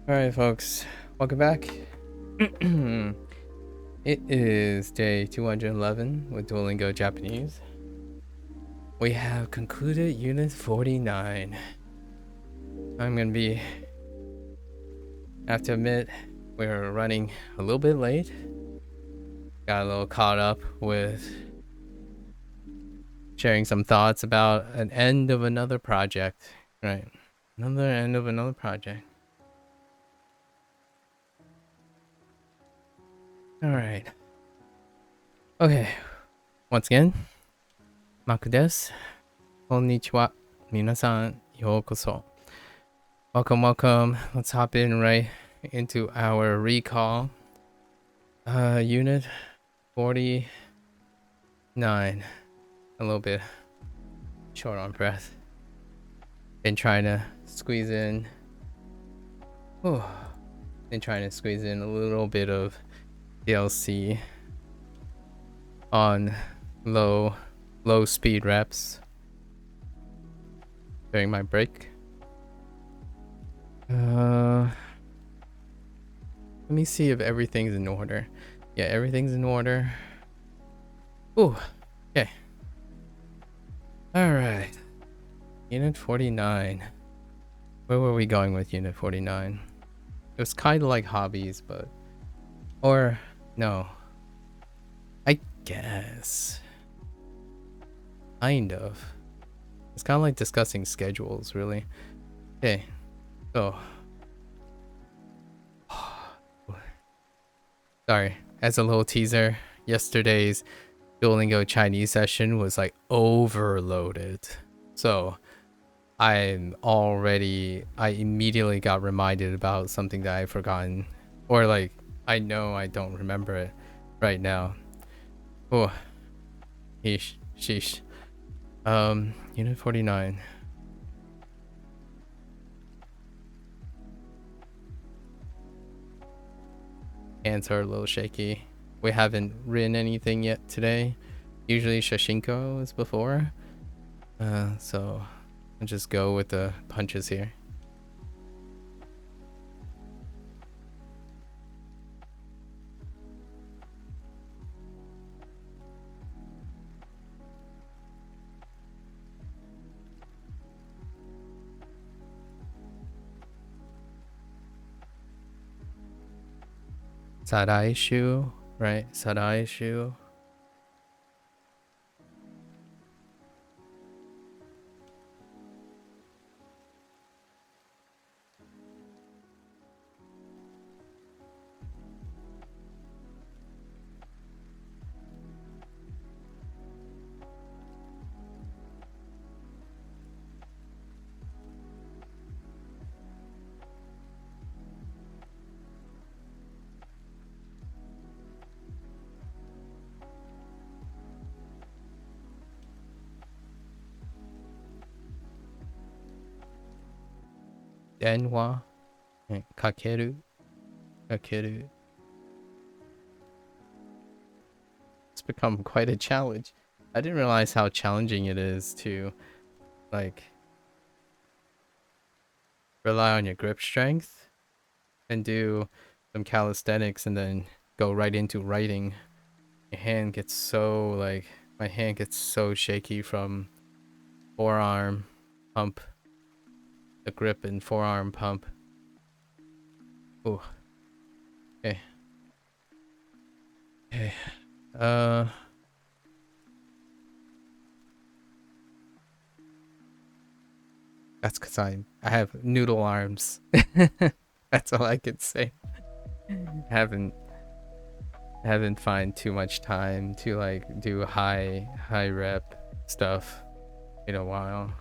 Alright, folks, welcome back. It is day 211 with Duolingo Japanese. We have concluded Unit 49. I have to admit, we're running a little bit late. Got a little caught up with sharing some thoughts about an end of another project. Right, another end of another project. Alright. Okay, once again, MAKU desu. Konnichiwa. Minasan, yokoso. Welcome. Let's hop in right into our recall. Unit 49. A little bit short on breath. Been trying to squeeze in. Been trying to squeeze in a little bit of DLC on low speed reps during my break. Let me see if everything's in order. Yeah, everything's in order. Ooh, okay. Alright. Unit 49. Where were we going with Unit 49? It was kind of like hobbies, but... Or, no. I guess. Kind of. It's kind of like discussing schedules, really. Okay, so... Sorry, as a little teaser, yesterday's Duolingo Chinese session was like overloaded. So I immediately got reminded about something that I've forgotten. Or like, I know I don't remember it right now. Oh, sheesh. Unit 49. Hands are a little shaky. We haven't written anything yet today. Usually Shashinko is before. So I'll just go with the punches here. Sadaishu, right? Sadaishu. Denwa. Kakeru. It's become quite a challenge. I didn't realize how challenging it is to, like, rely on your grip strength and do some calisthenics and then go right into writing. My hand gets so shaky from forearm pump. The grip and forearm pump. Ooh. Okay. That's because I have noodle arms. That's all I could say. Haven't find too much time to like do high rep stuff in a while.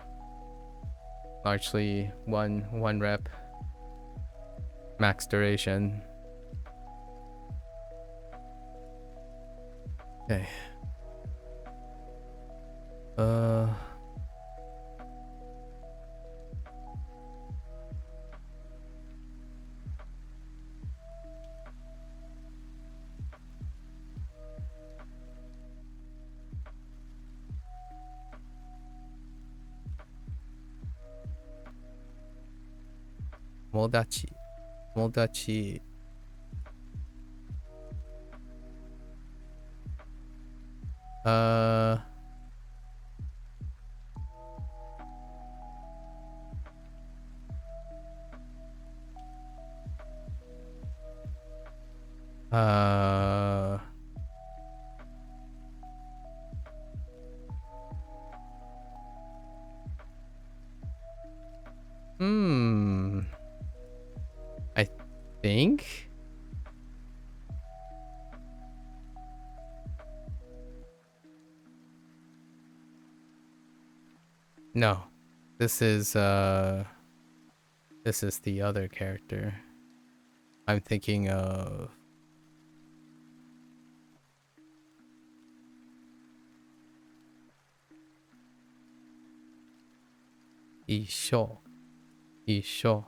Largely one rep max duration. Okay. Modachi. Tomodachi. Uh. I think. No. This is the other character. I'm thinking of Isho. Isho.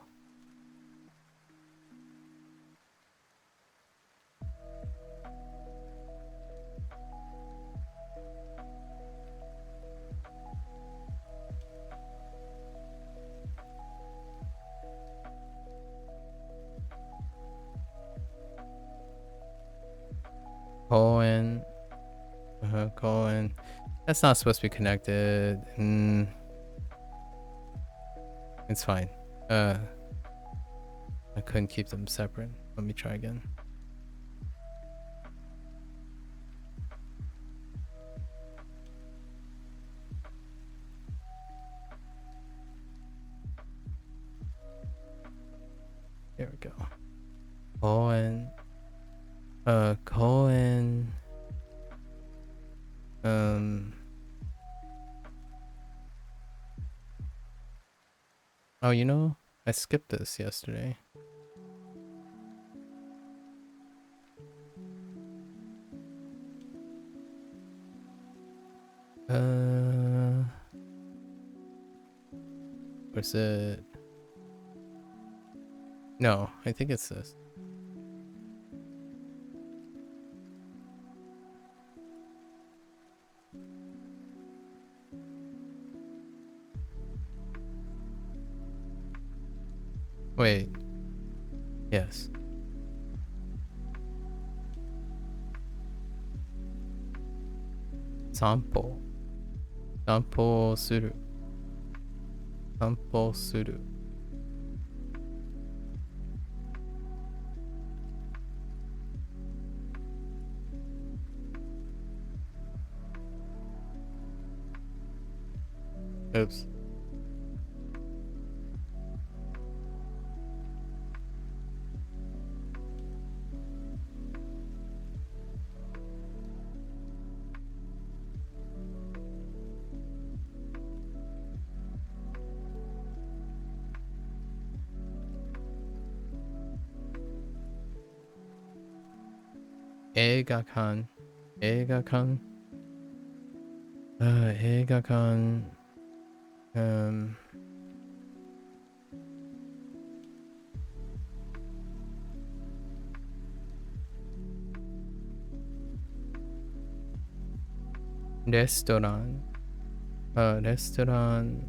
Cohen. Cohen. That's not supposed to be connected. It's fine. I couldn't keep them separate. Let me try again. There we go. Cohen. Cohen. Oh, you know, I skipped this yesterday. Where's it? No, I think it's this. Wait. Yes. Sampo. Sampo suru. Sampo suru. Oops. Eigakan. Eigakan. Eigakan. Restaurant. Restaurant.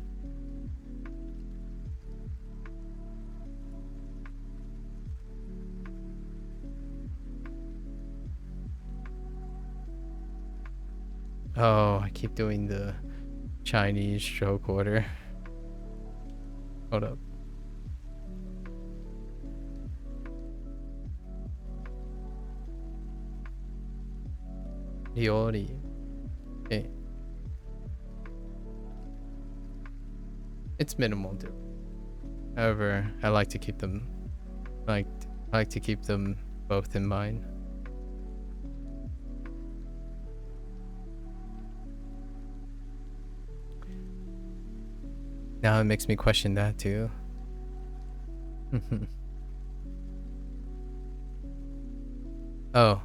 Oh, I keep doing the Chinese stroke order. Hold up. Ryori. Okay. It's minimal too. However, I like to keep them I like to keep them both in mind. Now it makes me question that too. Oh,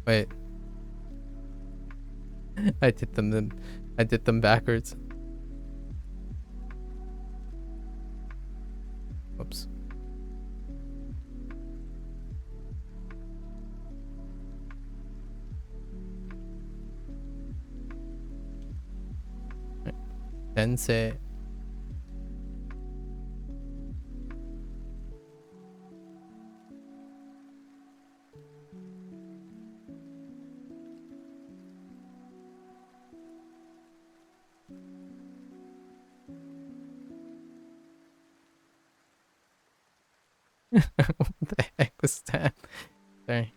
wait. I did them backwards. Whoops. Sensei. that. Sorry.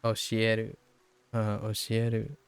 教える。教える。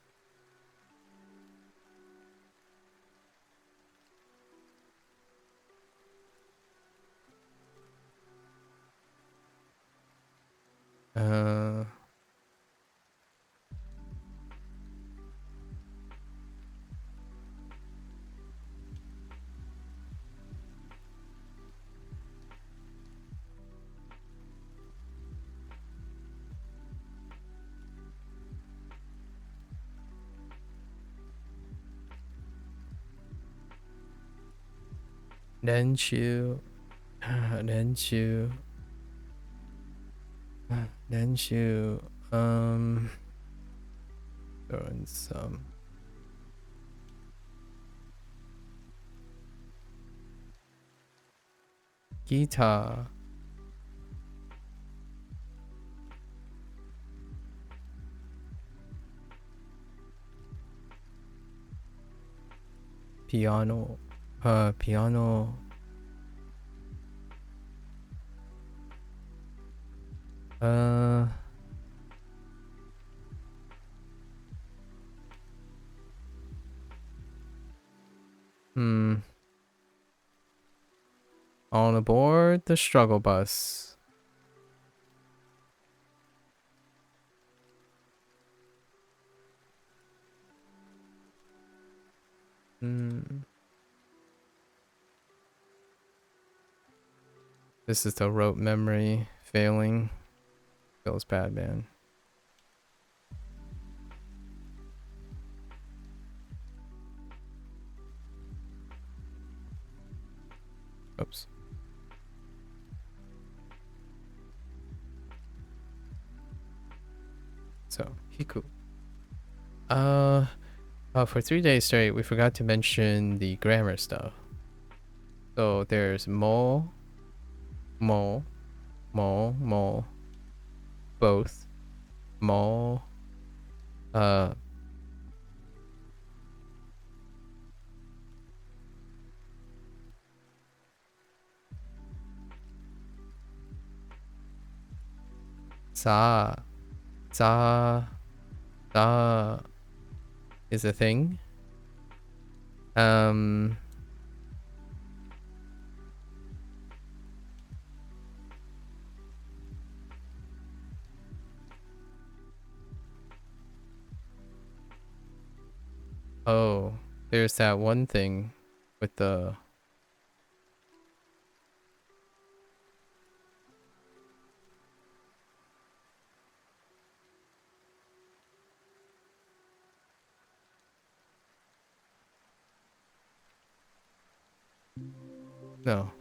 練習。練習。練習。Throwing some. Guitar. Piano. Piano. On aboard the struggle bus. This is the rote memory failing. Feels bad, man. Oops. So, Hiku. For 3 days straight, we forgot to mention the grammar stuff. So there's mo, mo, both, mo, za, za is a thing. Oh, there's that one thing with the no.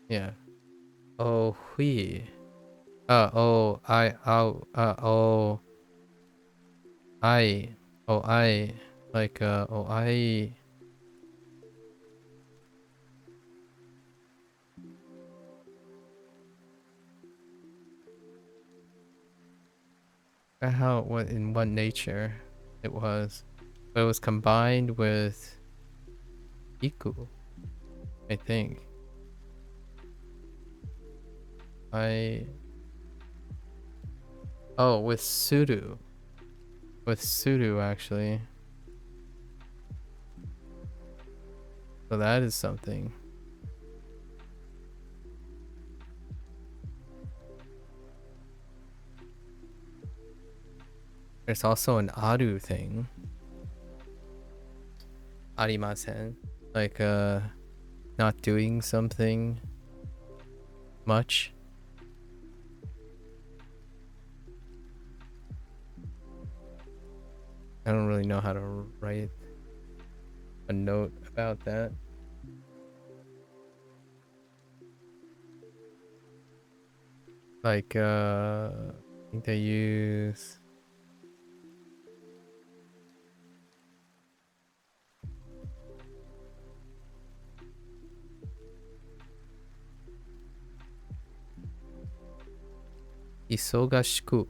Yeah. Oh, hui. Oh, oh, I. Like, oh, I. How, what, in what nature it was. But it was combined with iku, I think. Oh, with suru. With suru, actually. So that is something. There's also an aru thing. Arimasen. Like, not doing something much. I don't really know how to write a note about that. Like, I think they use isogashiku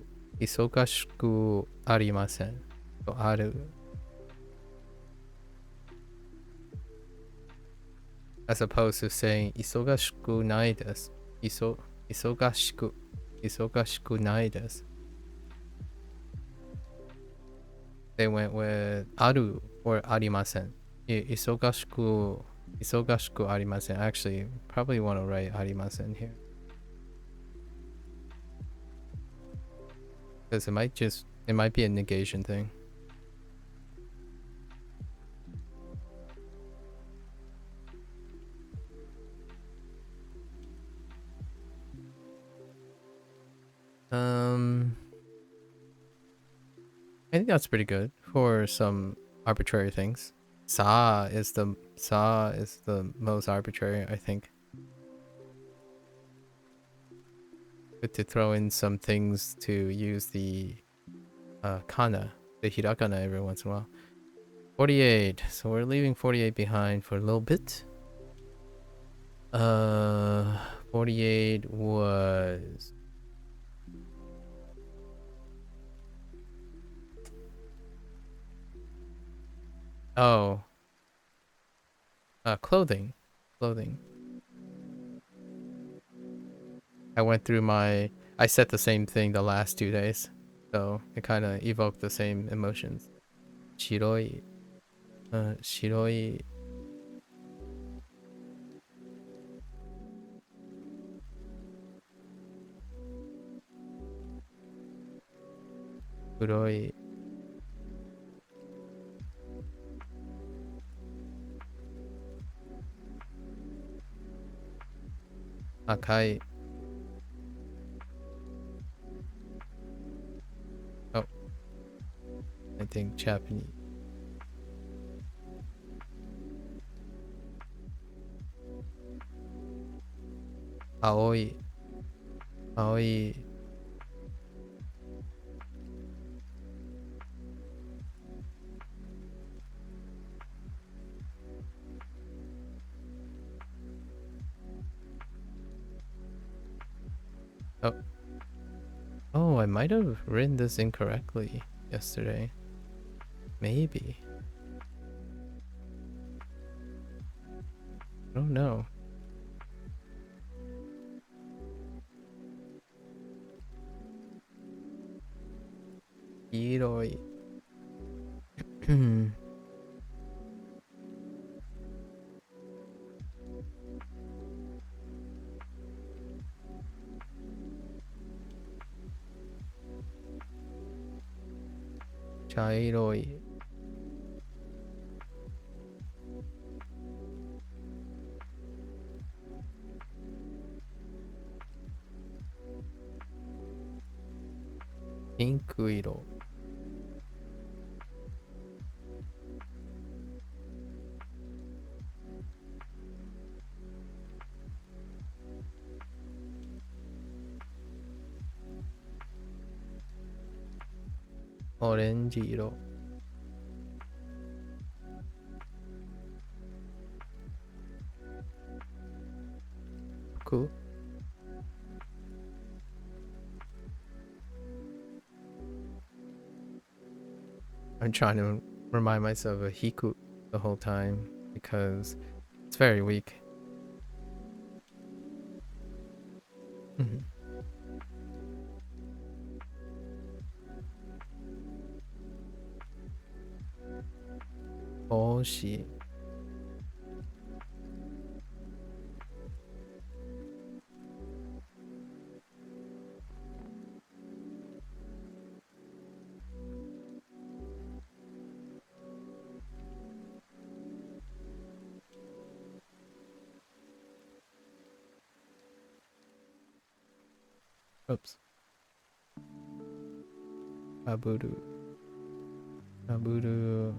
arimasen. So aru. As opposed to saying 忙しくないです。忙しく、忙しくないです。They went with ある or ありません。忙しくありません. Actually, probably want to write ありません here. Because it might be a negation thing. I think that's pretty good for some arbitrary things. Sa is the most arbitrary, I think. Good to throw in some things to use the kana, the hirakana every once in a while. 48. So we're leaving 48 behind for a little bit. 48 was clothing. Clothing. I said the same thing the last 2 days. So it kind of evoked the same emotions. Shiroi. Shiroi. Kuroi. Akai. Oh, I think Japanese. Aoi. Aoi. Oh. Oh, I might have written this incorrectly yesterday. Maybe. I don't know. Iroi. Chairoi. Pinkuiro. Orangeiro. Cool. I'm trying to remind myself of Hiku the whole time because it's very weak. Oshi. Oops. Kaburu. Kaburu.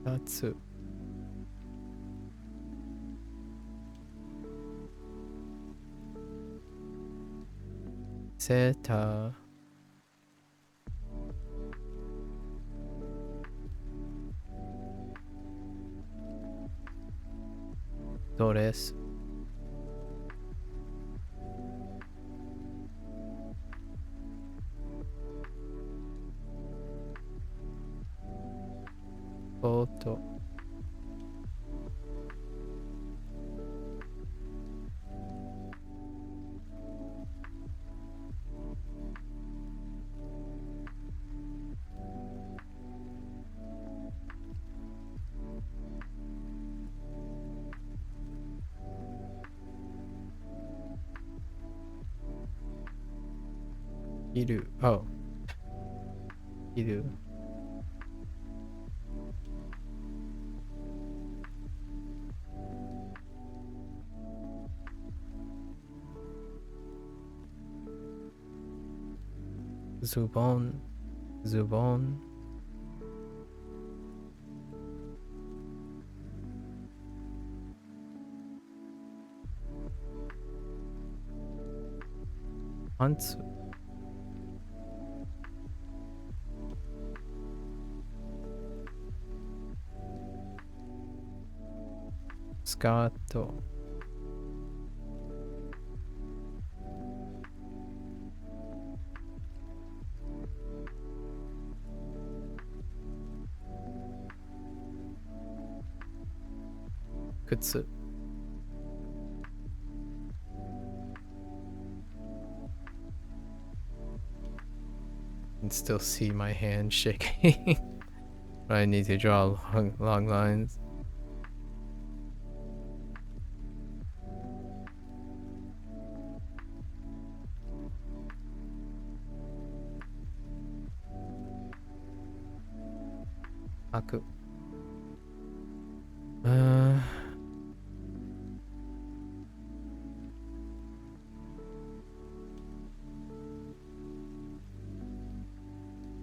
Tatsu. Seta. そうです。おっと。いる。Oh. いる。ズボン。ズボン。パンツ。スカート。靴。You can still see my hand shaking. I need to draw long lines. MAKU.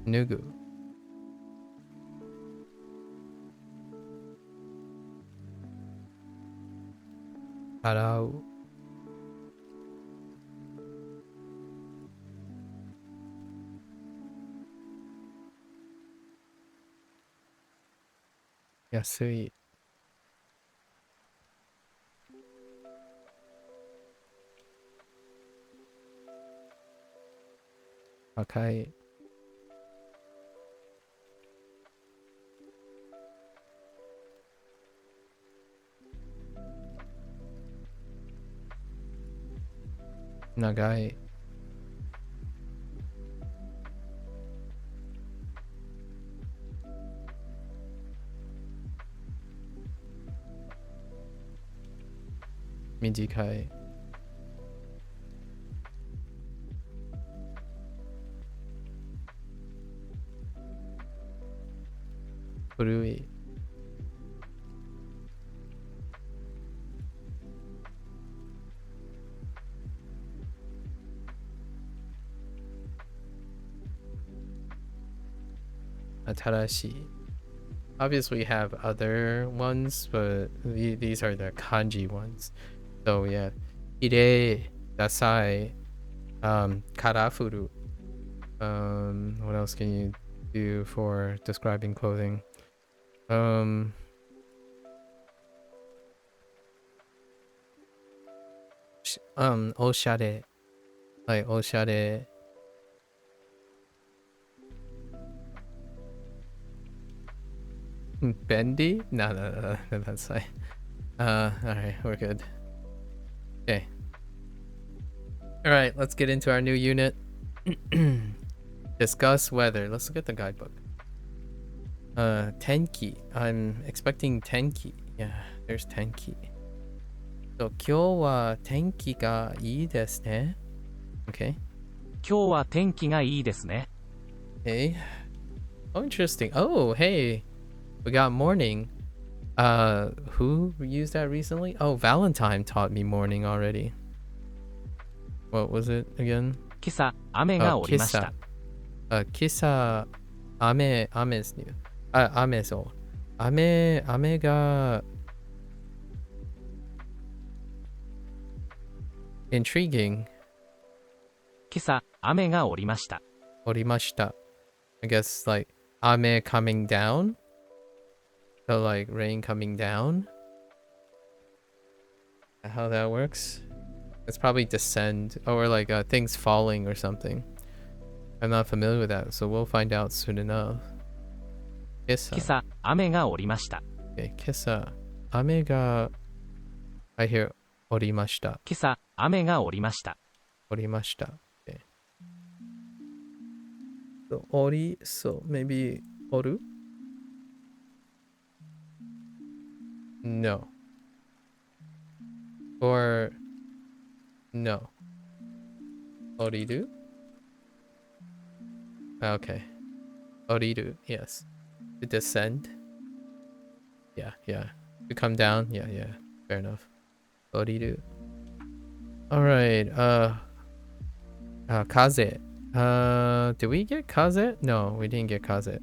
Nugu. Arau. Yasui. Akai. Nagai. Mijikai. Furui. Atarashi. Obviously we have other ones, but these are the kanji ones. So yeah. Ire, dasai, karafuru. What else can you do for describing clothing? Oshare. Like oshare. Bendy? No, that's fine. Alright, we're good. Okay. Alright, let's get into our new unit. Discuss weather. Let's look at the guidebook. Tenki. I'm expecting tenki. Yeah, there's tenki. So, 今日は天気がいいですね. Okay. 今日は天気がいいですね. Hey. Oh, interesting. Oh, hey. We got morning. Who used that recently? Oh, Valentine taught me morning already. What was it again? 今朝、雨が降りました。Kisa, ame, ames new. Ame so. Ame ga intriguing. 今朝、雨が降りました。Orimashita. I guess like ame coming down. So like rain coming down. how that works. It's probably descend or like things falling or something. I'm not familiar with that, so we'll find out soon enough. 今 Kissa. 朝雨が降りました Okay, kissa. Ame ga I hear orimashita. 今朝雨が降りました Orimashita. Okay. So ori, so maybe oru? No. Or no. Oriru? Okay. Oriru, yes. To descend? Yeah, yeah. To come down? Yeah, yeah. Fair enough. Oriru. Alright, kaze. Did we get kaze? No, we didn't get kaze.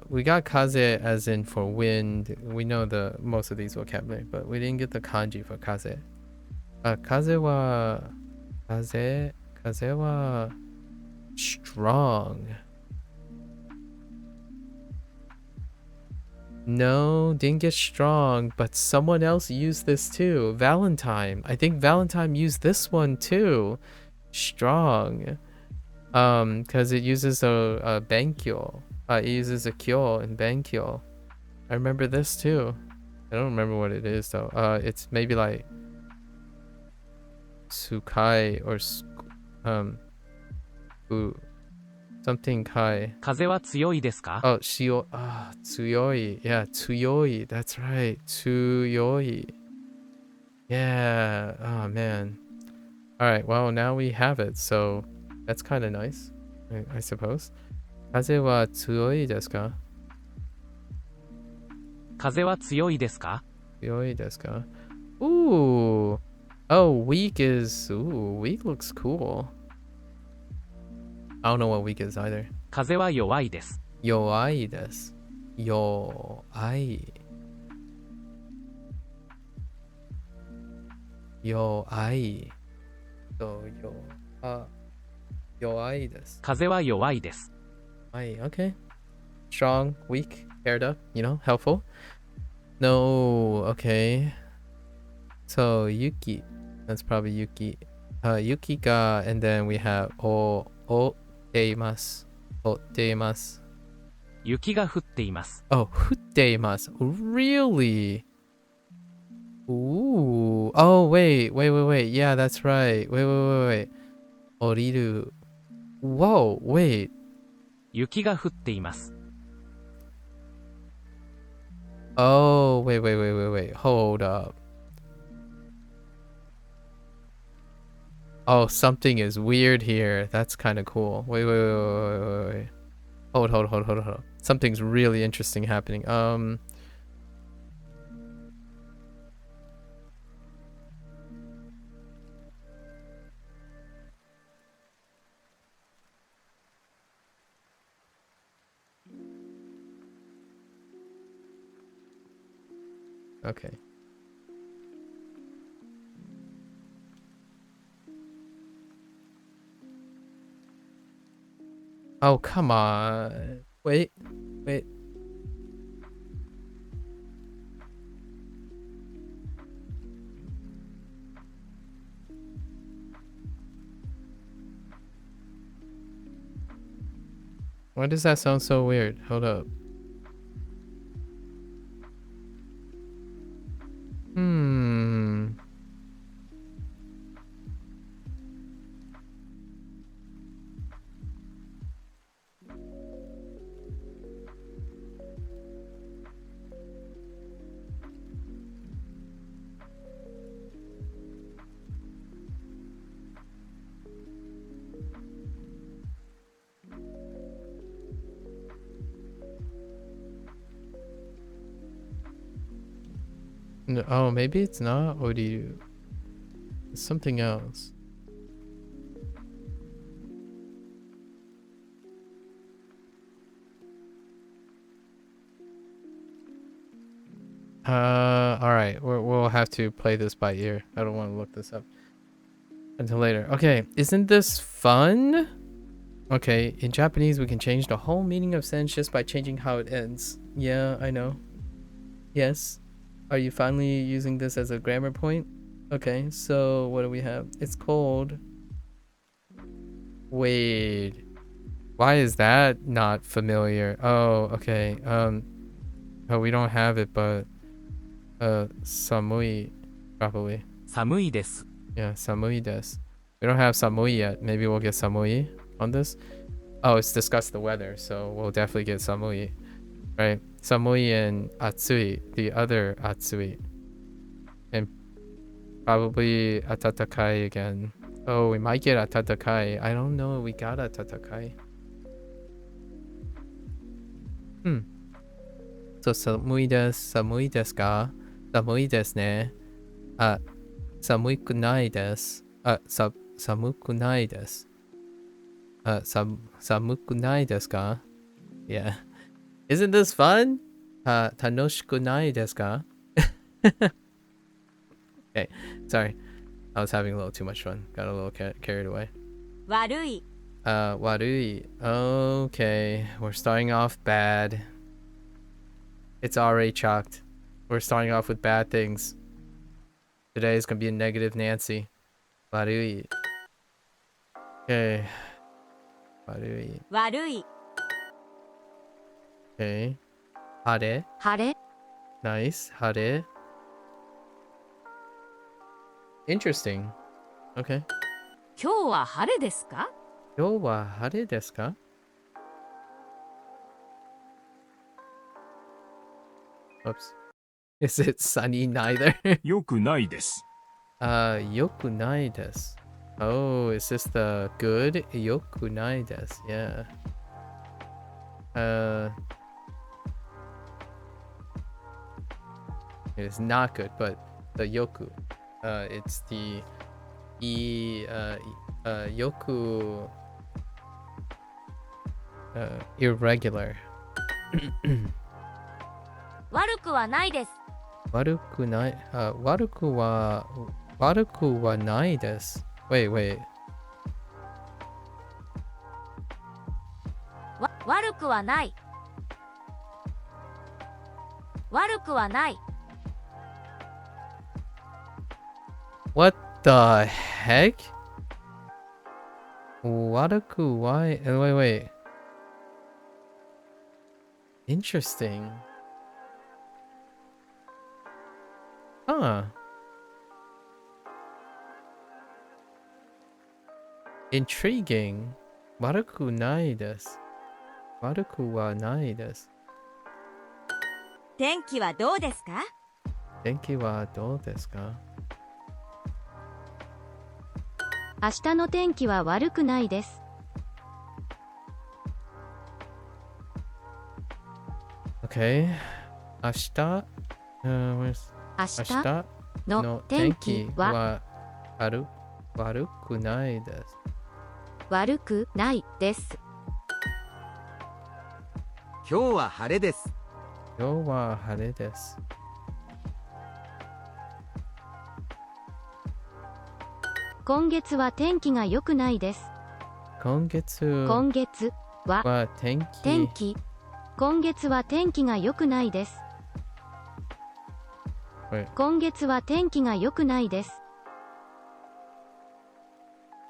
We got kaze as in for wind. We know the most of these vocabulary, but we didn't get the kanji for kaze. Kaze wa strong. No, didn't get strong, but someone else used this too. Valentine. I think Valentine used this one too. Strong. Because it uses a bankyo. It uses a kyo in bankyo. I remember this too. I don't remember what it is though. It's maybe like sukai or something kai. 風は強いですか Oh, shio. Tsuyoi. Yeah, tsuyoi. That's right. Tsuyoi. Yeah. Oh, man. All right. Well, now we have it. So that's kind of nice, I suppose. Kaze wa tsuyoi desu ka? 風は強いですか Tsuyoi desu ka? Ooh. Oh, weak is... Ooh, weak looks cool. I don't know what weak is either. 風は弱いです Yoai desu. Yoai. Yoai. So, yoai desu. 風は弱いです Ai, okay. Strong, weak, paired up, you know, helpful. No, okay. So, Yuki. That's probably Yuki. Yuki ga, and then we have deimasu. Deimasu. 雪が降っています Oh, futeimasu. Really? Ooh. Oh, wait. Yeah, that's right. Wait. Oriru. Whoa, wait. 雪が降っています Oh, wait. Hold up. Oh, something is weird here. That's kind of cool. Wait. Hold. Something's really interesting happening. Okay. Oh, come on. Wait. Why does that sound so weird? Hold up. No, oh, maybe it's not Oriru. It's something else. All right. We'll have to play this by ear. I don't want to look this up until later. Okay, isn't this fun? Okay, in Japanese, we can change the whole meaning of sentence just by changing how it ends. Yeah, I know. Yes. Are you finally using this as a grammar point? Okay, so what do we have? It's called... Wait. Why is that not familiar? Oh, okay. Oh, we don't have it, but samui probably. 寒いです。 Yeah, samui desu. We don't have samui yet. Maybe we'll get samui on this. Oh, it's discuss the weather, so we'll definitely get samui. Right? Samui and atsui, the other atsui. And probably atatakai again. Oh, we might get atatakai. I don't know. We got atatakai. So samui desu ka? Samui desu ne. Samuiku nai desu. Samuku nai desu. Samuku nai desu ka? Yeah. Isn't this fun? Tanoshiku nai desu ka? Okay, sorry. I was having a little too much fun. Got a little carried away. 悪い Warui. Okay, we're starting off bad. It's already chalked. We're starting off with bad things. Today is gonna be a negative Nancy. Warui. Okay. Warui. 悪い Okay. Hare. 晴れ Nice. Hare. Interesting. Okay. 今日は晴れですか Yo wa hare desu ka? Oops. Is it sunny neither? よくないです。 Yoku nai desu. Oh, is this the good? Yoku nai desu. Yeah. It's not good, but the yoku. It's the yoku irregular. 悪くはないです Waruku nai waruku wa nai desu. Wait. 悪くはない悪くはない What the heck? Waruku why? Wait. Interesting. Huh. Intriguing. Waruku nai desu. Waruku wa nai desu. 天気はどうですか Denki wa dou desu ka? 明日の天気は悪くないです。 Okay. Ashita? Where's 明日 Ashita の no 天 tenki 気は wa waruku nai desu. 悪くないです。 今日は晴れです。 Yo wa hare desu. 今月は天気が良くないです。 Kongetsu 今月は wa 天 tenki 気。今月は天気が良くないです。 Wait. 今月は天気が良くないです。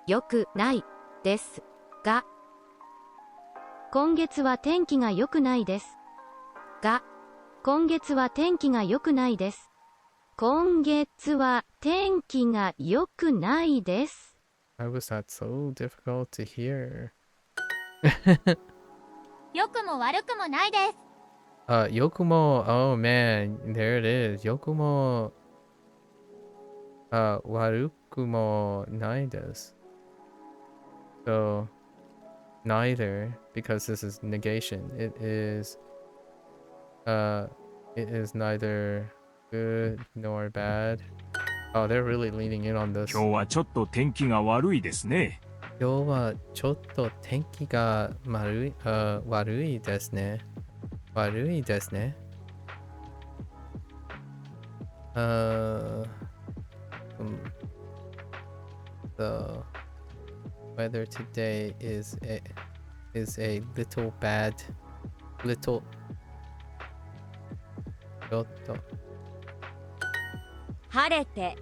良くないですが、今月は天気が良くないですが、今月は天気が良くないです。今月は天気が良くないです。 Why was that so difficult to hear? 良くも悪くもないです Yokumo. Oh man, there it is. Yokumo. Warukumo nai desu. So neither, because this is negation. It is neither good nor bad. Oh, they're really leaning in on this. 今日はちょっと天気が悪いですね。今日はちょっと天気が悪いですね。悪いですね。The weather today is a little bad. Little. ちょっと晴れて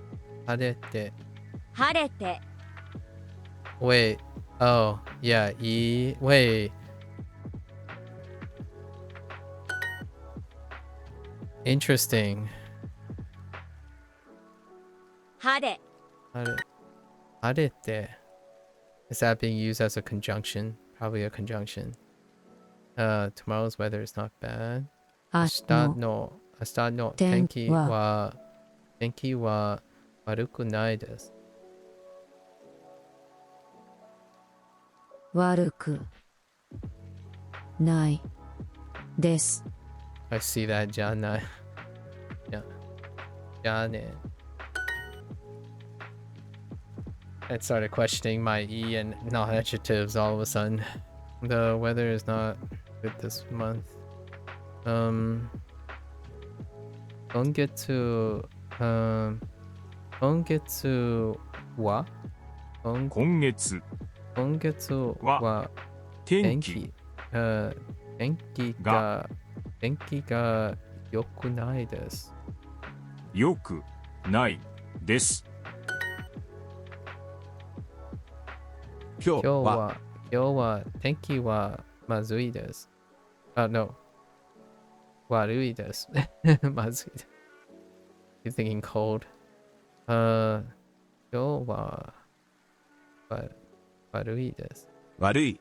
晴れて。晴れて Wait. Oh, yeah. Wait. Interesting. 晴れ晴れ。晴れて. Is that being used as a conjunction? Probably a conjunction. Tomorrow's weather is not bad. 明日の明日の天天気気はは天気は悪くないです。悪くないです。I see that じゃない。じゃあね。I started questioning my E and non-adjectives all of a sudden. The weather is not good this month. 今月、今月は今月今月は天気天気が良くないです。良くないです。今日は今日は天気はまずいです。No. 悪いです。まずいです。You're thinking cold. 今日は悪いです。悪い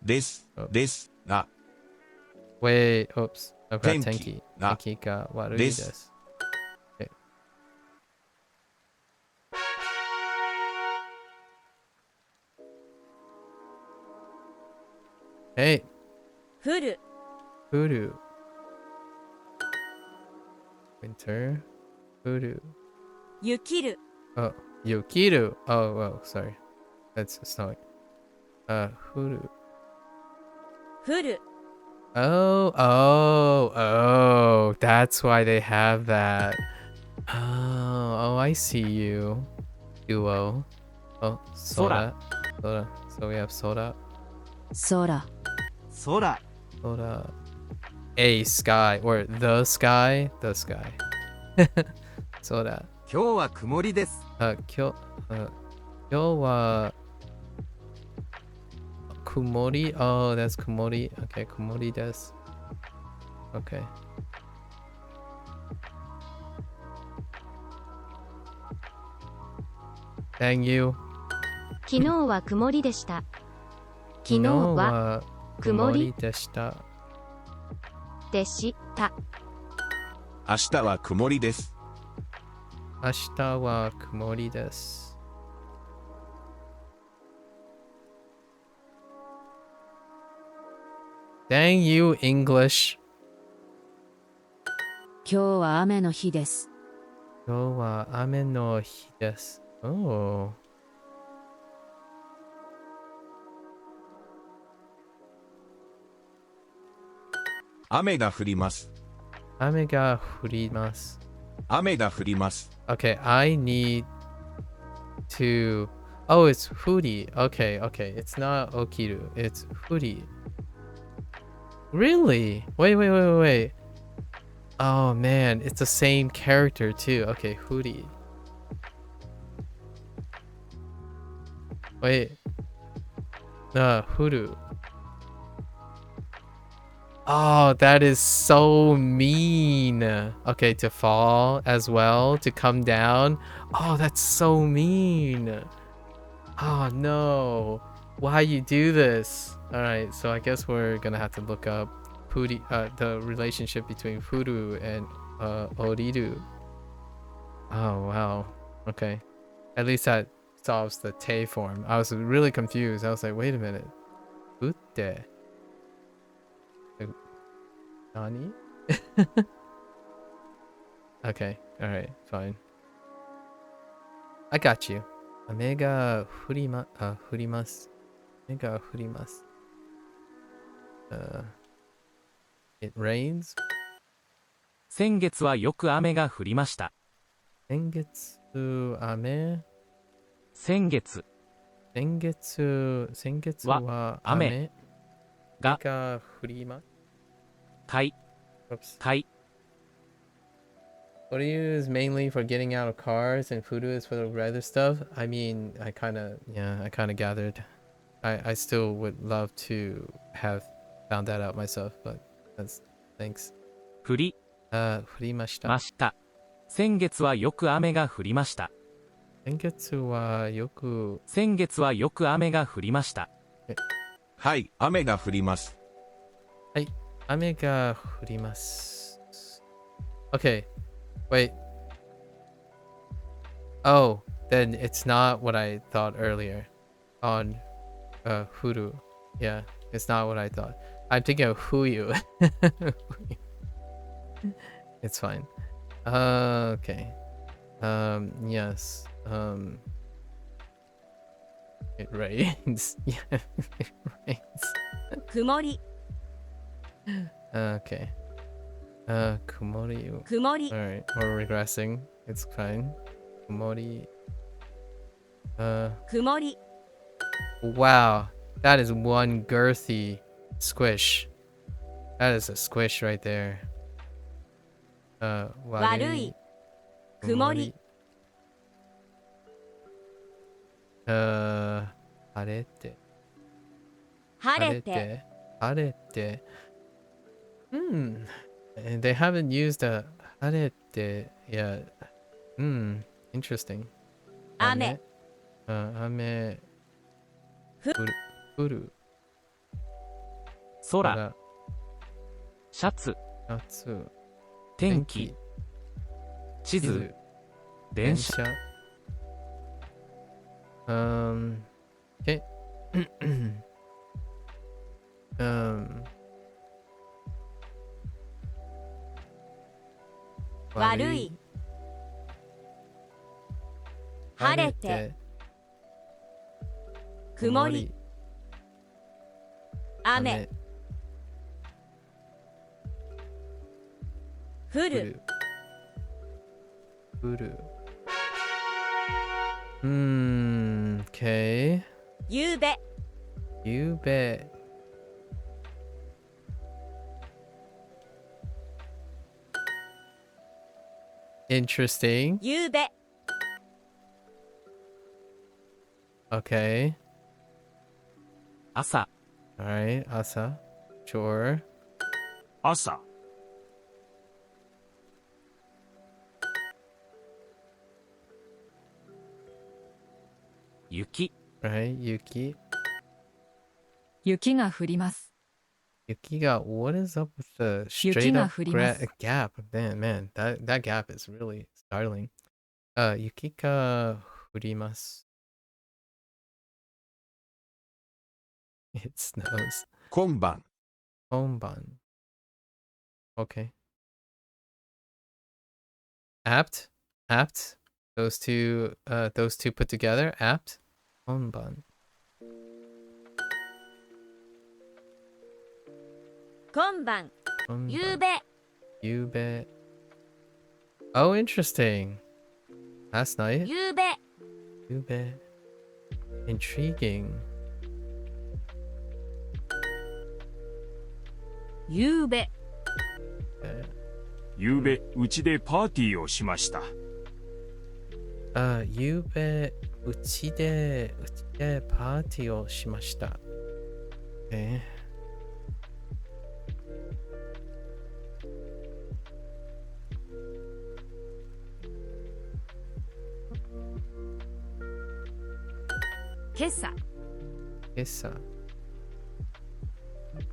ですですが Wait, oops. I've got 天気が天気が悪いです。Okay. Hey, 降る降る。Winter. 降る。雪る Oh, yukiru. Oh, sorry. That's snowing. 降る。降る Oh, that's why they have that. Oh, I see you. Duo. Oh, soda. Soda. So we have soda. 空空 A sky or the sky. The sky. Soda. 今日は曇りです。今日は曇り Oh, that's 曇り Okay, 曇りです Okay. Dang you. 昨日は曇りでした。昨日は曇りでした。でした。明日は曇りです。明日は曇りです。Dang you, English. 今日は雨の日です。今日は雨の日です。Oh. 雨が降ります。雨が降ります。雨が降ります。Okay, I need to. Oh, it's Furi. Okay. It's not Okiru. It's Furi. Really? Wait. Oh man, it's the same character too. Okay, Furi. Wait. Huru. Oh, that is so mean. Okay, to fall as well, to come down. Oh, that's so mean. Oh no. Why you do this? Alright, so I guess we're gonna have to look up the relationship between Furu and Oriru. Oh wow. Okay. At least that solves the Te form. I was really confused. I was like, wait a minute. Utte. Nani? Okay, alright, fine. I got you. 雨が降ります。雨が降ります。It rains? 先月はよく雨が降りました。先月雨先月は雨が降ります。かい Oops. かい Koryu is mainly for getting out of cars and Furu is for the other stuff. I mean, I kind of gathered. I still would love to have found that out myself, but that's thanks. 降り降りました。ました。先月はよく雨が降りました。先月はよく雨が降りました。はい、雨が降ります。はい、雨が降ります。Okay, wait. Oh, then it's not what I thought earlier on Huru. Yeah, it's not what I thought. I'm thinking of Huyu. It's fine. Okay. Yes. It rains. Yeah, it rains. 曇り Okay. Kumori. 曇り Alright, we're regressing. It's fine. Kumori. 曇り Wow. That is one girthy squish. That is a squish right there. 悪い曇り晴れて晴れて晴れて Hmm. And they haven't used a 晴れて yet. Hmm. Interesting. 雨雨降る空シャツ夏天気地図電車 Okay.悪い晴れて曇り雨降る降る Okay. ゆうべゆうべ Interesting. ゆうべ Okay. 朝 Alright. Asa. Sure. 朝、雪 Right. Yuki. 雪が降ります。 Yuki got what is up with the straight 雪が up 降ります。 gap? Man, that gap is really startling. Yuki ga furimasu. It snows. 今晩、 Honban. Okay. Apt. Those two put together. Apt. Honban. 今晩 Honban. ゆうべ Yube. Oh, interesting. Last night. ゆうべ Yube. Intriguing. ゆうべ ゆうべうちでパーティーをしました。Yube. うちでパーティーをしました。今朝 Issa.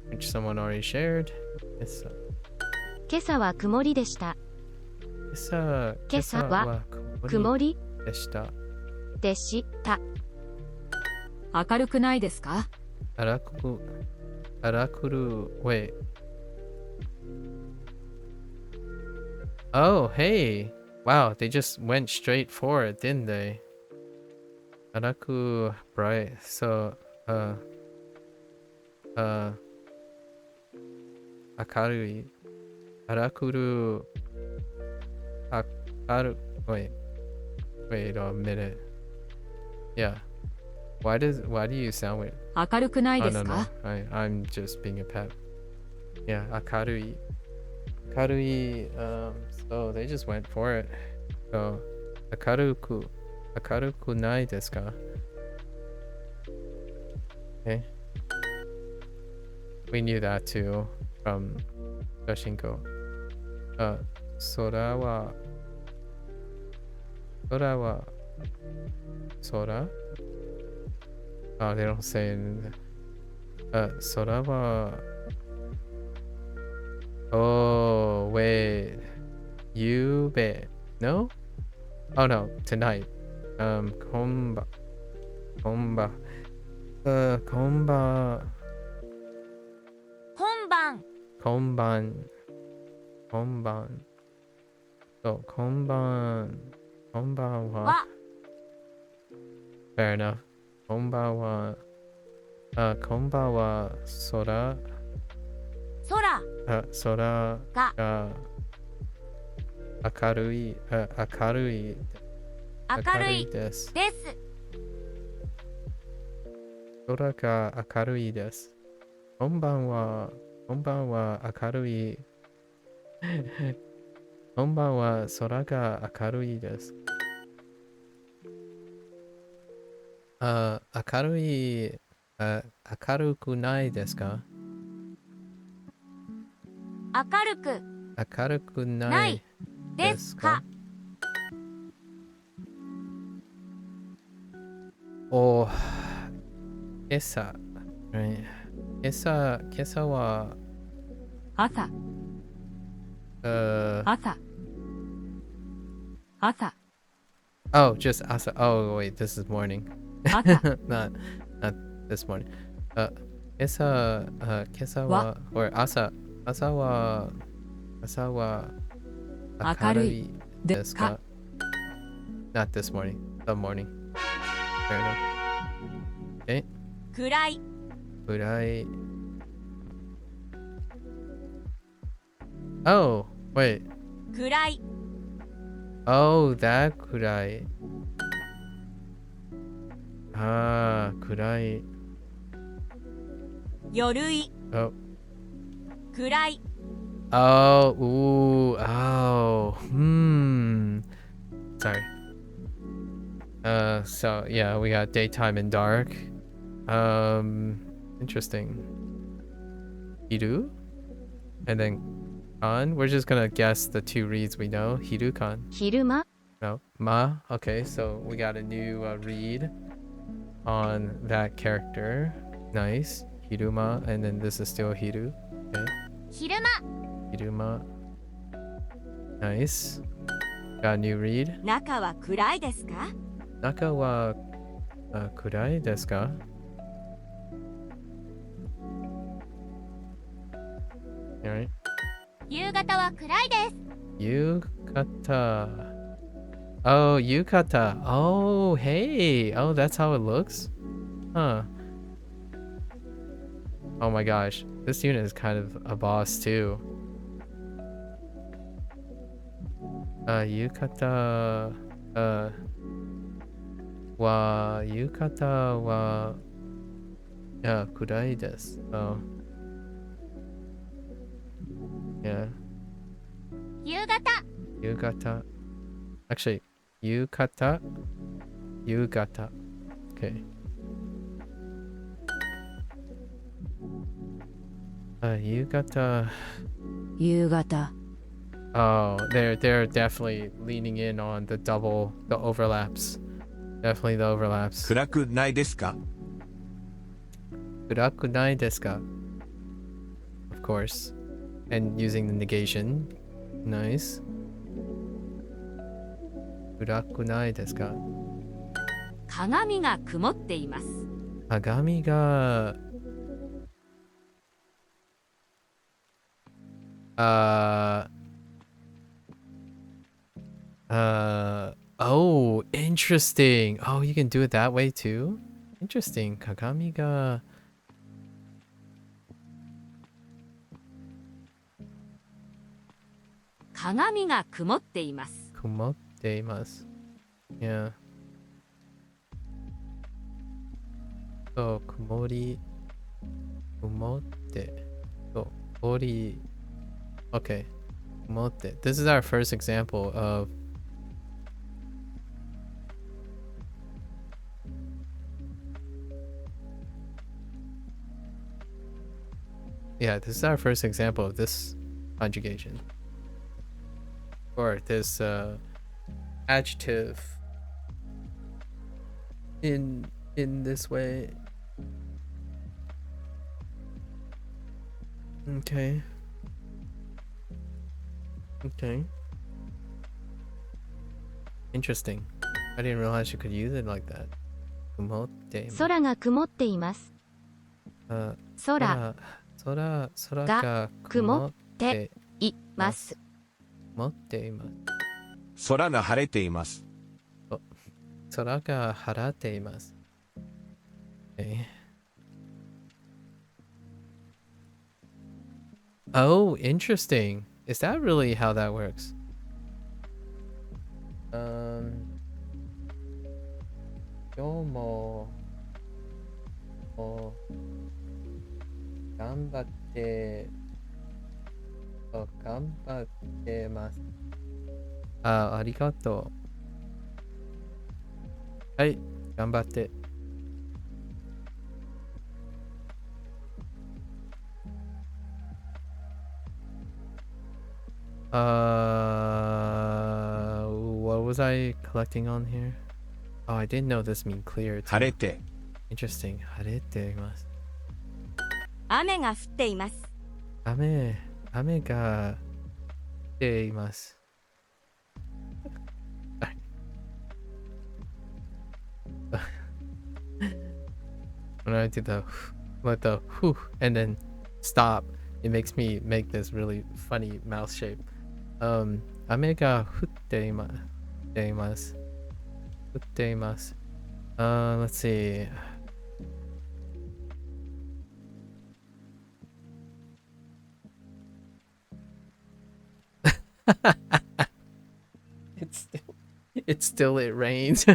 Which someone already shared. Issa. 今朝は曇りでした。 Issa. 今朝は曇りでした。でした。明るくないですか？荒くる wait. Oh, hey. Wow, they just went straight for it, didn't they? Araku bright. So, akarui. Arakuru. Akaru. Wait a minute. Yeah. Why do you sound weird? 明るくない Oh, で no, す no. か？ I'm just being a pet. Yeah, akarui. Akarui, So they just went for it. So, akaruku nai desu ka? Okay. We knew that too from Doshinko. Sora wa Sora? Oh, they don't say it. Sora wa... Oh, wait. Yube. No? Oh, no. Tonight. Konba. Konba. Konba. 今晩 Konban. Konban. So, konban. Konban wa. は Fair enough. Konban wa. Konban wa sora. 空 Sora が ga akarui. Akarui. 明るいです。です。空が明るいです。こんばんは明るい。こんばんは空が明るいです。明るい、明るくないですか？明るく明るくなないいですか？お、今朝、right. 今朝は、朝、朝。朝、 Oh, just asa. Oh, wait, this is morning. 朝、not this morning. Kesa, kesa wa, or asa wa akarui desu ka? Not this morning. The morning. Fair enough. Okay. 暗い Kurai. Oh, wait. 暗い Oh, that kurai. Ah, kurai. 夜い Oh. 暗い Oh, ooh, oh, Sorry. So yeah, we got daytime and dark. Interesting. Hiru? And then kan? We're just gonna guess the two reads we know. Hiru kan. 昼間 No. Ma. Okay, so we got a new read on that character. Nice. Hiruma, and then this is still Hiru. Okay. 昼間 Hiruma. Nice. Got a new read. 中は暗いですか？ Naka wa kurai desu ka? Alright. 夕方は暗いです。 Yukata. Oh, yukata. Oh, hey. Oh, that's how it looks? Huh. Oh my gosh. This unit is kind of a boss too. Yukata. Yukata wa. Yeah, kurai desu. Oh. Yeah. 夕方 Yukata. Actually, yukata. Yukata. Okay. Yukata. 夕方、 Oh, they're definitely leaning in on the overlaps. Definitely the overlaps. 暗くないですか？ Kurakunai desu ka? Of course. And using the negation. Nice. Kurakunai desu ka? 鏡が曇っています。 Kagami ga oh, interesting. Oh, you can do it that way too? Interesting. Kagami ga 鏡が曇っています。 kumotte imasu. Yeah. So, kumori. Kumotte. So, ori. Okay. Kumotte. This is our first example of this is our first example of this conjugation. Or this adjective in this way. Okay. Interesting. I didn't realize you could use it like that. Kumotte. 空が曇っています。空が曇っています。曇っています。空が晴れています。空が晴れています。Okay. Oh, interesting. Is that really how that works? Yomo. Gambatte. Oh, gambatte masu. Arigato. Hai, gambatte. What was I collecting on here? Oh, I didn't know this mean clear. 晴れて。 Interesting. 晴れています。雨が降っています。雨が降っています。When I do the whew and then stop, it makes me make this really funny mouth shape. 雨が降っています。降っています。Let's see. It rains.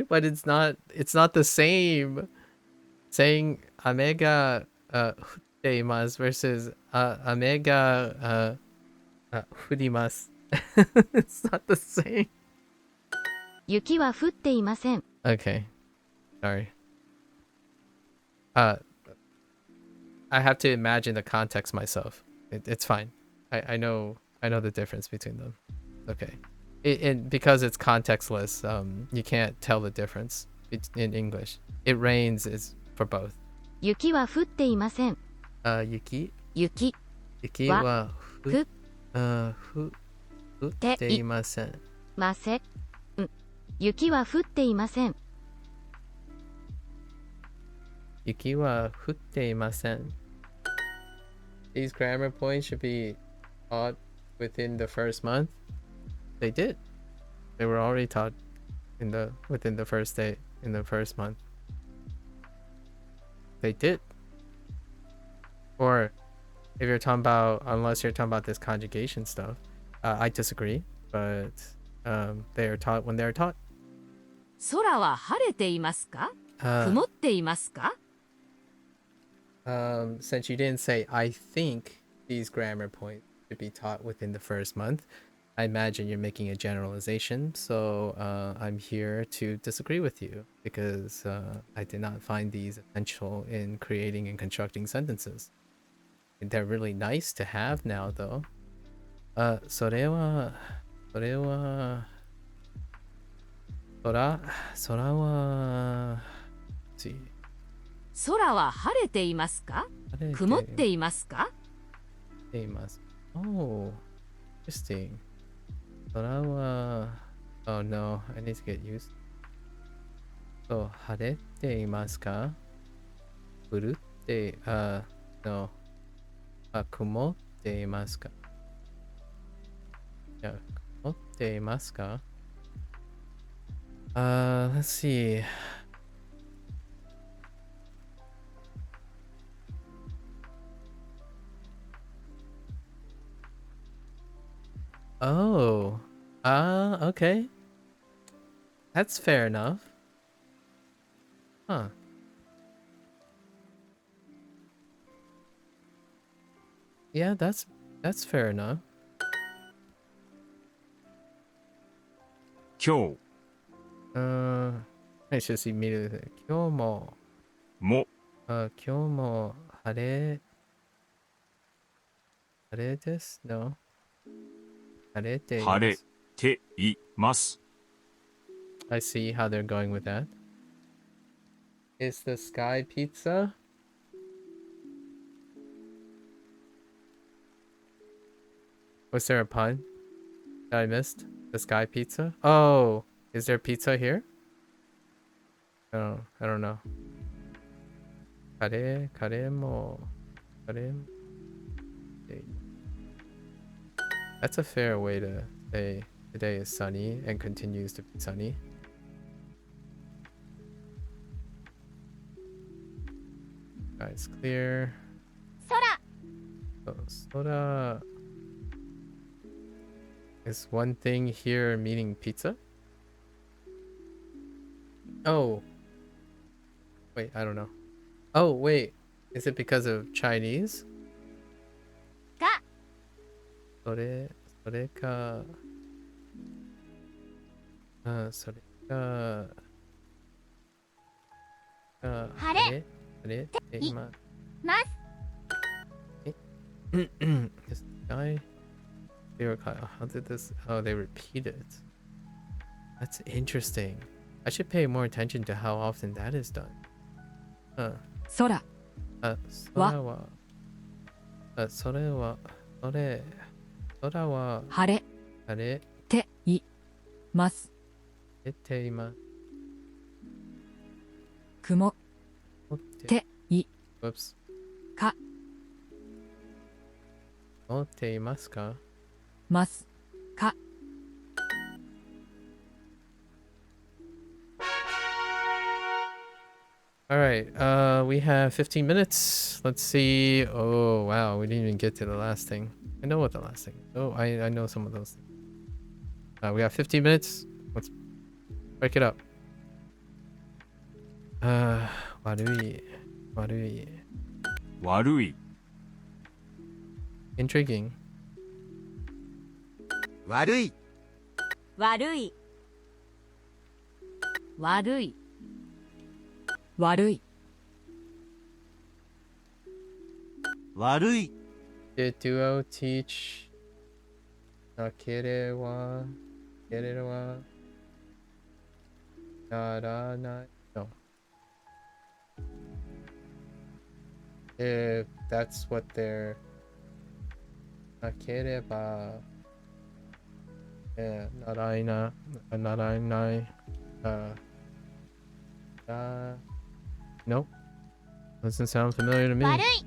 But it's not the same. Saying 雨が降っています versus 雨が降ります。It's not the same. 雪は降っていません。 Okay. Sorry. I have to imagine the context myself. It's fine. I know the difference between them. Okay. Because it's contextless, you can't tell the difference in English. It rains is for both. 雪は降っていません。雪はは降っていません。雪は降っていません。雪は降っていません。These grammar points should be taught within the first month. They did. They were already taught within the first day in the first month. They did. Or if you're talking about, unless you're talking about this conjugation stuff, I disagree. But they are taught when they are taught. 空は晴れていますか？曇っていますか？ Since you didn't say, I think these grammar points should be taught within the first month, I imagine you're making a generalization. So I'm here to disagree with you because I did not find these essential in creating and constructing sentences. And they're really nice to have now, though. それは空は晴れていますか？曇っていますか？ Oh, interesting. 空は Oh no, I need to get used. So, 晴れていますか？降ってno. 曇っていますか？いや、曇っていますか？Let's see. Oh. Okay. That's fair enough. Huh. Yeah, That's fair enough. 今日 I should see immediately. 今日もも今日も晴れです No 晴れています晴れています。 I see how they're going with that. Is the sky pizza? Was there a pun that I missed? The sky pizza? Oh, is there pizza here? Oh, I don't know. Kare mo. That's a fair way to say today is sunny and continues to be sunny. It's clear. So, Sora. Is one thing here meaning pizza? Oh. Wait, I don't know. Oh, wait. Is it because of Chinese? それか。それか。晴れて今。This guy. They were how did this? Oh, they repeat it. That's interesting. I should pay more attention to how often that is done. 空空は晴れ晴れていますて今曇ってい Whoops. か持っていますかますか All right, we have 15 minutes. Let's see. Oh, wow, we didn't even get to the last thing. I know what the last thing is. Oh, I know some of those things. We got 15 minutes. Let's break it up. 悪い。悪い Intriguing. 悪い。悪い悪い悪い悪い。 Did Duo teach なければならない No. If that's what they're なければ Yeah, ならない Nope. Doesn't sound familiar to me. 悪い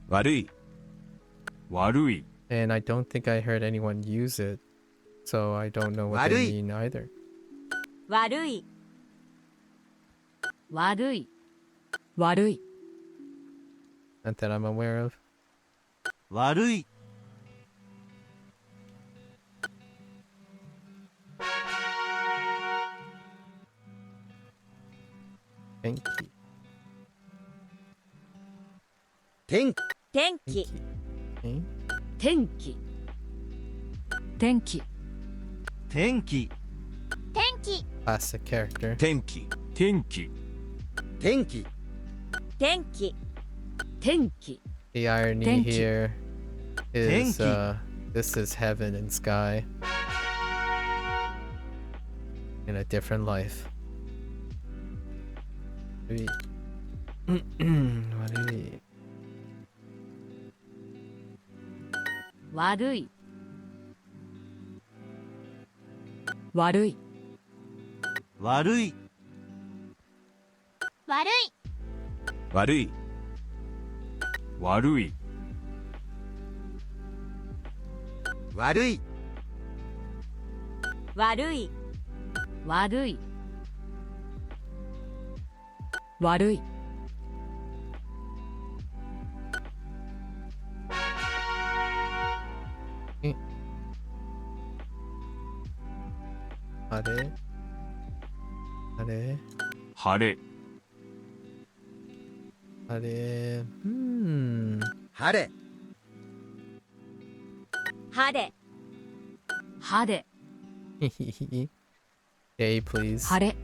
悪い。悪い And I don't think I heard anyone use it, so I don't know what they mean either. 悪い悪い悪い Not that I'm aware of. 悪い。 Thank you. 天気。天気 Okay. 天気天気天気。天気 Classic character. 天気。天気天気。天気天気 The irony Thank you. here is Thank you. this is heaven and sky in a different life. 悪い悪い悪い悪い悪い。悪い悪い。悪い悪い。悪い悪い悪いあれあれ晴れあれ晴れ。派手派手 A, please. 晴れ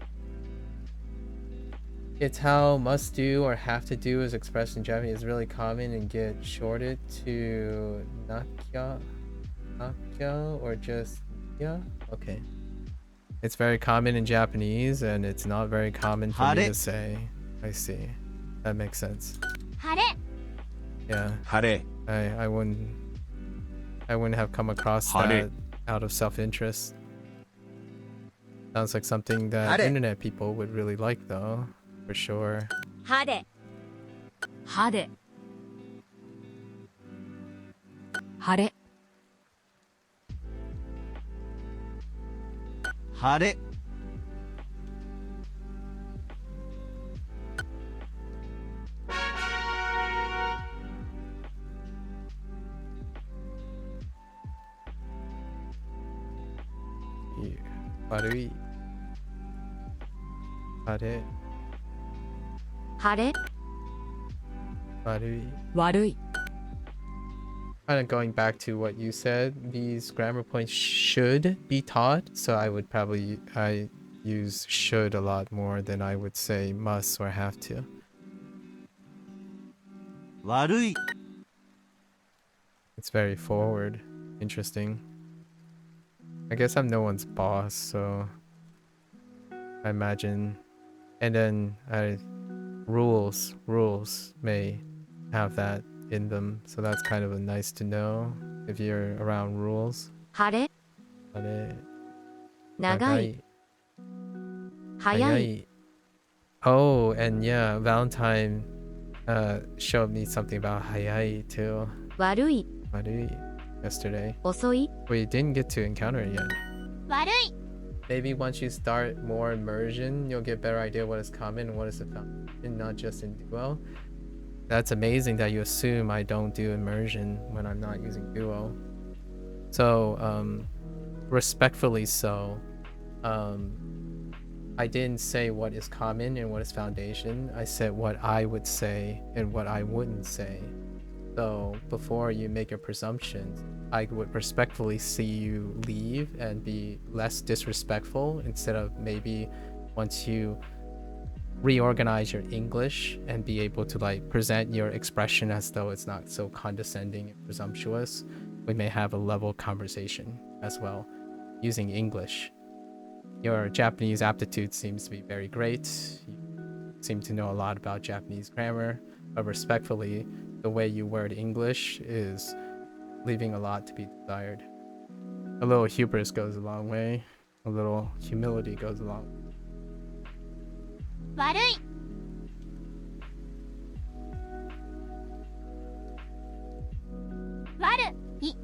It's how must do or have to do is expressed in Japanese is really common and get shorted to nakya, or just ya. Okay. It's very common in Japanese and it's not very common for me to say. I see. That makes sense. 晴れ Yeah. 晴れ I wouldn't have come across that out of self-interest. Sounds like something that internet people would really like though, for sure. 派手派手晴れ晴れ Here. 悪い。あれ。晴れ悪い。悪い Kind of going back to what you said, these grammar points should be taught, so I use should a lot more than I would say must or have to. 悪い It's very forward. Interesting. I guess I'm no one's boss, so I imagine. And then rules may have that in them, so that's kind of a nice to know if you're around rules. 晴れあれ、長い早い Oh, and yeah, Valentine showed me something about hayai too. 悪い Yesterday. 遅い We didn't get to encounter it yet. 悪い Maybe once you start more immersion, you'll get a better idea what is common and what is the foundation, not just in Duo. That's amazing that you assume I don't do immersion when I'm not using Duo. So, respectfully so, I didn't say what is common and what is foundation. I said what I would say and what I wouldn't say. So before you make your presumptions, I would respectfully see you leave and be less disrespectful instead of maybe once you reorganize your English and be able to like present your expression as though it's not so condescending and presumptuous, we may have a level conversation as well using English. Your Japanese aptitude seems to be very great. You seem to know a lot about Japanese grammar, but respectfully, the way you word English is leaving a lot to be desired. A little hubris goes a long way. A little humility goes a long way. 悪い悪い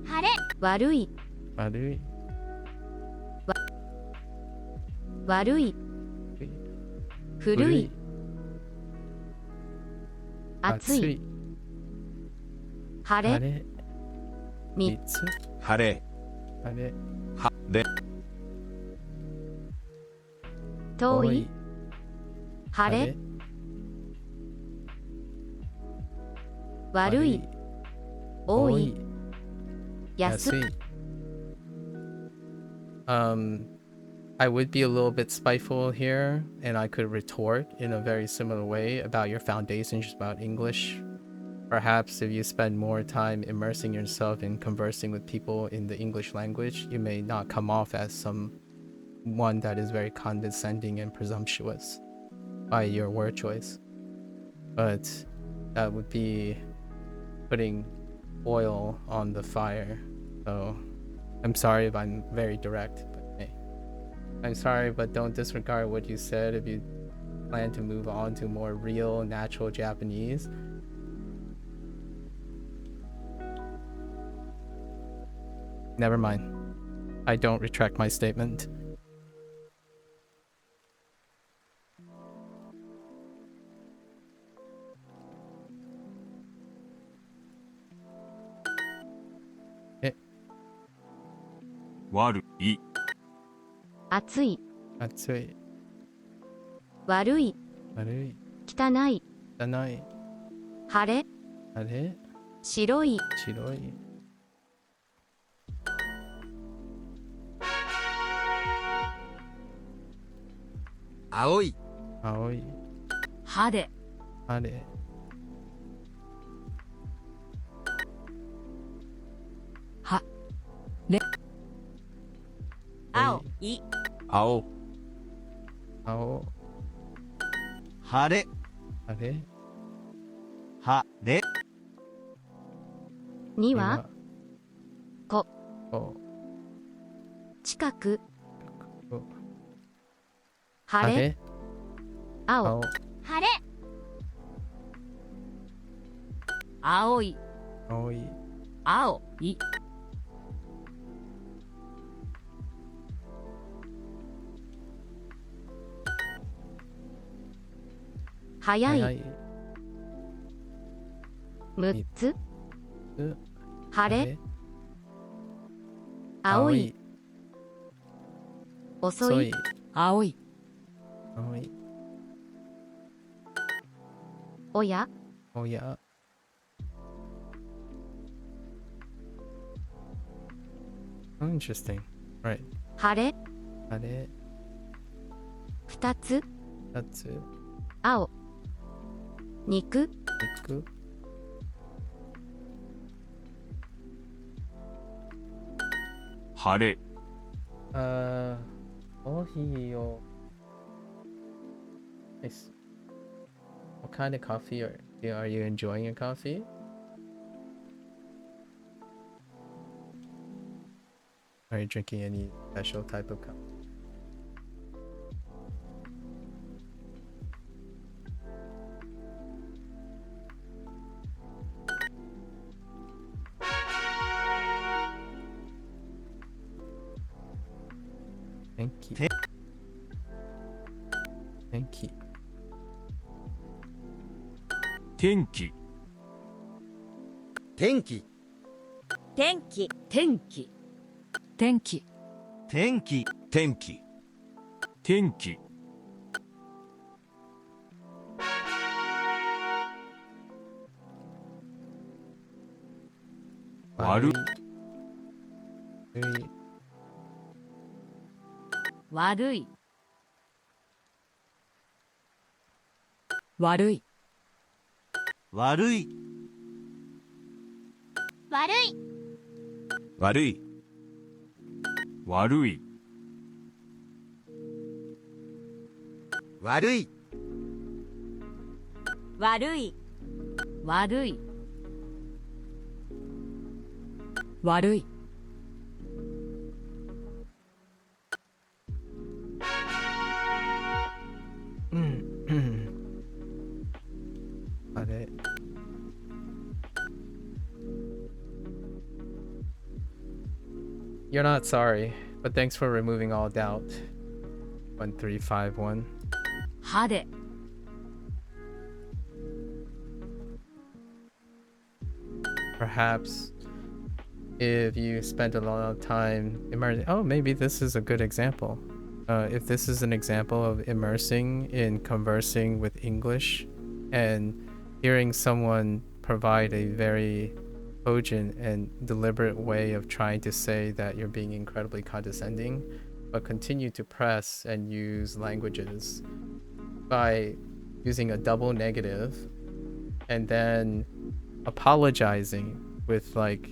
晴れ悪い悪い悪い古い暑い晴れ3つ晴れ晴れはれ遠い晴れ悪い多い安い I would be a little bit spiteful here, and I could retort in a very similar way about your foundations about English. Perhaps if you spend more time immersing yourself in conversing with people in the English language, you may not come off as someone that is very condescending and presumptuous by your word choice. But that would be putting oil on the fire. So I'm sorry if I'm very direct. I'm sorry, but don't disregard what you said if you plan to move on to more real, natural Japanese. Never mind. I don't retract my statement.悪い暑い暑い悪い悪い汚い汚い晴れ、晴れ、白い、白い、青い、青い、晴れ、晴れ、は、青い、青、青、晴れ、晴れ、晴れ、には、こ、こ、近く、こ、晴れ、晴れ、青、青、晴れ、青い、青い、青い、早い、早い、 6つ、つ、晴れ、青い、、遅い、青い、青い、おや、おや、Oh, interesting. Right. 晴れ、晴れ、 2つ、二つ、青、肉、肉、晴れ、コーヒーを Nice. What kind of coffee are you enjoying your coffee? Are you drinking any special type of coffee? Thank you. Thank you. 天気、天気、天気、天気、天気、天気、天気、天気、悪い、悪い、悪い、悪い、悪い、悪い、悪い、悪い、悪い、悪い、悪い、悪い、あれ、You're not sorry, but thanks for removing all doubt. 1351. 晴れ、Perhaps if you spent a lot of time immersing, oh, maybe this is a good example. If this is an example of immersing in conversing with English and hearing someone provide a very cogent and deliberate way of trying to say that you're being incredibly condescending, but continue to press and use languages by using a double negative and then apologizing with like,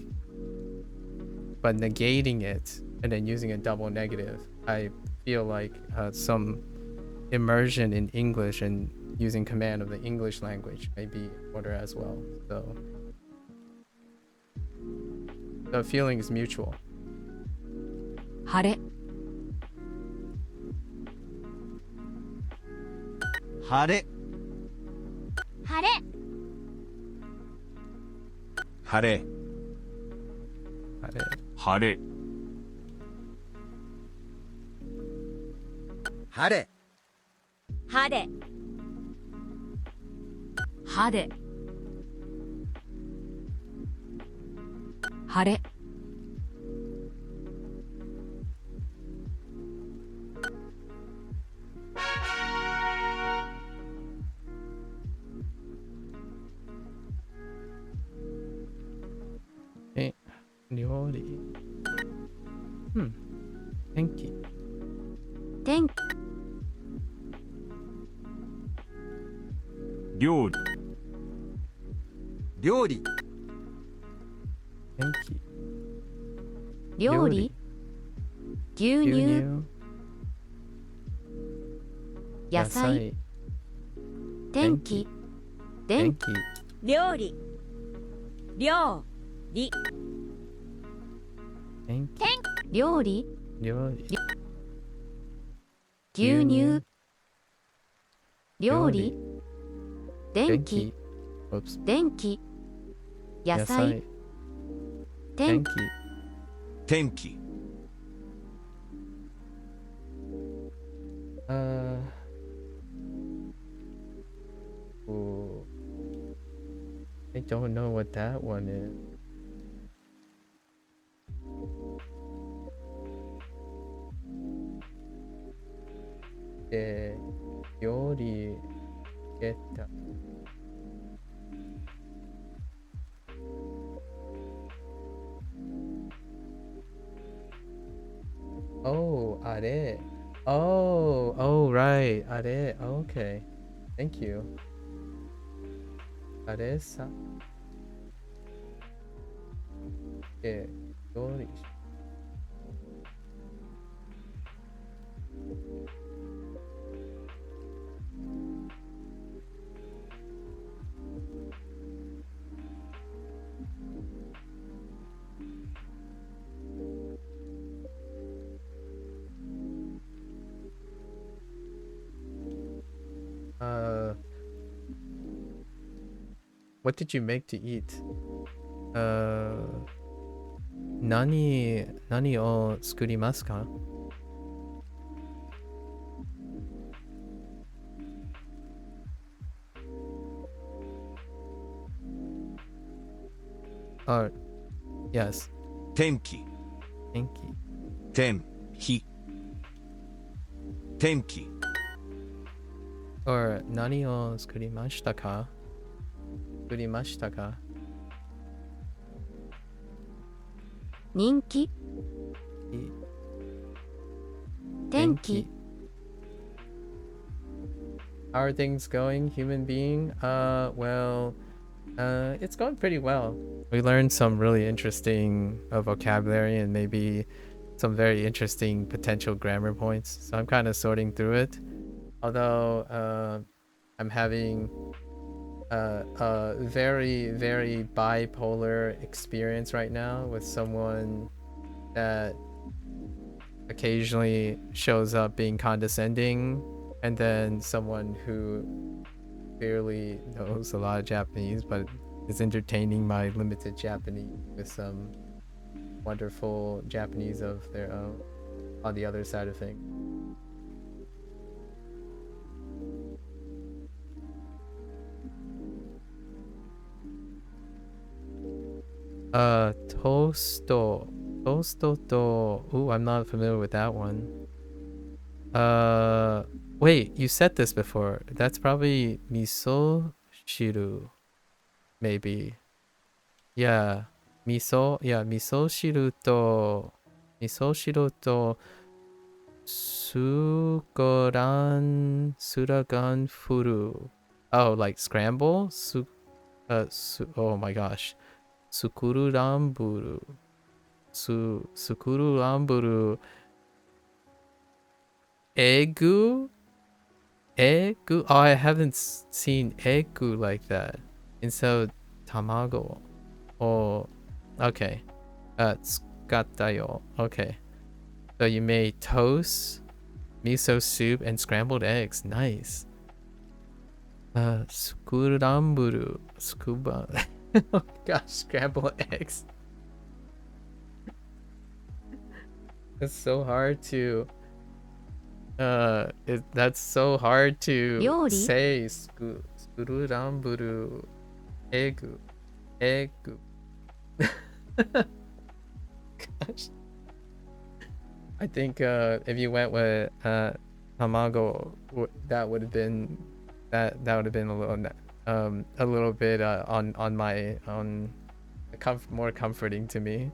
but negating it and then using a double negative. I feel like some immersion in English and using command of the English language may be in order as well. So the feeling is mutual. 晴れ、晴れ、晴れ、晴れ、晴れ、晴れ、晴れ、晴れ、晴れ、え、料理。天気。天気料理料理天気。料理牛乳牛乳。野菜天気電天気。料理料理天気。料理料理。牛乳料理電気 Oops. 電気野野菜菜。天天気。天気 Ooh. I don't know what that one is. Eh, Yori Geta. Oh, are. Oh, right. Are. Okay. Thank you. Are sa. Eh, Yori. What did you make to eat? Nani o tsukurimasu ka? Yes. 天気 Thank you. 天日天気 Or nani o tsukurimashita ka? Tsukurimashita ka? 人気天気 How are things going, human being? Well, it's going pretty well. We learned some really interesting vocabulary and maybe some very interesting potential grammar points. So I'm kind of sorting through it. Although I'm having a very, very bipolar experience right now with someone that occasionally shows up being condescending, and then someone who clearly knows a lot of Japanese but is entertaining my limited Japanese with some wonderful Japanese of their own on the other side of things. Toasto. Toasto to... Ooh, I'm not familiar with that one. Wait, you said this before. That's probably miso shiru. Maybe. Yeah. Miso shiru to... Miso shiru to... Suragan furu. Oh, like scramble? Oh my gosh. Sukuru ramburu. Sukuru ramburu. Egu? Egu? Oh, I haven't seen egu like that. And so, tamago. Oh, okay. Tsukatayo. Okay. So you made toast, miso soup, and scrambled eggs. Nice. Sukuramburu. Scuba. Oh my gosh, scrambled eggs. It's so hard to that's so hard to Ryori? say. Skururamburu. Egu. Gosh. I think if you went with tamago, that would have been a little bit on more comforting to me.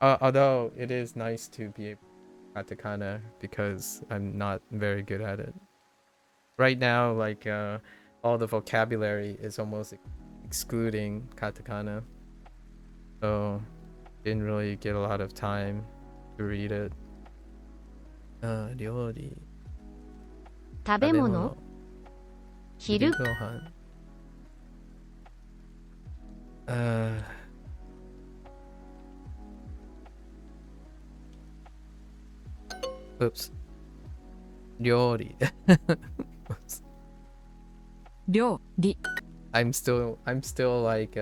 Although it is nice to be able to katakana because I'm not very good at it. Right now, like all the vocabulary is almost excluding katakana. So didn't really get a lot of time to read it. 料理、食べ物、昼、ご飯。Oops. 料理。Oops. 料理 I'm still like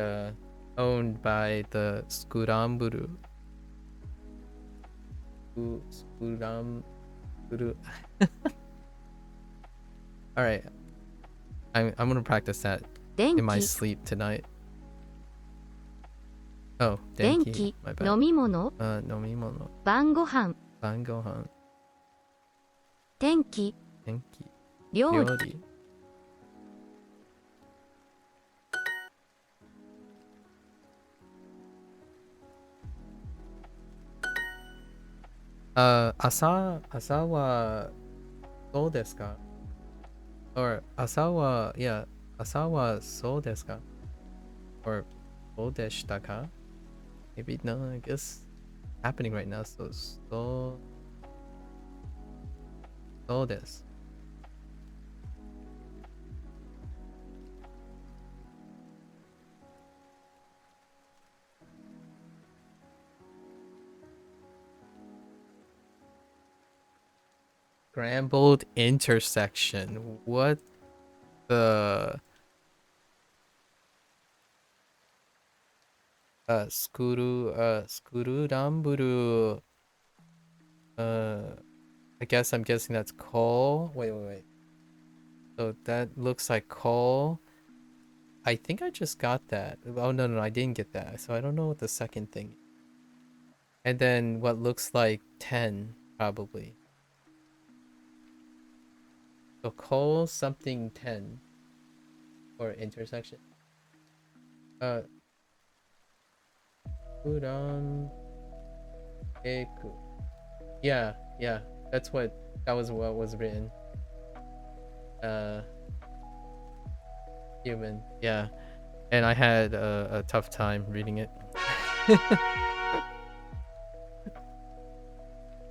owned by the scramble. All right. I'm gonna practice that 電 in my 気、 sleep tonight. Oh, 電 denki. 気、 My bad. 飲み物、 nomimono. 晩ご飯、 Bangohan. 天気、 Denki. 料理、 Ryori. Asa wa so desu ka? Or asa wa, yeah, asa wa so desu ka? Or so deshita ka? Maybe no, I guess happening right now. So desu. Scrambled intersection. What the skuru ramburu. I guess I'm guessing that's coal. Wait. So that looks like coal. I think I just got that. Oh no, I didn't get that. So I don't know what the second thing. And then what looks like 10 probably. So coal something 10 or intersection. Uran Eku. Yeah, that was what was written. Human, yeah. And I had a tough time reading it.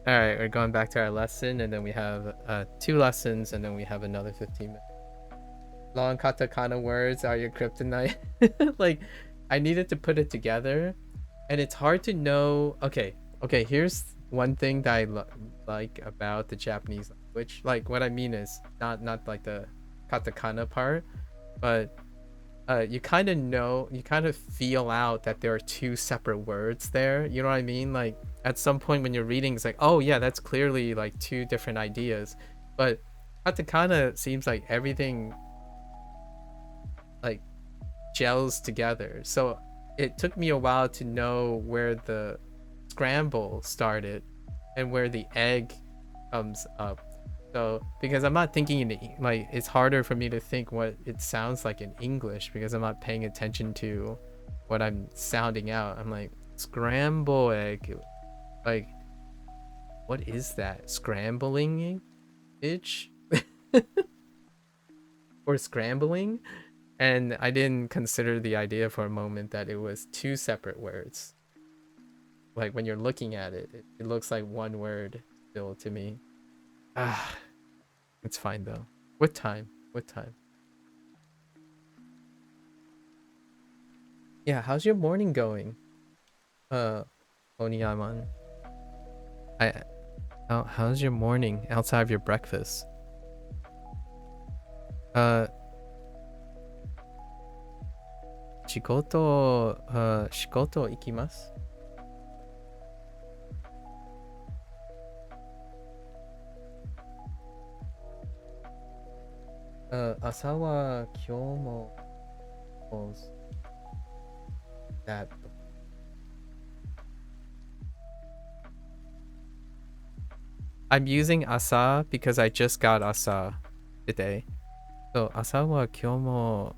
All right, we're going back to our lesson, and then we have 2 lessons, and then we have another 15 minutes. Long katakana words are your kryptonite. Like, I needed to put it together, and it's hard to know. Okay, here's one thing that I like about the Japanese language. Like, what I mean is not like the katakana part, but you kind of know, you kind of feel out that there are 2 separate words there. You know what I mean? Like, at some point when you're reading, it's like, oh yeah, that's clearly like 2 different ideas. But katakana seems like everything like gels together. So it took me a while to know where the scramble started and where the egg comes up. So because I'm not thinking in like, it's harder for me to think what it sounds like in English because I'm not paying attention to what I'm sounding out. I'm like, scramble egg. Like, what is that? Scrambling itch? Or scrambling? And I didn't consider the idea for a moment that it was 2 separate words. Like, when you're looking at it, it looks like one word still to me. It's fine though. What time? Yeah, how's your morning going? Oniyaman. How's your morning outside of your breakfast? Shikoto ikimasu? 朝は今日も that I'm using asa because I just got asa today. So 朝は今日も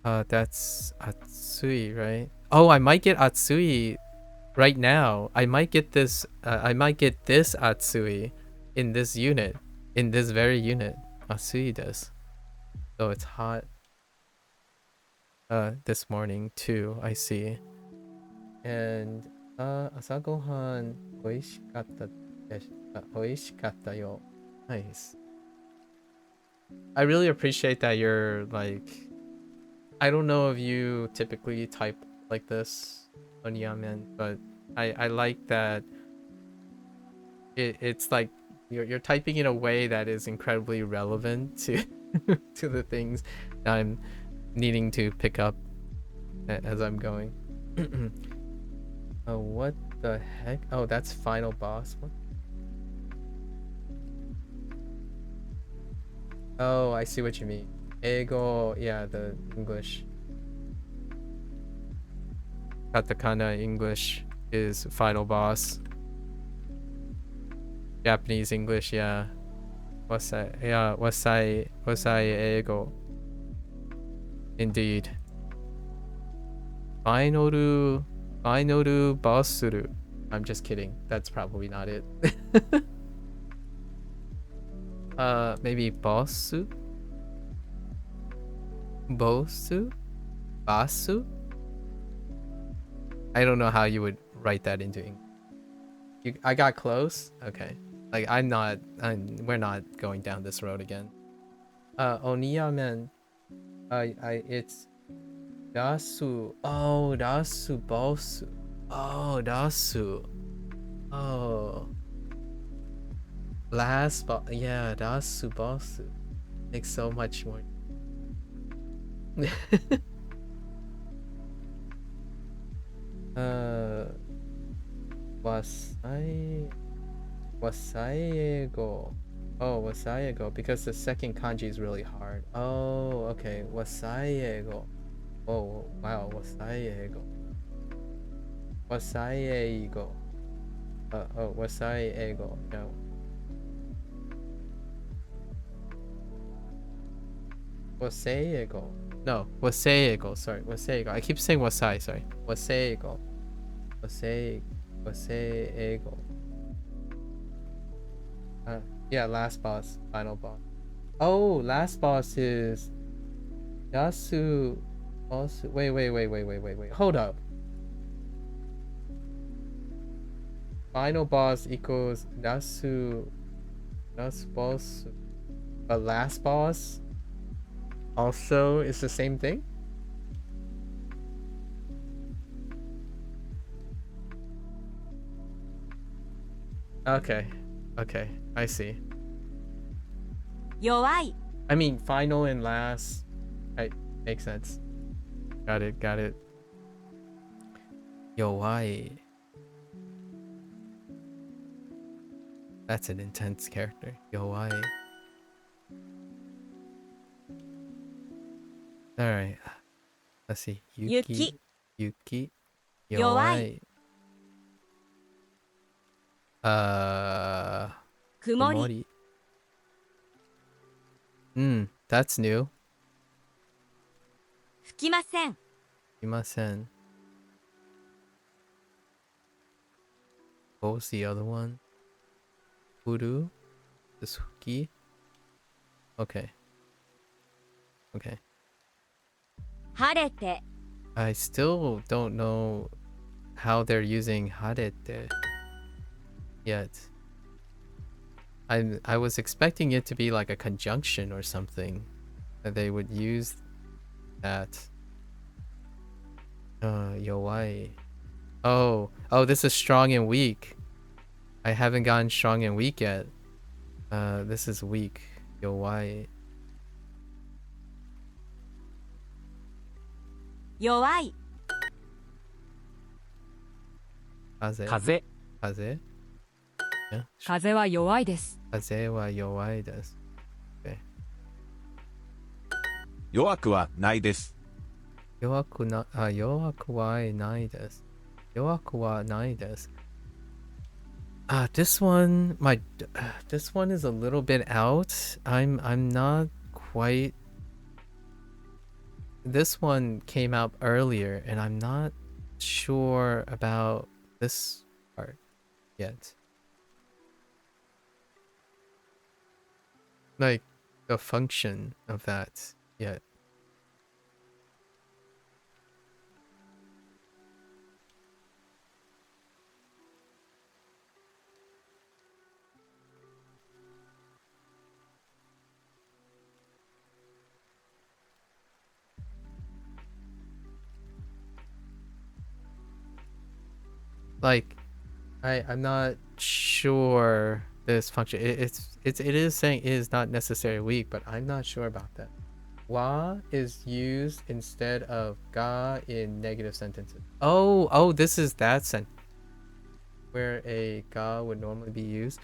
That's Atsui, right? Oh, I might get Atsui right now. I might get this Atsui in this unit. In this very unit. Atsui does. So it's hot. This morning too, I see. And asagohan oishikatta desu. Oishikatta yo. Nice. I really appreciate that you're like, I don't know if you typically type like this on Yamen, but I like that it's like you're typing in a way that is incredibly relevant to to the things that I'm needing to pick up as I'm going. Oh, what the heck? Oh, that's final boss. What? Oh, I see what you mean. Eigo, yeah, the English. Katakana English is final boss. Japanese English, yeah. Wasai, yeah, wasai eigo. Indeed. Final boss suru. I'm just kidding. That's probably not it. Maybe bossu? Bosu? Basu? I don't know how you would write that into English. I got close? Okay. Like, we're not going down this road again. Oniyamen. It's Dasu. Oh, Dasu Bosu. Oh, Dasu. Oh. Last boss. Yeah, Dasu Bosu. Makes so much more. Wasaiego. Oh, wasaiego, because the second kanji is really hard. Oh, okay. Wasaiego. Oh, wow. Wasaiego. Wasaiego. Oh, wasaiego. No. Wasaiego. No, wasaiego. Sorry, wasaiego. I keep saying wasai. Sorry, wasaiego. Wasaiego. Yeah, last boss, final boss. Oh, last boss is Yasu. Also, wait. Hold up. Final boss equals Nasu boss. But last boss also is the same thing? Okay, I see. 弱い I mean, final and last. Right, makes sense. Got it. Yowai. That's an intense character. Yowai. Alright. Let's see. Yuki. Yowai. Yowai. Kumori. That's new. 吹きません Imasen. What was the other one? Uru? This Huki? Okay. 晴れて I still don't know how they're using harete yet. I was expecting it to be like a conjunction or something. That they would use that. Yowai. Oh, this is strong and weak. I haven't gotten strong and weak yet. This is weak. Yowai. 弱い Kaze. 風 Kaze? Yeah. 風は弱いです。 Kaze wa yowai desu. 弱くはないです。弱くはないです。弱くはないです。This one, this one is a little bit out. I'm not quite this one came out earlier, and I'm not sure about this part yet. Like the function of that yet. Like I'm not sure this function. It is saying it is not necessarily weak, but I'm not sure about that. Wa is used instead of ga in negative sentences. Oh, this is that sentence where a ga would normally be used.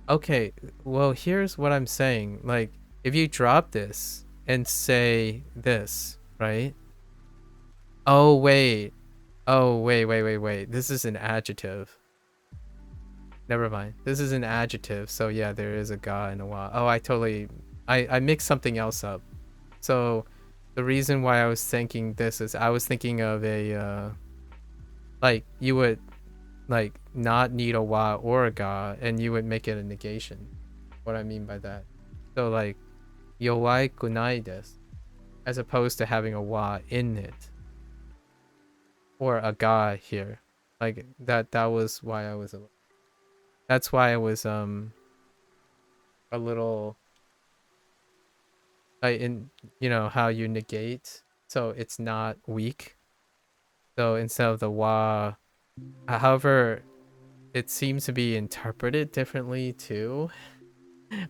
Okay, well, here's what I'm saying. Like, if you drop this and say this, right? Oh, wait. Oh, wait. This is an adjective. Never mind. This is an adjective. So, yeah, there is a ga and a wa. Oh, I mixed something else up. So, the reason why I was thinking this is I was thinking of a, like, you would, like, not need a wa or a ga, and you would make it a negation. What I mean by that. So, like, yowai kunai desu, as opposed to having a wa in it. Or a ga here. Like, that was why I was, that's why I was, a little, in, you know, how you negate, so it's not weak. So instead of the wa, however, it seems to be interpreted differently too.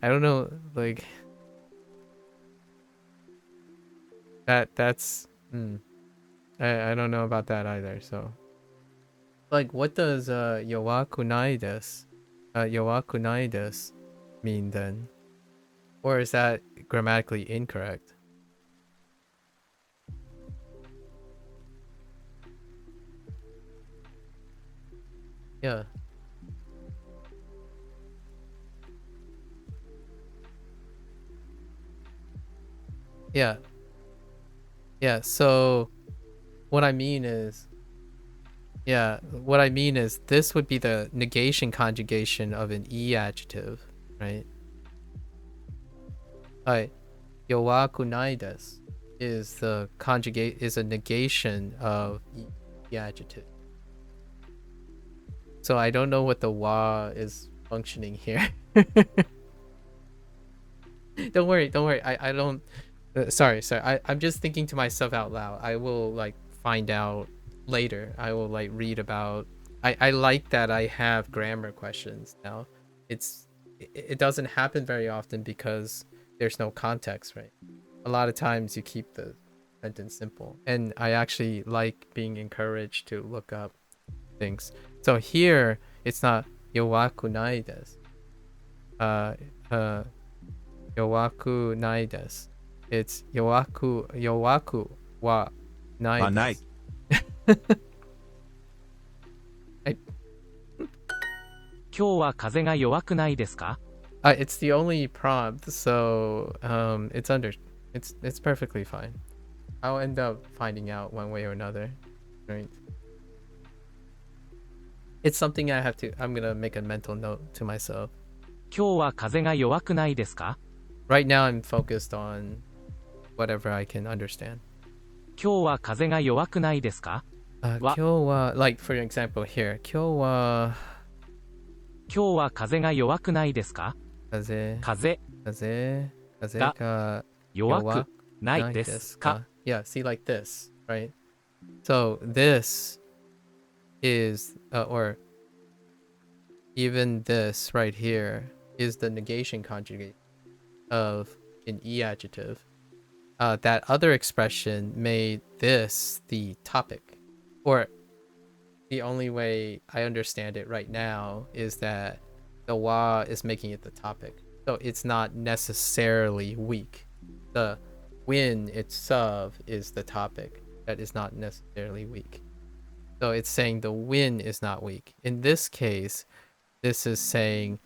I don't know, like that's I don't know about that either. So like, what does yowakunai desu mean then? Or is that grammatically incorrect? Yeah. Yeah. Yeah, so what I mean is, this would be the negation conjugation of an e adjective, right? Yowakunai desu is a negation of e adjective. So I don't know what the wa is functioning here. Don't worry. I don't. Sorry. I'm just thinking to myself out loud. I will like find out later. I will like read about. I like that I have grammar questions now. It doesn't happen very often because there's no context, right? A lot of times you keep the sentence simple, and I actually like being encouraged to look up things. So here it's not yowakunai desu. Yowaku nai desu. It's yowaku wa nai Nai. desu. 今日は風が弱くないですか？ It's the only prompt, so it's perfectly fine. I'll end up finding out one way or another, right? It's something I'm gonna make a mental note to myself. 今日は風が弱くないですか？ Right now I'm focused on whatever I can understand. 今日は風が弱くないですか？ 今日は like for example here, 今日は風が弱くないですか？風が弱くないですか？ Yeah, see, like this, right? So this is or even this right here is the negation conjugate of an e adjective. That other expression made this the topic, or the only way I understand it right now is that the wa is making it the topic. So it's not necessarily weak. The win itself is the topic that is not necessarily weak. So it's saying the win is not weak. In this case, this is saying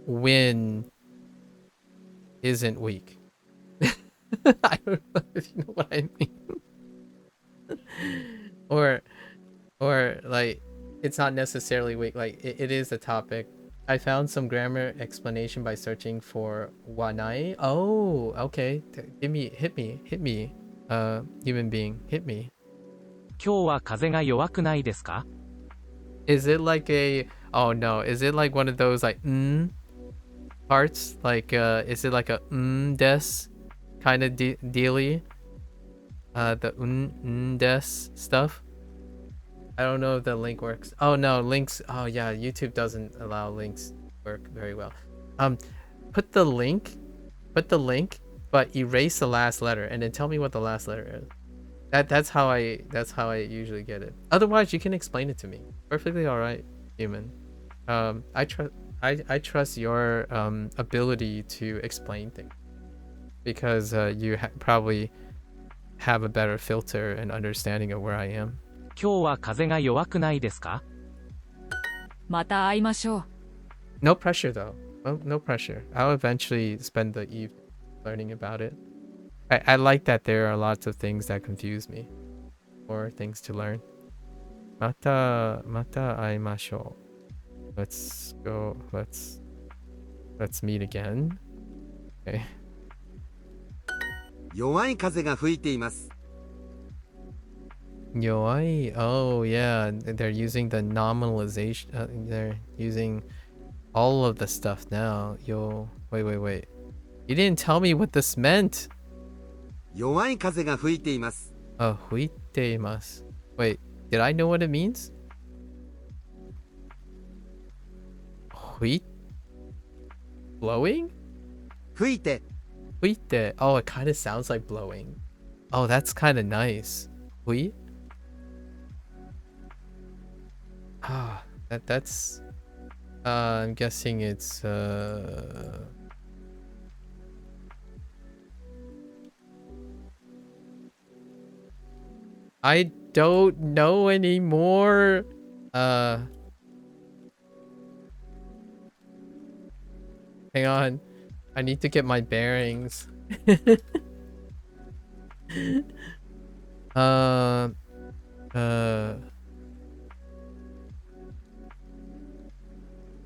win isn't weak. I don't know if you know what I mean. or like it's not necessarily weak, like it is a topic. I found some grammar explanation by searching for wanai. Oh, okay. Hit me. Human being, hit me. 今日は風が弱くないですか？ Is it like a, oh no, is it like one of those like parts? Like is it like a des kind of dealy? The des stuff? I don't know if the link works. Oh no, links. Oh yeah, YouTube doesn't allow links to work very well. Put the link, but erase the last letter and then tell me what the last letter is. That's how I usually get it. Otherwise, you can explain it to me. Perfectly all right, human. I trust your ability to explain things because you probably have a better filter and understanding of where I am. 今日は風が弱くないですか？また会いましょう。 No pressure though. No pressure. I'll eventually spend the evening learning about it. I like that there are lots of things that confuse me or things to learn. Mata aimashou. Let's go. Let's meet again. Okay. 弱い風が吹いています。 Yoi. Oh yeah, they're using the nominalization. They're using all of the stuff now. Yo, wait. You didn't tell me what this meant. 弱い風が吹いています。 Huiteimasu. Wait, did I know what it means? Huit? Blowing? 吹いて。 Huite. Oh, it kind of sounds like blowing. Oh, that's kind of nice. Hui? Ah, that's I'm guessing it's I don't know anymore. Hang on. I need to get my bearings.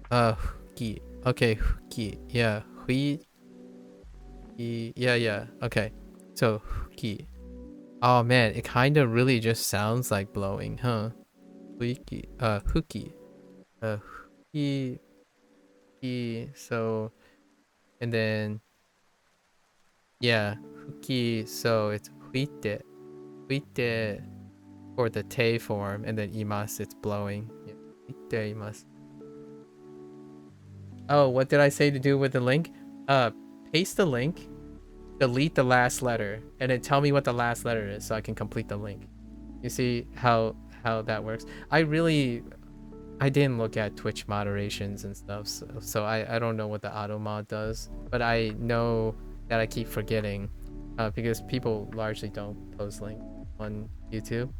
Huki. Okay, huki. Yeah, hui. Yeah. Okay. So, huki. Oh man, it kind of really just sounds like blowing, huh? Huki. Huki. Huki. So, and then, yeah, huki. So it's huite. Huite for the te form, and then imas, it's blowing. Yeah, huite imas. Oh, what did I say to do with the link? Paste the link, delete the last letter, and then tell me what the last letter is so I can complete the link. You see how that works? I didn't look at Twitch moderations and stuff, so I don't know what the auto mod does, but I know that I keep forgetting because people largely don't post links on YouTube.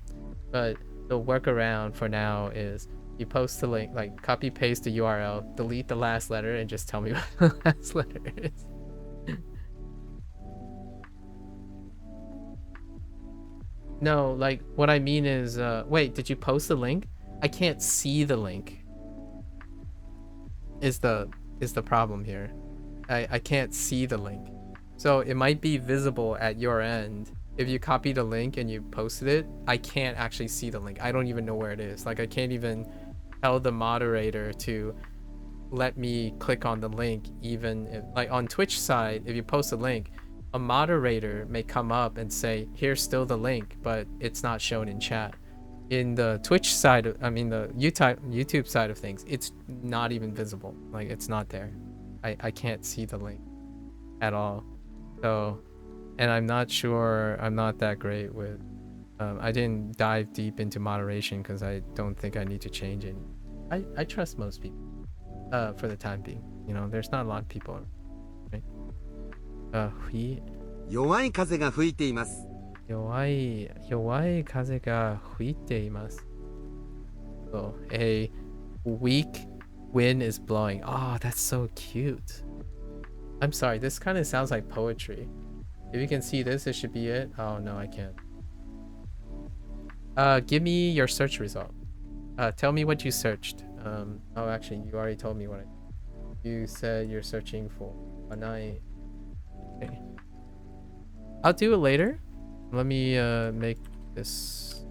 But the workaround for now is you post the link, like copy paste the URL, delete the last letter, and just tell me what the last letter is. No, like what I mean is, wait, did you post the link? I can't see the link. Is the problem here? I can't see the link. So it might be visible at your end. If you copy the link and you posted it, I can't actually see the link. I don't even know where it is. Like I can't even tell the moderator to let me click on the link. Even if, like on Twitch side, if you post a link, a moderator may come up and say, here's still the link, but it's not shown in chat. In the Twitch side, I mean the YouTube side of things, it's not even visible. Like it's not there. I can't see the link at all. So, and I'm not sure, I'm not that great with, I didn't dive deep into moderation because I don't think I need to change it. I trust most people for the time being. You know, there's not a lot of people, right? 弱い風が吹いています。弱い風が吹いています。So, a weak wind is blowing. Oh, that's so cute. I'm sorry, this kind of sounds like poetry. If you can see this, it should be it. Oh no, I can't. Give me your search result. Tell me what you searched. Oh, actually, you already told me what you said you're searching for. Okay. I'll do it later. Let me make this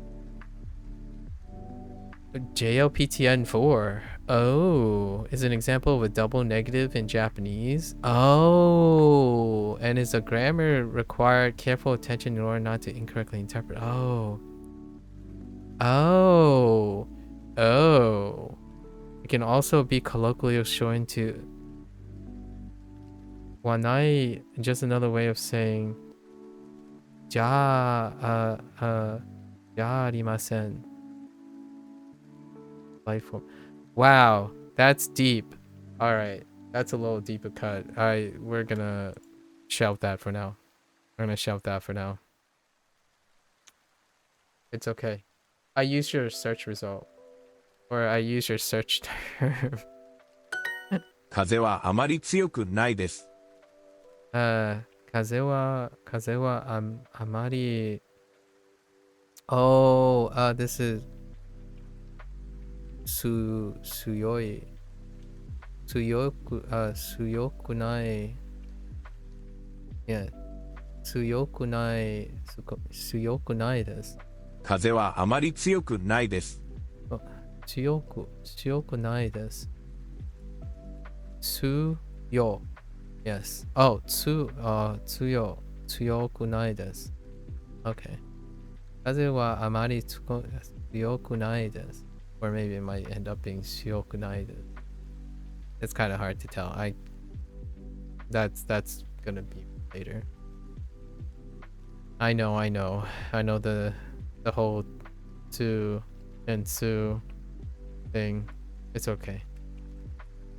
JLPTN4. Oh, is an example of a double negative in Japanese. Oh, and is a grammar required careful attention in order not to incorrectly interpret. Oh. Oh. Oh. It can also be colloquially showing to wanai, just another way of saying ja arimasen. Life form. Wow, that's deep. All right, that's a little deeper cut. We're gonna shelve that for now. It's okay. I use your search result, or I use your search term. 風はあまり強くないです。風はあまり. Oh, this is 強くない。Yeah, 強くないです。風はあまり強くないです。強くないです。強 Yes. Oh, 強くないです。Okay. 風はあまり強くないです。Or maybe it might end up being 強くないです。It's kind of hard to tell. That's gonna be later. I know the whole to and su thing. It's okay.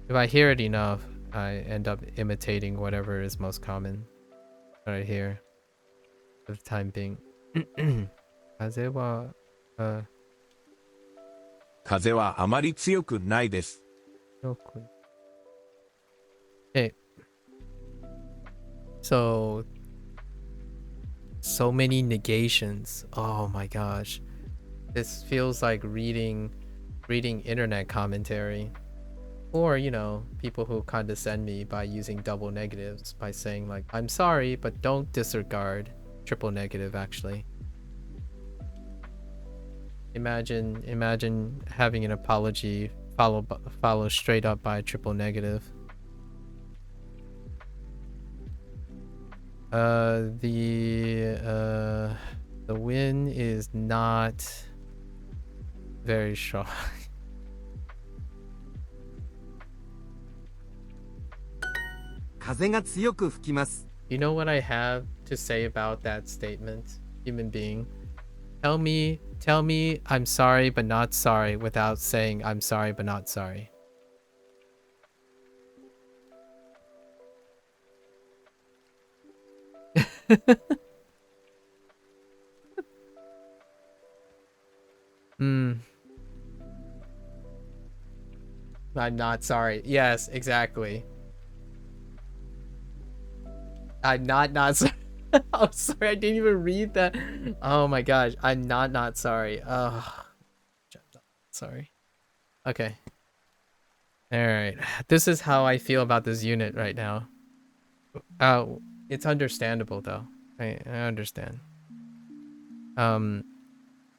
If I hear it enough, I end up imitating whatever is most common right here for the time being. 風は風はあまり強くないです。Okay. So many negations. Oh my gosh. This feels like reading internet commentary. Or, people who condescend me by using double negatives by saying like, I'm sorry, but don't disregard. Triple negative, actually. Imagine having an apology follow straight up by a triple negative. The wind is not very strong. You know what I have to say about that statement, human being? Tell me I'm sorry but not sorry without saying I'm sorry but not sorry. I'm not sorry. Yes, exactly. I'm not sorry. Oh, sorry, I didn't even read that. Oh my gosh, I'm not sorry. Oh, sorry. Okay. All right. This is how I feel about this unit right now. It's understandable though. I understand.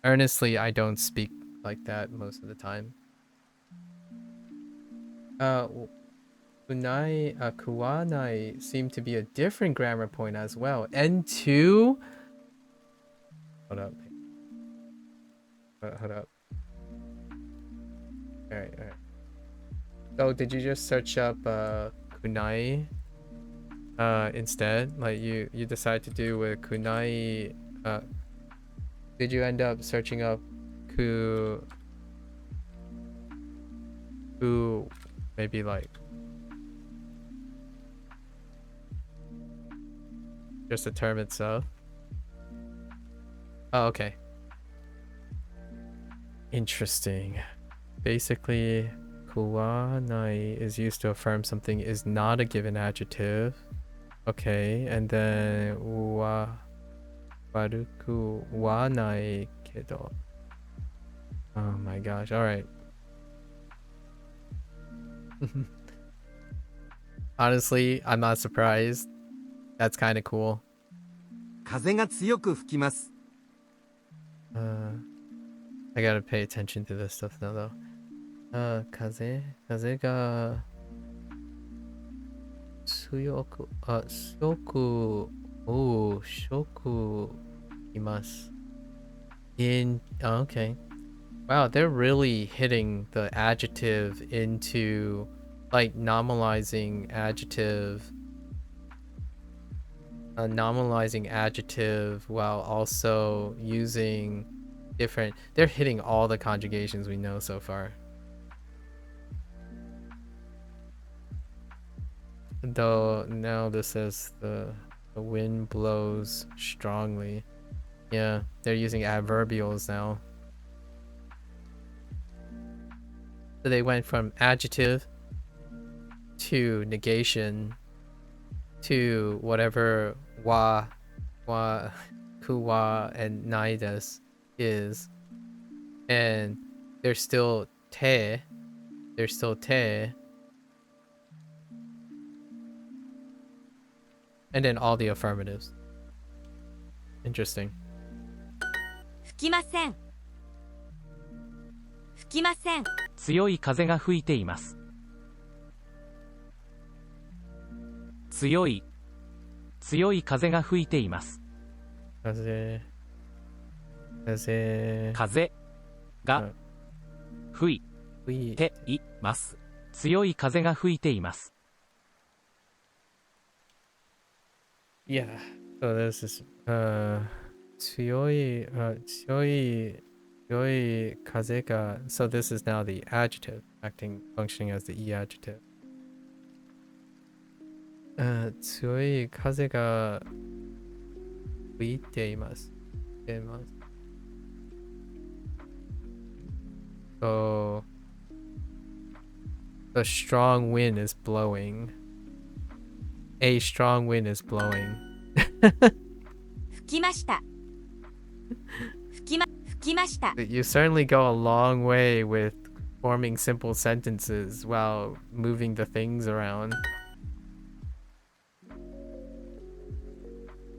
Earnestly, I don't speak like that most of the time. Kuwanai seem to be a different grammar point as well. N2? Hold up. Hold up. Alright. So did you just search up kunai instead? Like you decide to do with kunai. Did you end up searching up ku maybe like just the term itself? Oh, okay. Interesting. Basically, kuwanai is used to affirm something is not a given adjective. Okay, and then waruku wa nai kedo. Oh my gosh, alright. Honestly, I'm not surprised. That's kind of cool. 風が強く吹きます。I gotta pay attention to this stuff now though. 風が強くいます。Okay. Wow, they're really hitting the adjective into like nominalizing adjective while also using different. They're hitting all the conjugations we know so far. Though now this says the wind blows strongly. Yeah, they're using adverbials now. So they went from adjective to negation to whatever kuwa and naides is, and they're still te, and then all the affirmatives. Interesting. 吹きません。吹きません。強い風が吹いています。強い風が吹いています。風が吹いています。強い風が吹いています。Yeah. So this is 強い風が so this is now the adjective functioning as the e adjective. 強い風が吹いています。So the strong wind is blowing. A strong wind is blowing. 吹きました。吹きました。 You certainly go a long way with forming simple sentences while moving the things around.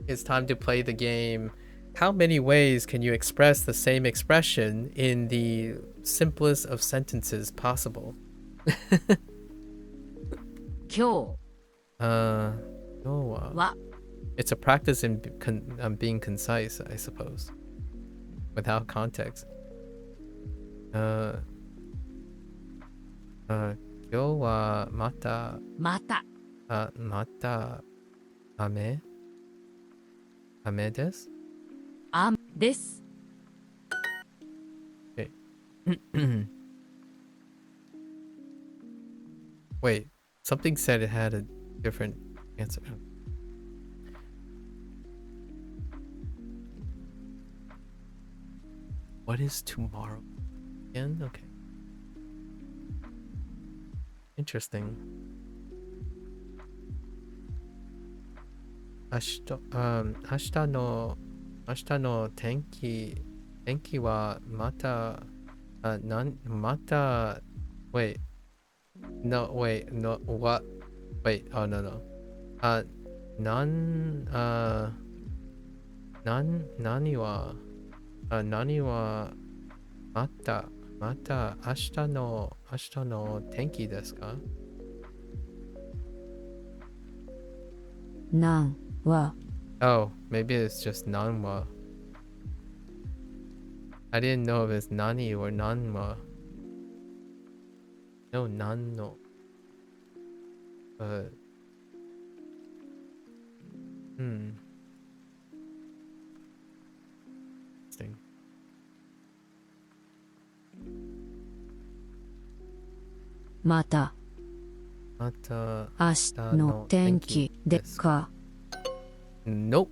It's time to play the game. How many ways can you express the same expression in the simplest of sentences possible? 今日 No. It's a practice in being concise, I suppose, without context. 今日はまた雨です。雨です。Okay. Wait, something said it had a different answer. What is tomorrow again? Okay. Interesting. 明日の天気はまたwait no wait no what wait oh no 何はまた明日の天気ですか？なんは Oh, maybe it's just nanwa. I didn't know if it's nani or nanwa. No, nanno. But interesting. また明日の天気ですか？ Nope.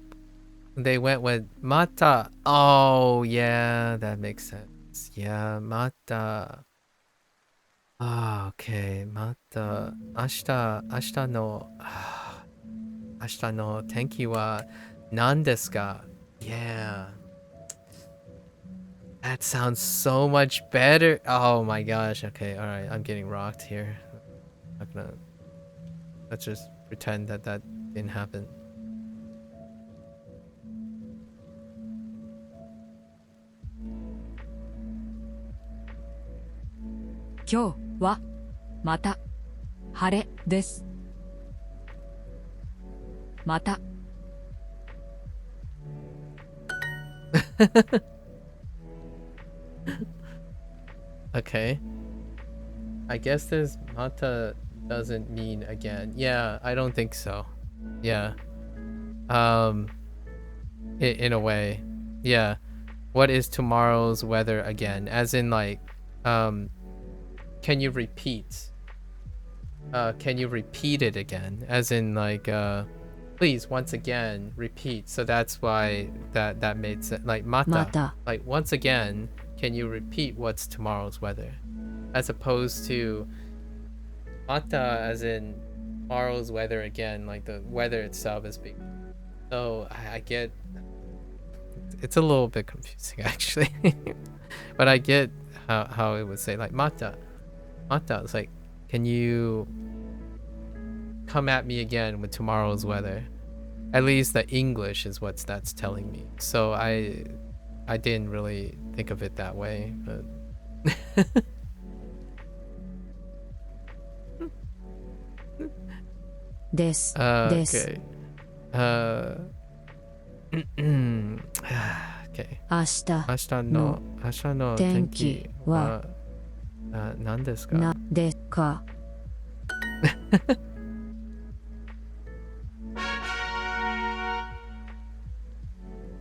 They went with mata. Oh, yeah, that makes sense. Yeah, mata. Ah, okay. Mata. 明日の Ashita no tenki wa nan desu ka? Yeah. That sounds so much better. Oh my gosh. Okay, alright. I'm getting rocked here. Not gonna... Let's just pretend that that didn't happen. 今日はまた晴れです。また Okay. I guess this mata doesn't mean again. Yeah, I don't think so. Yeah. In a way. Yeah. What is tomorrow's weather again? As in like, can you repeat? Can you repeat it again? As in like, please once again repeat. So that's why that made sense. Like mata. Like once again, can you repeat what's tomorrow's weather? As opposed to mata as in tomorrow's weather again, like the weather itself is big. So I get, it's a little bit confusing actually. But I get how it would say like mata. Mata is like, can you come at me again with tomorrow's weather? At least the English is what that's telling me. So I didn't really think of it that way, but Des. okay. Okay. 明日の天気は何ですか？なですか?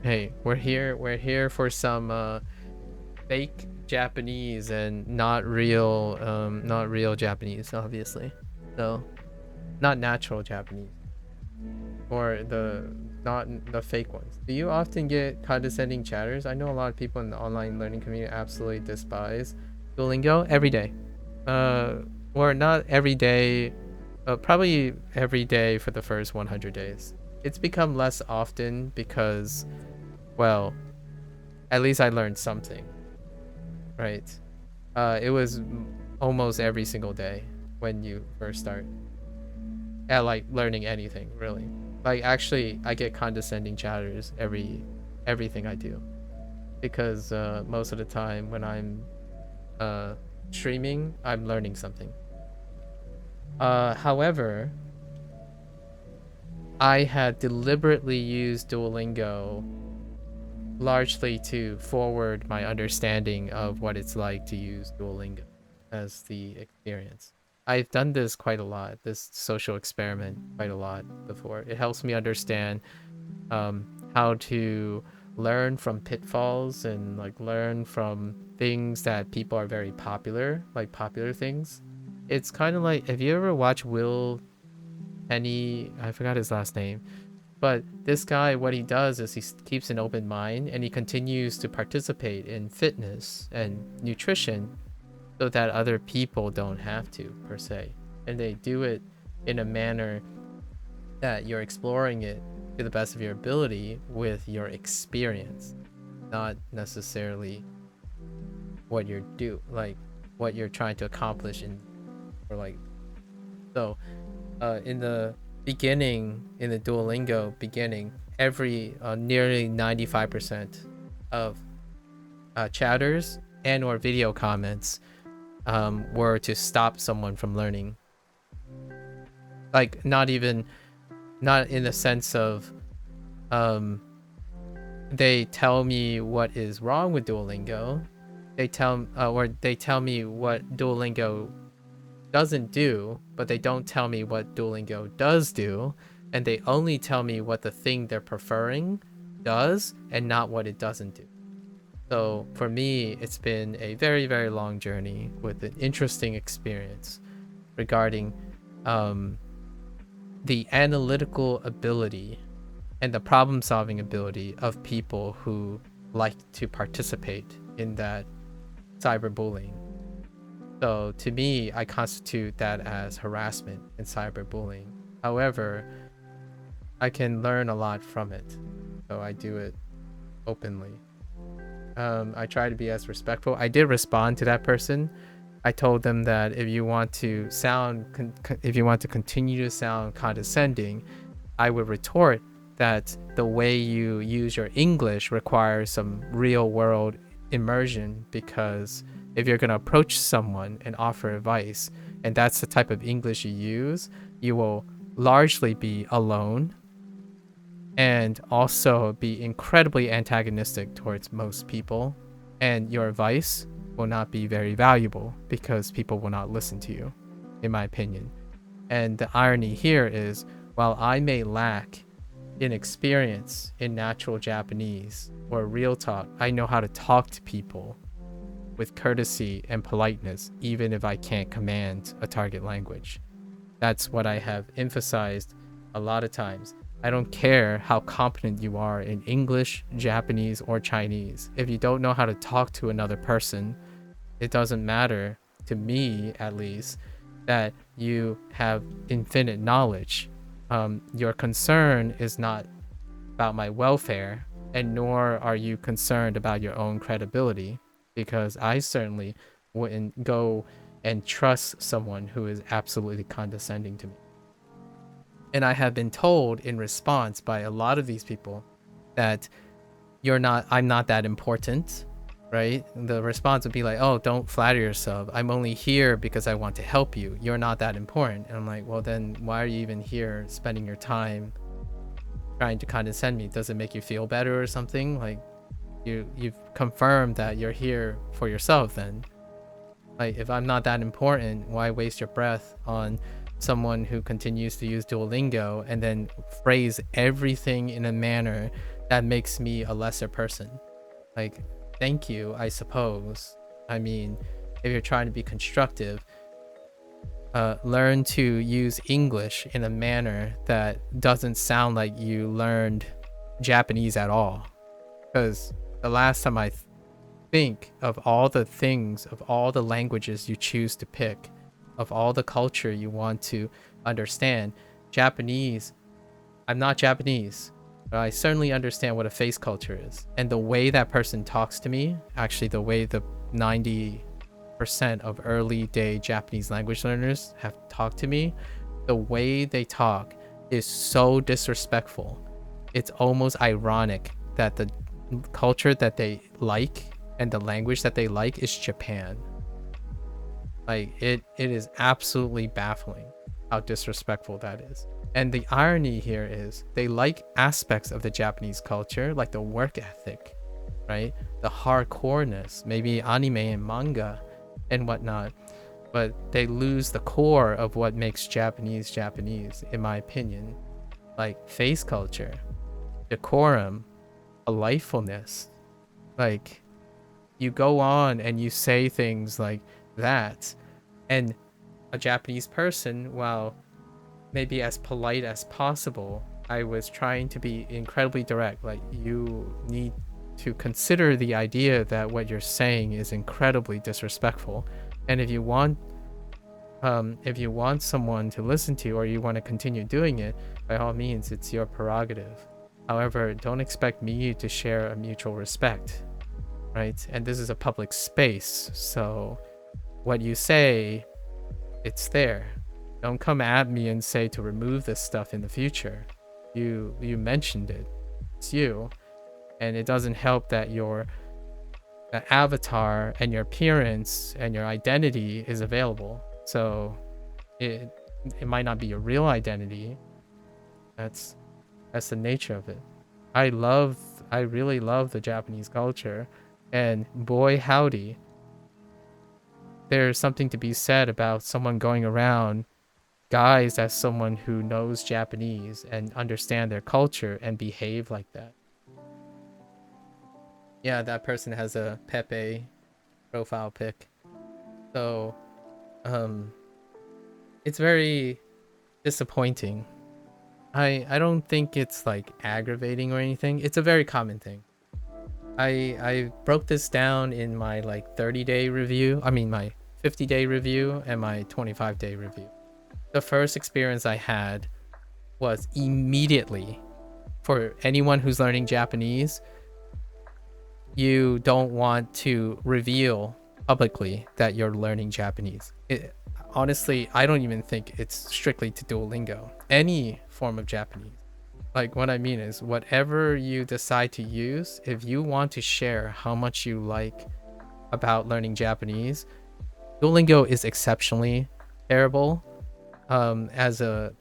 Hey, we're here for some fake Japanese and not real Japanese, obviously. So, not natural Japanese. Or not the fake ones. Do you often get condescending chatters? I know a lot of people in the online learning community absolutely despise Duolingo every day. Or not every day, probably every day for the first 100 days. It's become less often because, well, at least I learned something, right? It was almost every single day when you first start at like learning anything, really. Like actually I get condescending chatters everything I do, because most of the time when I'm streaming, I'm learning something. However, I had deliberately used Duolingo largely to forward my understanding of what it's like to use Duolingo as the experience. I've done this quite a lot, this social experiment quite a lot before. It helps me understand how to learn from pitfalls and like learn from things that people are very popular, like popular things. It's kind of like, have you ever watched Will Penny? I forgot his last name. But this guy, what he does is he keeps an open mind and he continues to participate in fitness and nutrition so that other people don't have to, per se. And they do it in a manner that you're exploring it to the best of your ability with your experience, not necessarily what you're what you're trying to accomplish in, or like, so in the beginning, in the Duolingo beginning, every nearly 95% of chatters and or video comments were to stop someone from learning. Like not in the sense of they tell me what is wrong with Duolingo. They tell me what Duolingo doesn't do, but they don't tell me what Duolingo does do, and they only tell me what the thing they're preferring does and not what it doesn't do. So for me, it's been a very, very long journey with an interesting experience regarding the analytical ability and the problem-solving ability of people who like to participate in that cyberbullying. So to me, I constitute that as harassment and cyberbullying. However, I can learn a lot from it. So I do it openly. I try to be as respectful. I did respond to that person. I told them that if you want to continue to sound condescending, I would retort that the way you use your English requires some real world immersion, because if you're going to approach someone and offer advice, and that's the type of English you use, you will largely be alone and also be incredibly antagonistic towards most people, and your advice will not be very valuable because people will not listen to you, in my opinion. And the irony here is, while I may lack in experience in natural Japanese or real talk, I know how to talk to people with courtesy and politeness, even if I can't command a target language. That's what I have emphasized a lot of times. I don't care how competent you are in English, Japanese, or Chinese. If you don't know how to talk to another person, it doesn't matter, to me at least, that you have infinite knowledge. Your concern is not about my welfare, and nor are you concerned about your own credibility, because I certainly wouldn't go and trust someone who is absolutely condescending to me. And I have been told in response by a lot of these people that I'm not that important, right? The response would be like, oh, don't flatter yourself. I'm only here because I want to help you. You're not that important. And I'm like, well, then why are you even here spending your time trying to condescend me? Does it make you feel better or something? Like, you've confirmed that you're here for yourself then. Like, if I'm not that important, why waste your breath on someone who continues to use Duolingo and then phrase everything in a manner that makes me a lesser person? Like, thank you, I suppose. I mean, if you're trying to be constructive, learn to use English in a manner that doesn't sound like you learned Japanese at all. Because the last time I think of all the things, of all the languages you choose to pick, of all the culture you want to understand, Japanese, I'm not Japanese, but I certainly understand what a face culture is. And the way that person talks to me, actually the way the 90% of early day Japanese language learners have talked to me, the way they talk is so disrespectful. It's almost ironic that the culture that they like and the language that they like is Japan. Like, it is absolutely baffling how disrespectful that is. And the irony here is they like aspects of the Japanese culture, like the work ethic, right? The hardcoreness, maybe anime and manga and whatnot, but they lose the core of what makes Japanese Japanese, in my opinion. Like face culture, decorum, politefulness. Like, you go on and you say things like that, and a Japanese person, while maybe as polite as possible, I was trying to be incredibly direct. Like, you need to consider the idea that what you're saying is incredibly disrespectful, and if you want someone to listen to, or you want to continue doing it, by all means, it's your prerogative. However, don't expect me to share a mutual respect, right? And this is a public space, so what you say, it's there. Don't come at me and say to remove this stuff in the future. You mentioned it. It's you. And it doesn't help that your avatar and your appearance and your identity is available. So it might not be your real identity. That's the nature of it. I really love the Japanese culture, and boy howdy, there's something to be said about someone going around guised as someone who knows Japanese and understand their culture and behave like that. Yeah, that person has a Pepe profile pic. So, it's very disappointing. I don't think it's like aggravating or anything. It's a very common thing. I broke this down in my like 30-day review. I mean, my 50-day review and my 25-day review. The first experience I had was immediately, for anyone who's learning Japanese, you don't want to reveal publicly that you're learning Japanese. Honestly, I don't even think it's strictly to Duolingo. Any form of Japanese. Like, what I mean is, whatever you decide to use, if you want to share how much you like about learning Japanese, Duolingo is exceptionally terrible as a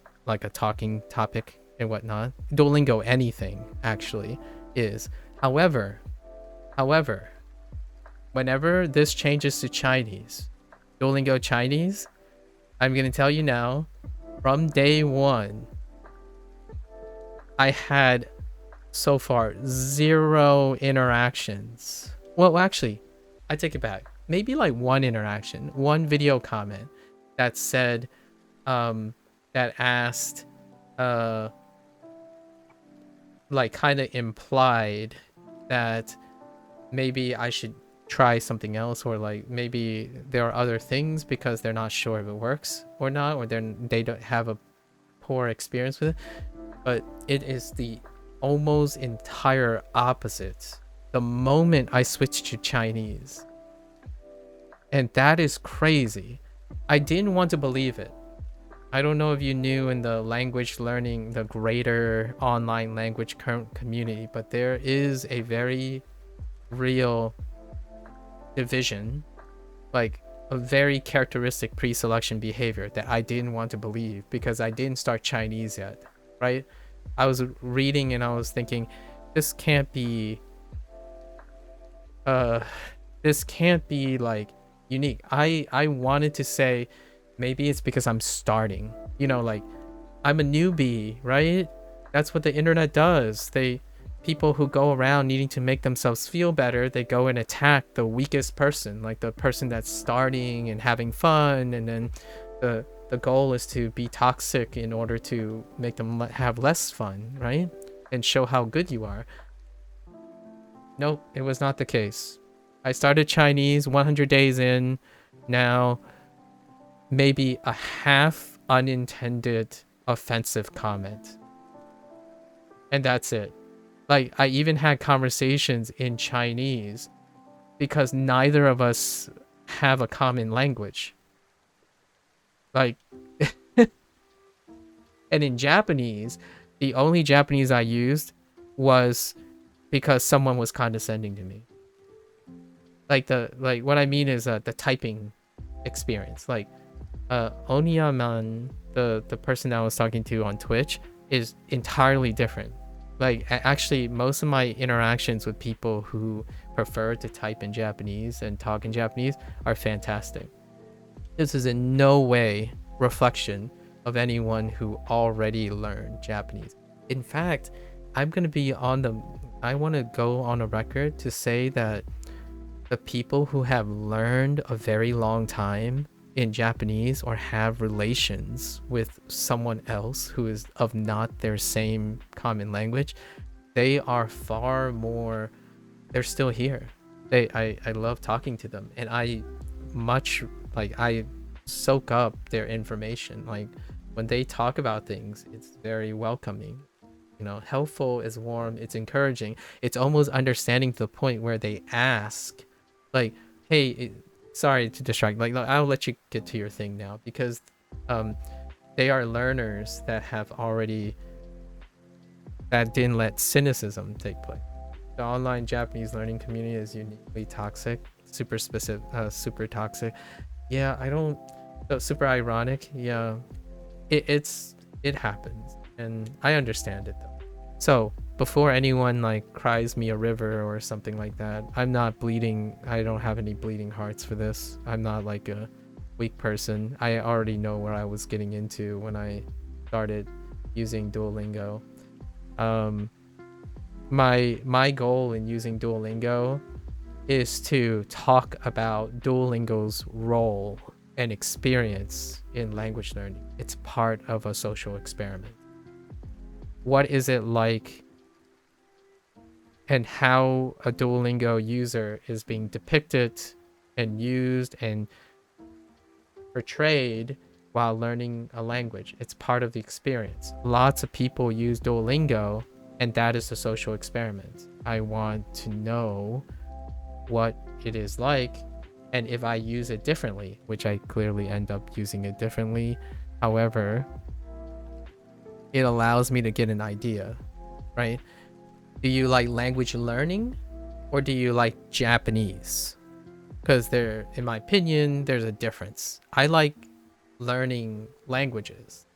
talking topic and whatnot. Duolingo anything actually is. However, whenever this changes to Chinese, Duolingo Chinese, I'm gonna tell you now, from day one, I had so far 0 interactions. Well, actually, I take it back. Maybe like 1 interaction, 1 video comment that said, that asked, like kind of implied that maybe I should try something else, or like maybe there are other things because they're not sure if it works or not, or they don't have a poor experience with it. But it is the almost entire opposite the moment I switched to Chinese. And that is crazy. I didn't want to believe it. I don't know if you knew in the language learning, the greater online language community, but there is a very real division, like a very characteristic pre-selection behavior that I didn't want to believe because I didn't start Chinese yet, right? I was reading and I was thinking, this can't be like unique. I wanted to say maybe it's because I'm starting, you know, like I'm a newbie, right? That's what the internet does. People who go around needing to make themselves feel better, they go and attack the weakest person, like the person that's starting and having fun, and then the goal is to be toxic in order to make them have less fun, right? And show how good you are. Nope, it was not the case. I started Chinese 100 days in. Now, maybe a half unintended offensive comment. And that's it. Like, I even had conversations in Chinese because neither of us have a common language. Like, and in Japanese, the only Japanese I used was because someone was condescending to me. Like what I mean is the typing experience. Like, Oniyaman, the person that I was talking to on Twitch, is entirely different. Like, actually, most of my interactions with people who prefer to type in Japanese and talk in Japanese are fantastic. This is in no way reflection of anyone who already learned Japanese. In fact, I want to go on a record to say that the people who have learned a very long time in Japanese or have relations with someone else who is of not their same common language, they are far more, they're still here. I love talking to them, and I soak up their information. Like, when they talk about things, it's very welcoming, you know, helpful, it's warm, it's encouraging, it's almost understanding to the point where they ask, like, hey, sorry to distract, like, I'll let you get to your thing now, because they are learners that didn't let cynicism take place. The online Japanese learning community is uniquely toxic, super toxic. Yeah, super ironic. Yeah, it happens, and I understand it though. So before anyone like cries me a river or something like that, I'm not bleeding. I don't have any bleeding hearts for this. I'm not like a weak person. I already know where I was getting into when I started using Duolingo. My goal in using Duolingo is to talk about Duolingo's role and experience in language learning. It's part of a social experiment. What is it like, and how a Duolingo user is being depicted and used and portrayed while learning a language. It's part of the experience. Lots of people use Duolingo, and that is a social experiment. I want to know what it is like, and if I use it differently, which I clearly end up using it differently. However, it allows me to get an idea, right? Do you like language learning, or do you like Japanese? Because in my opinion, there's a difference. I like learning languages.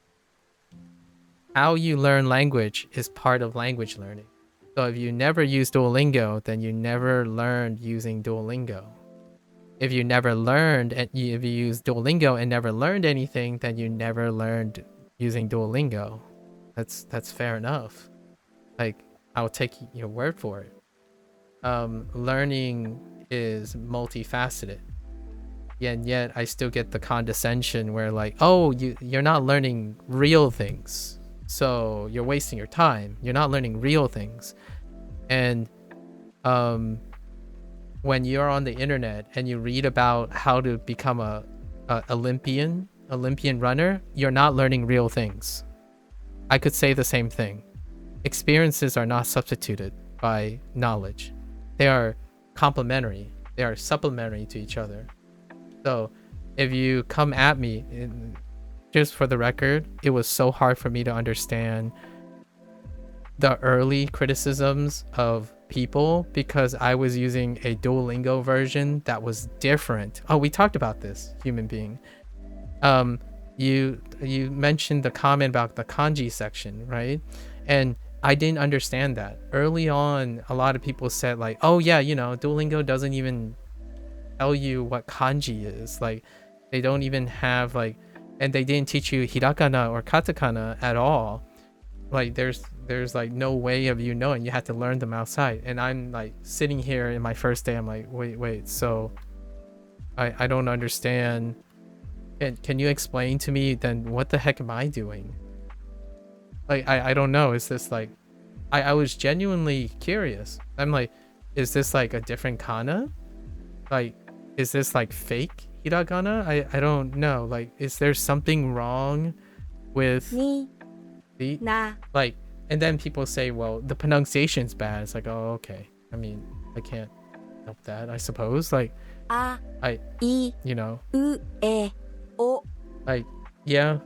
How you learn language is part of language learning. So if you never use Duolingo, then you never learned using Duolingo. If you never learned, if you use Duolingo and never learned anything, then you never learned using Duolingo. That's fair enough. Like, I'll take your word for it. Learning is multifaceted. And yet I still get the condescension where like, oh, you're not learning real things, so you're wasting your time. You're not learning real things. And when you're on the internet and you read about how to become a Olympian runner, you're not learning real things. I could say the same thing. Experiences are not substituted by knowledge. They are complementary. They are supplementary to each other. So if you come at me, just for the record, it was so hard for me to understand the early criticisms of people because I was using a Duolingo version that was different. Oh, we talked about this, human being. You mentioned the comment about the kanji section, right? And I didn't understand that. Early on, a lot of people said like, oh yeah, Duolingo doesn't even tell you what kanji is. Like, they don't even have like, and they didn't teach you hirakana or katakana at all. Like, there's like no way of you knowing. You had to learn them outside. And I'm like sitting here in my first day, I'm like, wait, so I don't understand. Can you explain to me then what the heck am I doing? Like, I don't know. Is this like, I was genuinely curious. I'm like, is this like a different kana? Like, is this like fake hiragana? I don't know. Like, is there something wrong with the like? And then people say, well, the pronunciation's bad. It's like, oh, okay. I mean, I can't help that, I suppose. Like, like, yeah,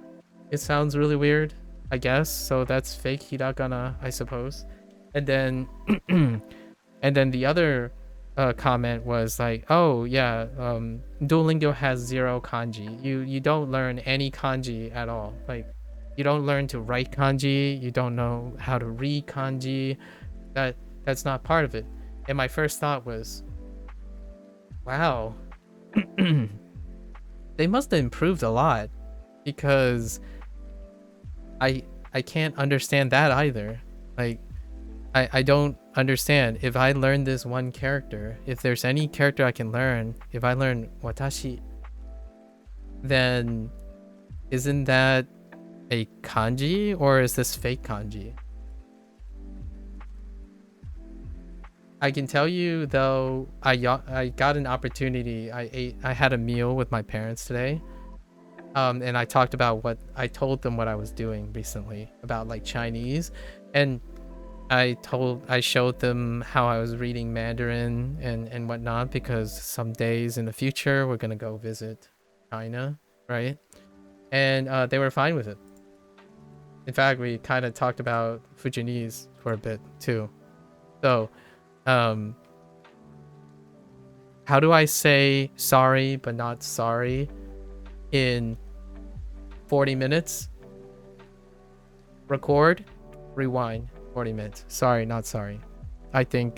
it sounds really weird, I guess. So that's fake hiragana, I suppose. And then and then the other comment was like, oh yeah, Duolingo has 0 kanji. You don't learn any kanji at all. Like, you don't learn to write kanji, you don't know how to read kanji. That's not part of it. And my first thought was, wow, they must have improved a lot, because I can't understand that either. Like, I don't understand. If I learn this one character, if there's any character I can learn, if I learn watashi, then isn't that a kanji, or is this fake kanji? I can tell you though, I got an opportunity. I had a meal with my parents today, and I talked about I told them what I was doing recently about like Chinese, and I showed them how I was reading Mandarin and whatnot, because some days in the future we're gonna go visit China, right? And they were fine with it. In fact, we kind of talked about Fujianese for a bit too. So, how do I say sorry but not sorry in 40 minutes? Record, rewind, 40 minutes. Sorry, not sorry. I think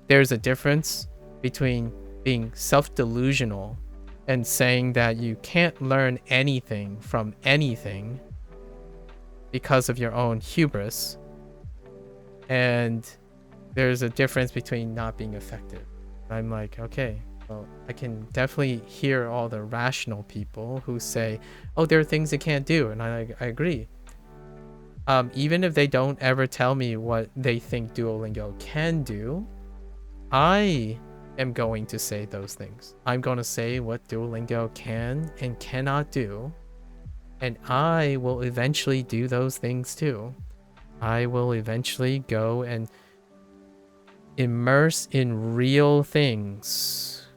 there's a difference between being self-delusional and saying that you can't learn anything from anything because of your own hubris. And there's a difference between not being effective. I'm like, okay, well, I can definitely hear all the rational people who say, oh, there are things they can't do. And I agree. Even if they don't ever tell me what they think Duolingo can do, I am going to say those things. I'm going to say what Duolingo can and cannot do, and I will eventually do those things too. I will eventually go and immerse in real things.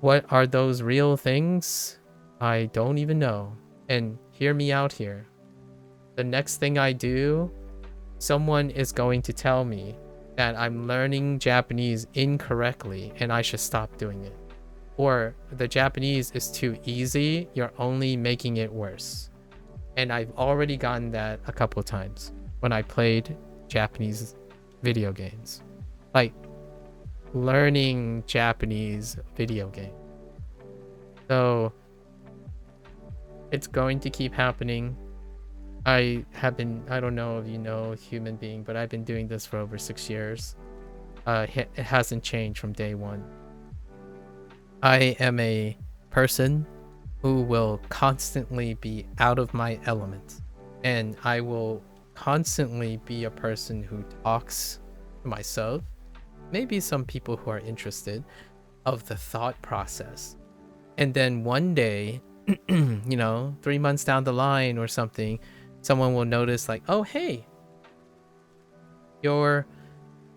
What are those real things? I don't even know. And hear me out here. The next thing I do, someone is going to tell me that I'm learning Japanese incorrectly and I should stop doing it. Or the Japanese is too easy, you're only making it worse. And I've already gotten that a couple of times when I played Japanese video games. Like, learning Japanese video game. So, it's going to keep happening. I don't know if you know human being, but I've been doing this for over 6 years. It hasn't changed from day one. I am a person who will constantly be out of my element, and I will constantly be a person who talks to myself, maybe some people who are interested of the thought process, and then one day, 3 months down the line or something, someone will notice like, oh hey, you're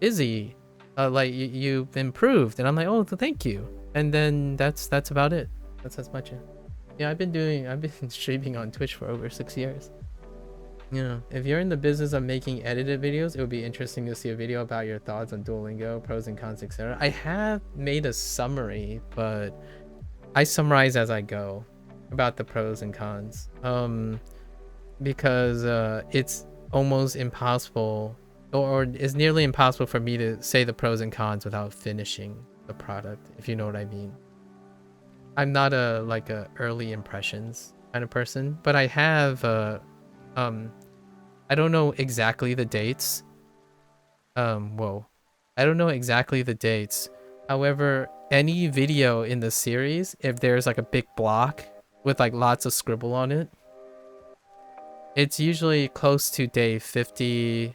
busy, like you've improved, and I'm like, oh thank you, and then that's about it. That's as much. Yeah, I've been streaming on Twitch for over 6 years. If you're in the business of making edited videos, it would be interesting to see a video about your thoughts on Duolingo, pros and cons, etc. I have made a summary, but I summarize as I go about the pros and cons. Because it's almost impossible, or it's nearly impossible for me to say the pros and cons without finishing the product, if you know what I mean. I'm not a early impressions kind of person, but I have I don't know exactly the dates. I don't know exactly the dates. However, any video in the series, if there's like a big block with like lots of scribble on it, it's usually close to day 50,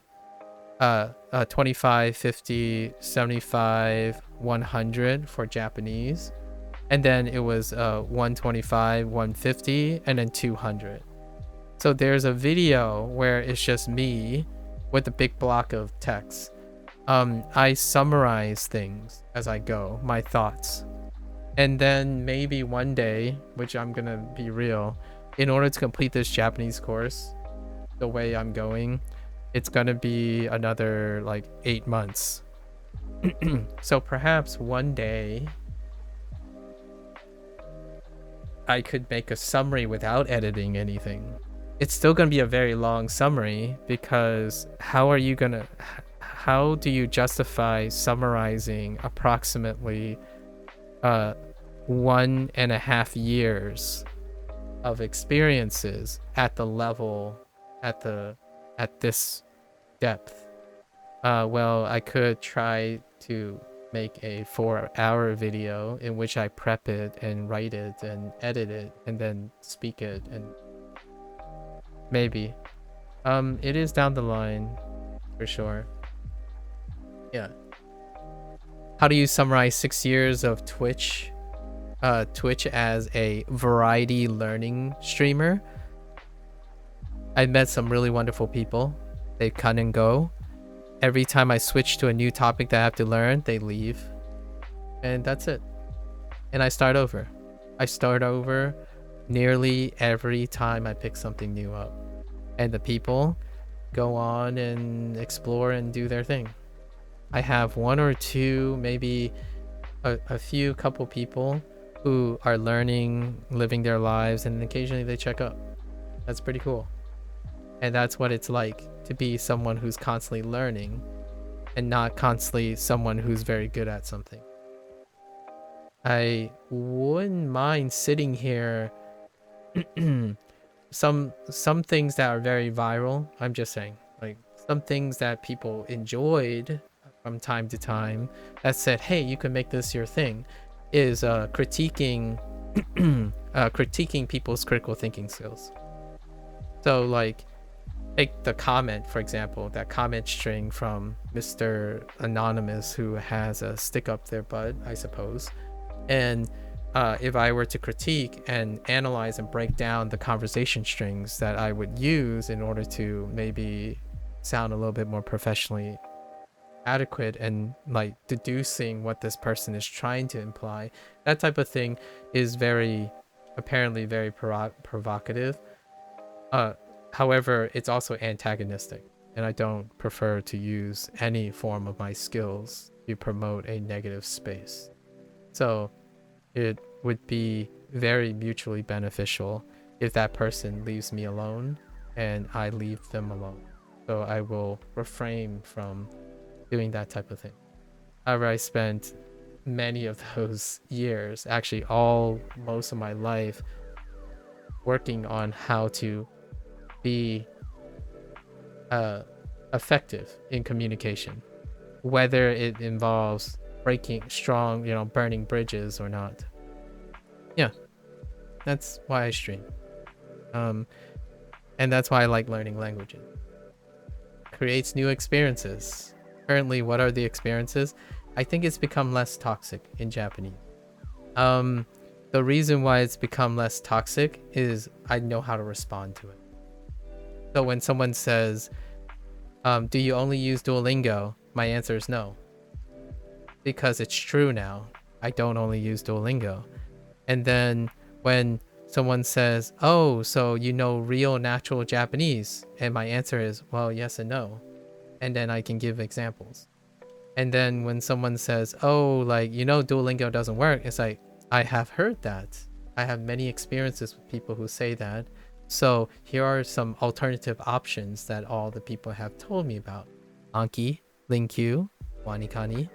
25, 50, 75, 100 for Japanese. And then it was 125, 150, and then 200. So there's a video where it's just me with a big block of text. I summarize things as I go, my thoughts. And then maybe one day, which I'm gonna be real, in order to complete this Japanese course, the way I'm going, it's gonna be another like 8 months. So perhaps one day I could make a summary without editing anything. It's still gonna be a very long summary, because how do you justify summarizing approximately 1.5 years of experiences at the level, at this depth? Well, I could try to make a 4-hour video in which I prep it and write it and edit it and then speak it, and maybe it is down the line for sure. Yeah. How do you summarize 6 years of Twitch as a variety learning streamer? I met some really wonderful people. They come and go. Every time I switch to a new topic that I have to learn, they leave. And that's it. And I start over. I start over nearly every time I pick something new up. And the people go on and explore and do their thing. I have one or two, maybe a few couple people who are learning, living their lives, and occasionally they check up. That's pretty cool. And that's what it's like to be someone who's constantly learning and not constantly someone who's very good at something. I wouldn't mind sitting here. Some things that are very viral, I'm just saying, like some things that people enjoyed from time to time that said, hey, you can make this your thing, is critiquing people's critical thinking skills. So like take the comment, for example, that comment string from Mr. Anonymous who has a stick up their butt, I suppose. And if I were to critique and analyze and break down the conversation strings that I would use in order to maybe sound a little bit more professionally adequate and like deducing what this person is trying to imply, that type of thing is apparently very provocative. However, it's also antagonistic, and I don't prefer to use any form of my skills to promote a negative space. So it would be very mutually beneficial if that person leaves me alone and I leave them alone. So I will refrain from doing that type of thing. However, I spent many of those years, actually most of my life, working on how to be effective in communication, whether it involves burning bridges or not. Yeah, that's why I stream. And that's why I like learning languages. Creates new experiences. Currently, what are the experiences? I think it's become less toxic in Japanese. The reason why it's become less toxic is I know how to respond to it. So when someone says, do you only use Duolingo? My answer is no. Because it's true now. I don't only use Duolingo. And then when someone says, oh, so you know real natural Japanese? And my answer is, well, yes and no. And then I can give examples. And then when someone says, oh, like, Duolingo doesn't work, it's like, I have heard that. I have many experiences with people who say that. So here are some alternative options that all the people have told me about. Anki, Linkyu, Wanikani,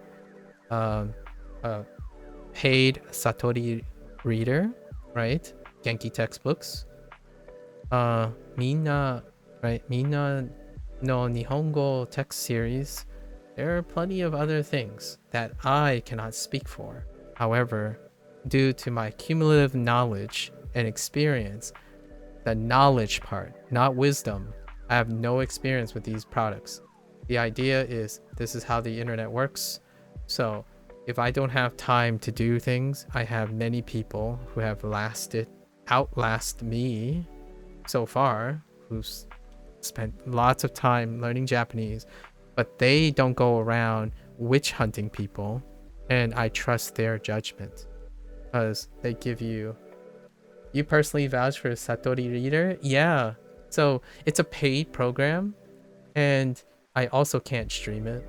paid Satori reader, right? Genki textbooks. Minna, right? Minna no Nihongo text series. There are plenty of other things that I cannot speak for. However, due to my cumulative knowledge and experience, the knowledge part, not wisdom, I have no experience with these products. The idea is this is how the internet works. So if I don't have time to do things, I have many people who have outlast me so far, who've spent lots of time learning Japanese, but they don't go around witch hunting people, and I trust their judgment because they give you personally vouch for Satori Reader? Yeah. So it's a paid program, and I also can't stream it.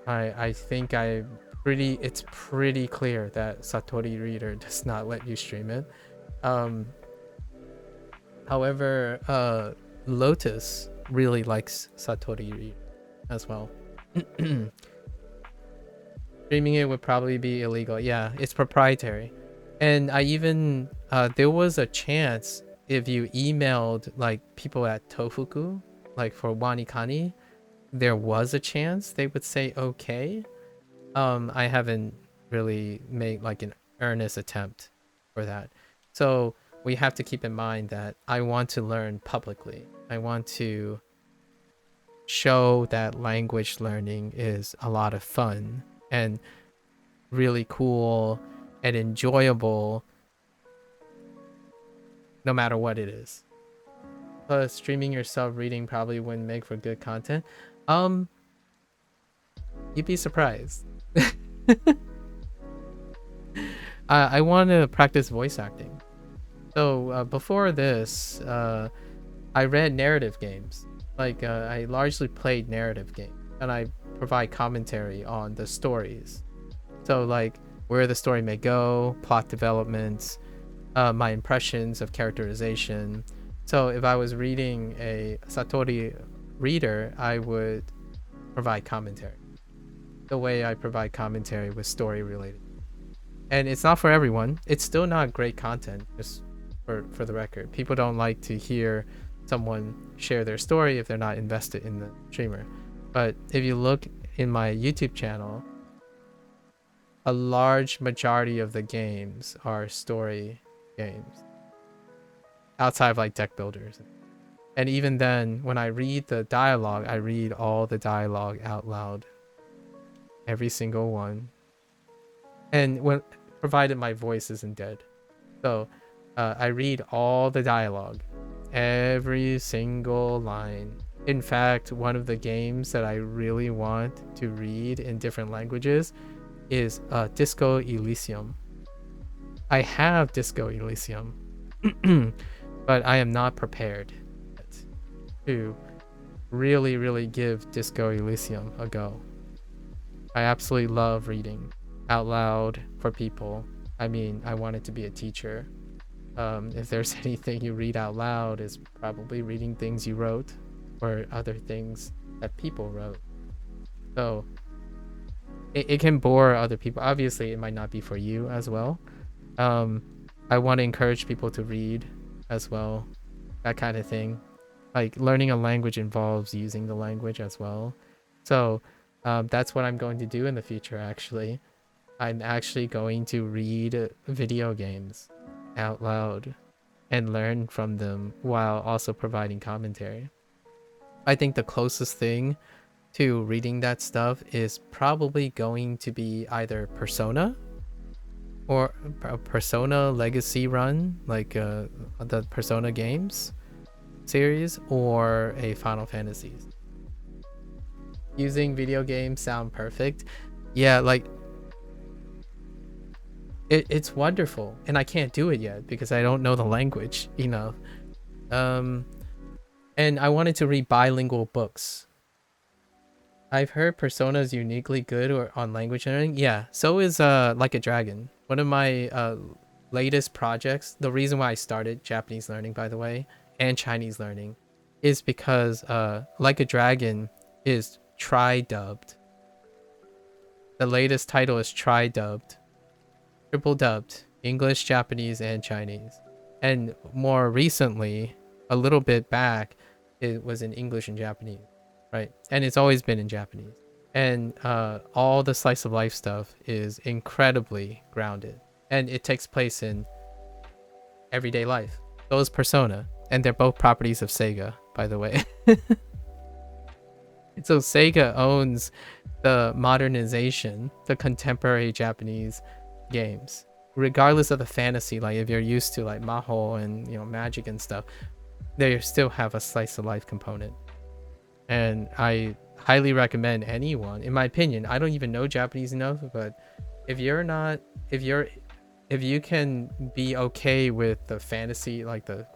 I think it's pretty clear that Satori Reader does not let you stream it. However, Lotus really likes Satori Reader as well. Streaming it would probably be illegal. Yeah, it's proprietary. And I even there was a chance if you emailed like people at Tofuku, like for Wanikani, there was a chance they would say okay. I haven't really made like an earnest attempt for that. So we have to keep in mind that I want to learn publicly. I want to show that language learning is a lot of fun and really cool and enjoyable no matter what it is. Plus, streaming yourself reading probably wouldn't make for good content. You'd be surprised. I want to practice voice acting. So before this, I read narrative games. Like I largely played narrative games, and I provide commentary on the stories. So like where the story may go, plot developments, my impressions of characterization. So if I was reading a Satori Reader, I would provide commentary. The way I provide commentary was story related. And it's not for everyone. It's still not great content, just for the record. People don't like to hear someone share their story if they're not invested in the streamer. But if you look in my YouTube channel, a large majority of the games are story games outside of like deck builders. And even then, when I read the dialogue, I read all the dialogue out loud. Every single one. And when provided my voice isn't dead. So I read all the dialogue. Every single line. In fact, one of the games that I really want to read in different languages is Disco Elysium. I have Disco Elysium, but I am not prepared to really, really give Disco Elysium a go. I absolutely love reading out loud for people. I mean, I wanted to be a teacher. If there's anything you read out loud, is probably reading things you wrote or other things that people wrote. So it can bore other people. Obviously, it might not be for you as well. I want to encourage people to read as well, that kind of thing. Like learning a language involves using the language as well. So that's what I'm going to do in the future, actually. I'm actually going to read video games out loud and learn from them while also providing commentary. I think the closest thing to reading that stuff is probably going to be either Persona or a Persona Legacy run, like the Persona games series, or a Final Fantasy. Using video games sound perfect. Yeah, like it's wonderful, and I can't do it yet because I don't know the language enough. And I wanted to read bilingual books. I've heard Persona is uniquely good or on language learning. Yeah, so is Like a Dragon. One of my latest projects, the reason why I started Japanese learning, by the way, and Chinese learning, is because Like a Dragon is tri-dubbed. The latest title is tri-dubbed. Triple dubbed. English, Japanese, and Chinese. And more recently, a little bit back, it was in English and Japanese. Right, and it's always been in Japanese, and all the slice of life stuff is incredibly grounded, and it takes place in everyday life. So is Persona, and they're both properties of Sega, by the way. So Sega owns the modernization, the contemporary Japanese games, regardless of the fantasy. Like if you're used to like Maho and magic and stuff, they still have a slice of life component. And I highly recommend anyone, in my opinion, I don't even know Japanese enough, but if you can be okay with the fantasy, like the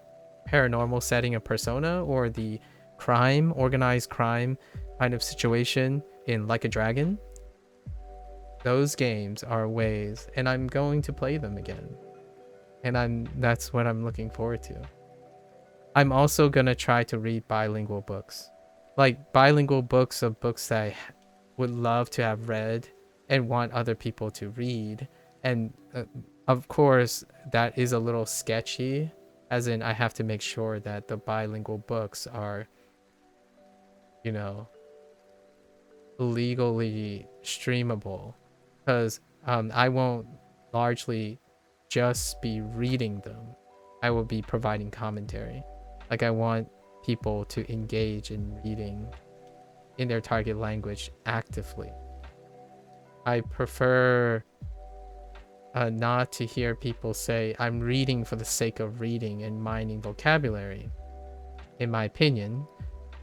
paranormal setting of Persona, or the organized crime kind of situation in Like a Dragon, those games are ways, and I'm going to play them again. And that's what I'm looking forward to. I'm also gonna try to read bilingual books. Like bilingual books of books that I would love to have read and want other people to read. And of course, that is a little sketchy, as in I have to make sure that the bilingual books are, legally streamable. Because I won't largely just be reading them. I will be providing commentary. Like I want people to engage in reading in their target language actively. I prefer not to hear people say, I'm reading for the sake of reading and mining vocabulary. In my opinion,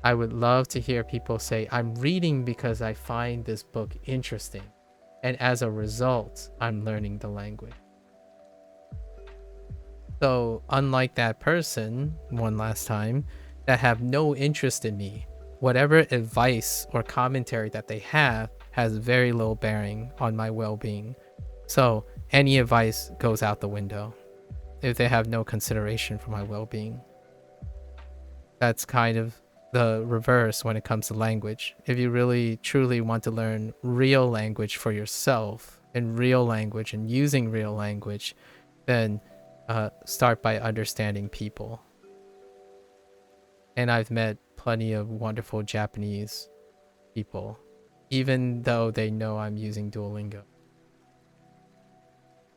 I would love to hear people say, I'm reading because I find this book interesting, and as a result, I'm learning the language. So unlike that person, one last time, that have no interest in me, whatever advice or commentary that they have has very little bearing on my well-being. So any advice goes out the window if they have no consideration for my well-being. That's kind of the reverse when it comes to language. If you really truly want to learn real language for yourself, and real language and using real language, then start by understanding people. And I've met plenty of wonderful Japanese people, even though they know I'm using Duolingo.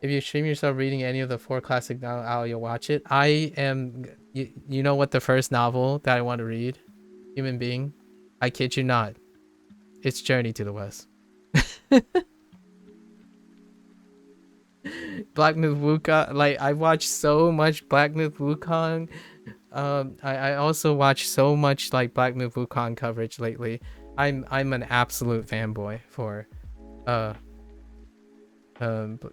If you stream yourself reading any of the 4 classic novels, you'll watch it. I am. You know what the first novel that I want to read? Human Being. I kid you not. It's Journey to the West. Black Myth Wukong. Like, I watched so much Black Myth Wukong. I also watch so much like Black Myth Wukong coverage lately. I'm an absolute fanboy for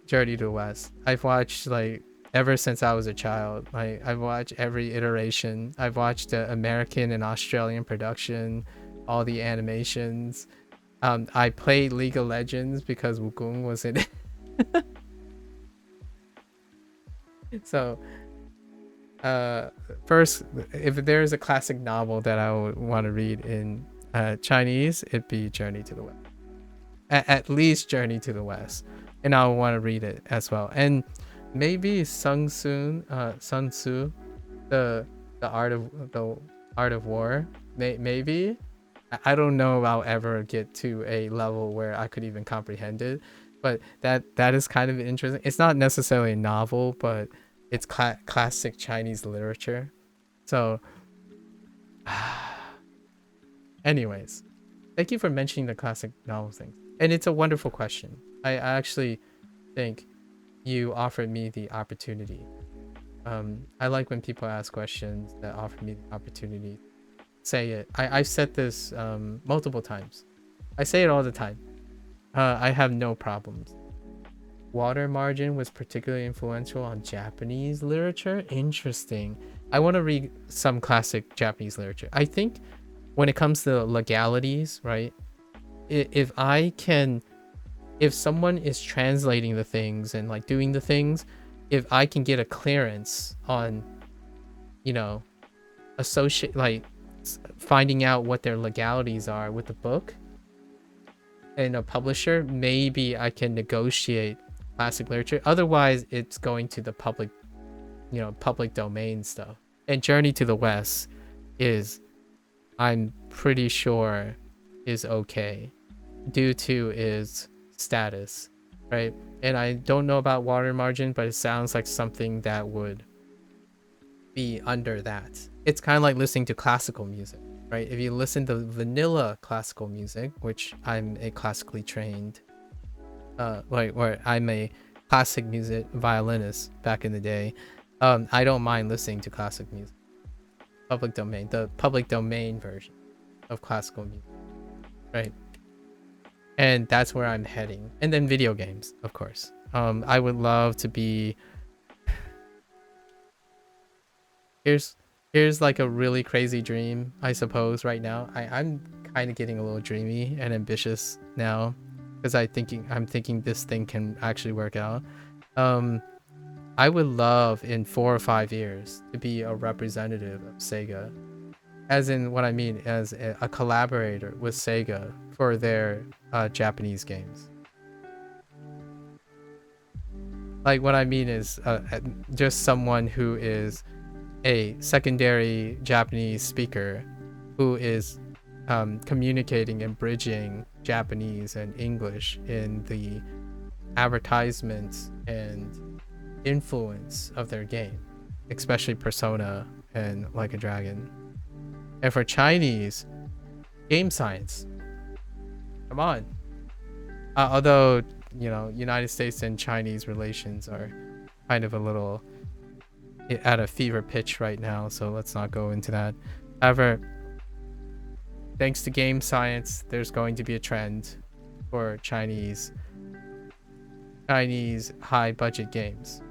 Journey to the West. I've watched like ever since I was a child. Like, I've watched every iteration. I've watched the American and Australian production, all the animations. I played League of Legends because Wukong was in it. So first, if there's a classic novel that I would want to read in Chinese, it'd be Journey to the West. At least Journey to the West, and I want to read it as well. And maybe Sun Tzu, the art of war. Maybe I don't know if I'll ever get to a level where I could even comprehend it, but that is kind of interesting. It's not necessarily a novel, but it's classic Chinese literature. So anyways, thank you for mentioning the classic novel thing. And it's a wonderful question. I actually think you offered me the opportunity. I like when people ask questions that offer me the opportunity. Say it. I've said this multiple times. I say it all the time. I have no problems. Water Margin was particularly influential on Japanese literature. Interesting. I want to read some classic Japanese literature. I think when it comes to legalities, right? If someone is translating the things and like doing the things, if I can get a clearance on, finding out what their legalities are with the book and a publisher, maybe I can negotiate classic literature. Otherwise, it's going to the public domain stuff. And Journey to the West is, I'm pretty sure, is okay due to its status, right? And I don't know about Water Margin, but it sounds like something that would be under that. It's kind of like listening to classical music, right? If you listen to vanilla classical music, which I'm a classically trained where I'm a classic music violinist back in the day, I don't mind listening to classic music. The public domain version of classical music, right? And that's where I'm heading. And then video games, of course. I would love to be... Here's like a really crazy dream, I suppose, right now. I'm kind of getting a little dreamy and ambitious now, because I'm thinking this thing can actually work out. I would love in 4 or 5 years to be a representative of Sega, as in what I mean as a collaborator with Sega for their Japanese games. Like, what I mean is just someone who is a secondary Japanese speaker who is communicating and bridging Japanese and English in the advertisements and influence of their game, especially Persona and Like a Dragon. And for Chinese, game science. Come on. Although, United States and Chinese relations are kind of a little at a fever pitch right now, so let's not go into that. However, thanks to game science, there's going to be a trend for Chinese high budget games.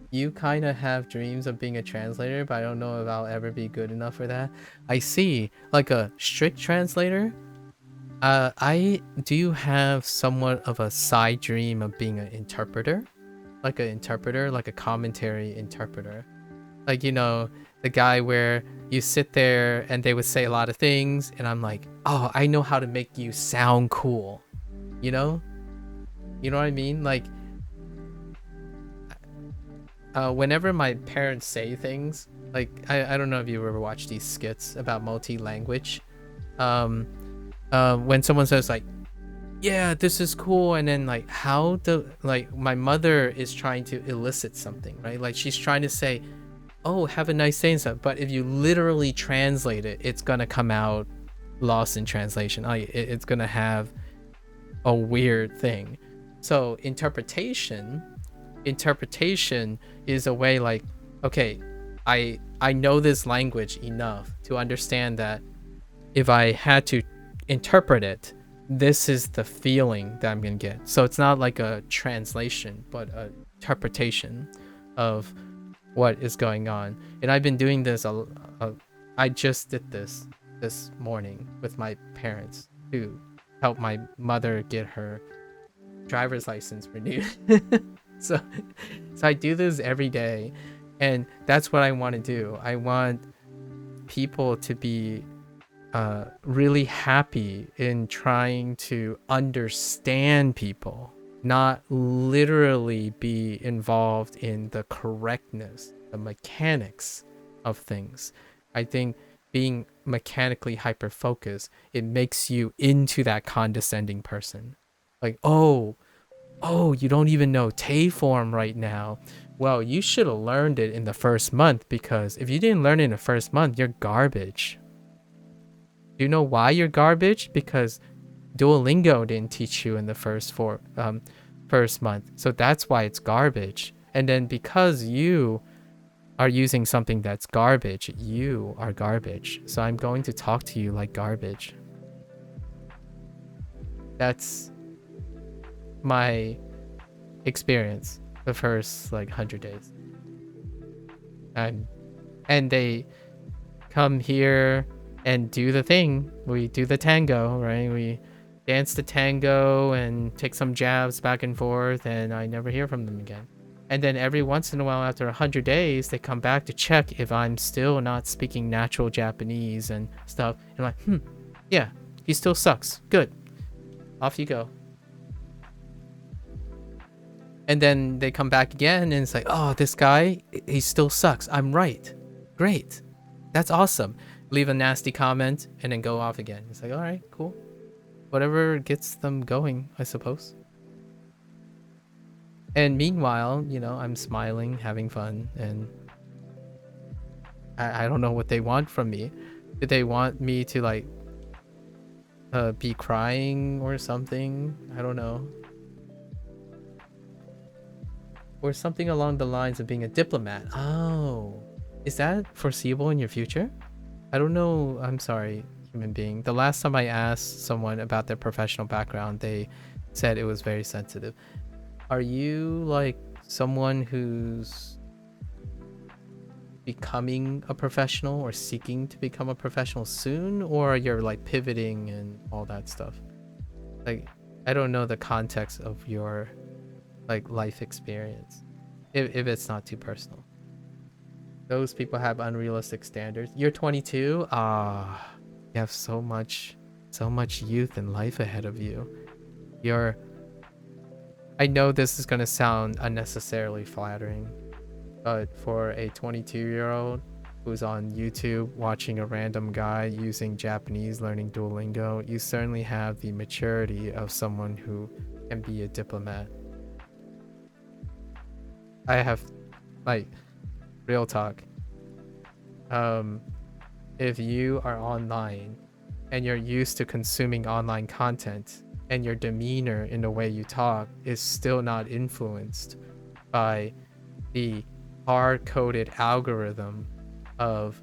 You kind of have dreams of being a translator, but I don't know if I'll ever be good enough for that. I see. Like a strict translator? I do have somewhat of a side dream of being an interpreter. Like an interpreter, like a commentary interpreter. Like, the guy where you sit there and they would say a lot of things, and I'm like, oh, I know how to make you sound cool. You know what I mean? Like, whenever my parents say things, like, I don't know if you ever watched these skits about multi-language. When someone says like, yeah, this is cool, and then like how the like my mother is trying to elicit something, right? Like she's trying to say, oh, have a nice day and stuff, but if you literally translate it, it's gonna come out lost in translation. Like it's gonna have a weird thing. So interpretation is a way like, okay, I know this language enough to understand that if I had to interpret it, this is the feeling that I'm gonna get. So it's not like a translation, but a interpretation of what is going on. And I've been doing this I just did this morning with my parents to help my mother get her driver's license renewed. so I do this every day, and that's what I want to do. I want people to be really happy in trying to understand people, not literally be involved in the correctness, the mechanics of things. I think being mechanically hyper focused, it makes you into that condescending person. Like, oh, you don't even know Tay form right now. Well, you should have learned it in the first month, because if you didn't learn it in the first month, you're garbage. Do you know why you're garbage? Because Duolingo didn't teach you in the first month. So that's why it's garbage. And then because you are using something that's garbage, you are garbage. So I'm going to talk to you like garbage. That's my experience the first like 100 days. And they come here and do the thing. We do the tango, right? We dance the tango and take some jabs back and forth, and I never hear from them again. And then every once in a while, after 100 days, they come back to check if I'm still not speaking natural Japanese and stuff. And I'm like, yeah, he still sucks. Good. Off you go. And then they come back again, and it's like, oh, this guy, he still sucks. I'm right. Great. That's awesome. Leave a nasty comment and then go off again. It's like, all right, cool. Whatever gets them going, I suppose. And meanwhile, you know, I'm smiling, having fun, and I don't know what they want from me. Did they want me to like be crying or something? I don't know. Or something along the lines of being a diplomat. Oh, is that foreseeable in your future? I don't know. I'm sorry, human being. The last time I asked someone about their professional background, they said it was very sensitive. Are you like someone who's becoming a professional or seeking to become a professional soon, or you're like pivoting and all that stuff? Like, I don't know the context of your like life experience, if it's not too personal. Those people have unrealistic standards. You're 22. You have so much youth and life ahead of you. I know this is gonna sound unnecessarily flattering, but for a 22-year-old who's on YouTube watching a random guy using Japanese learning Duolingo, you certainly have the maturity of someone who can be a diplomat. I have, like, real talk. If you are online and you're used to consuming online content, and your demeanor in the way you talk is still not influenced by the hard-coded algorithm of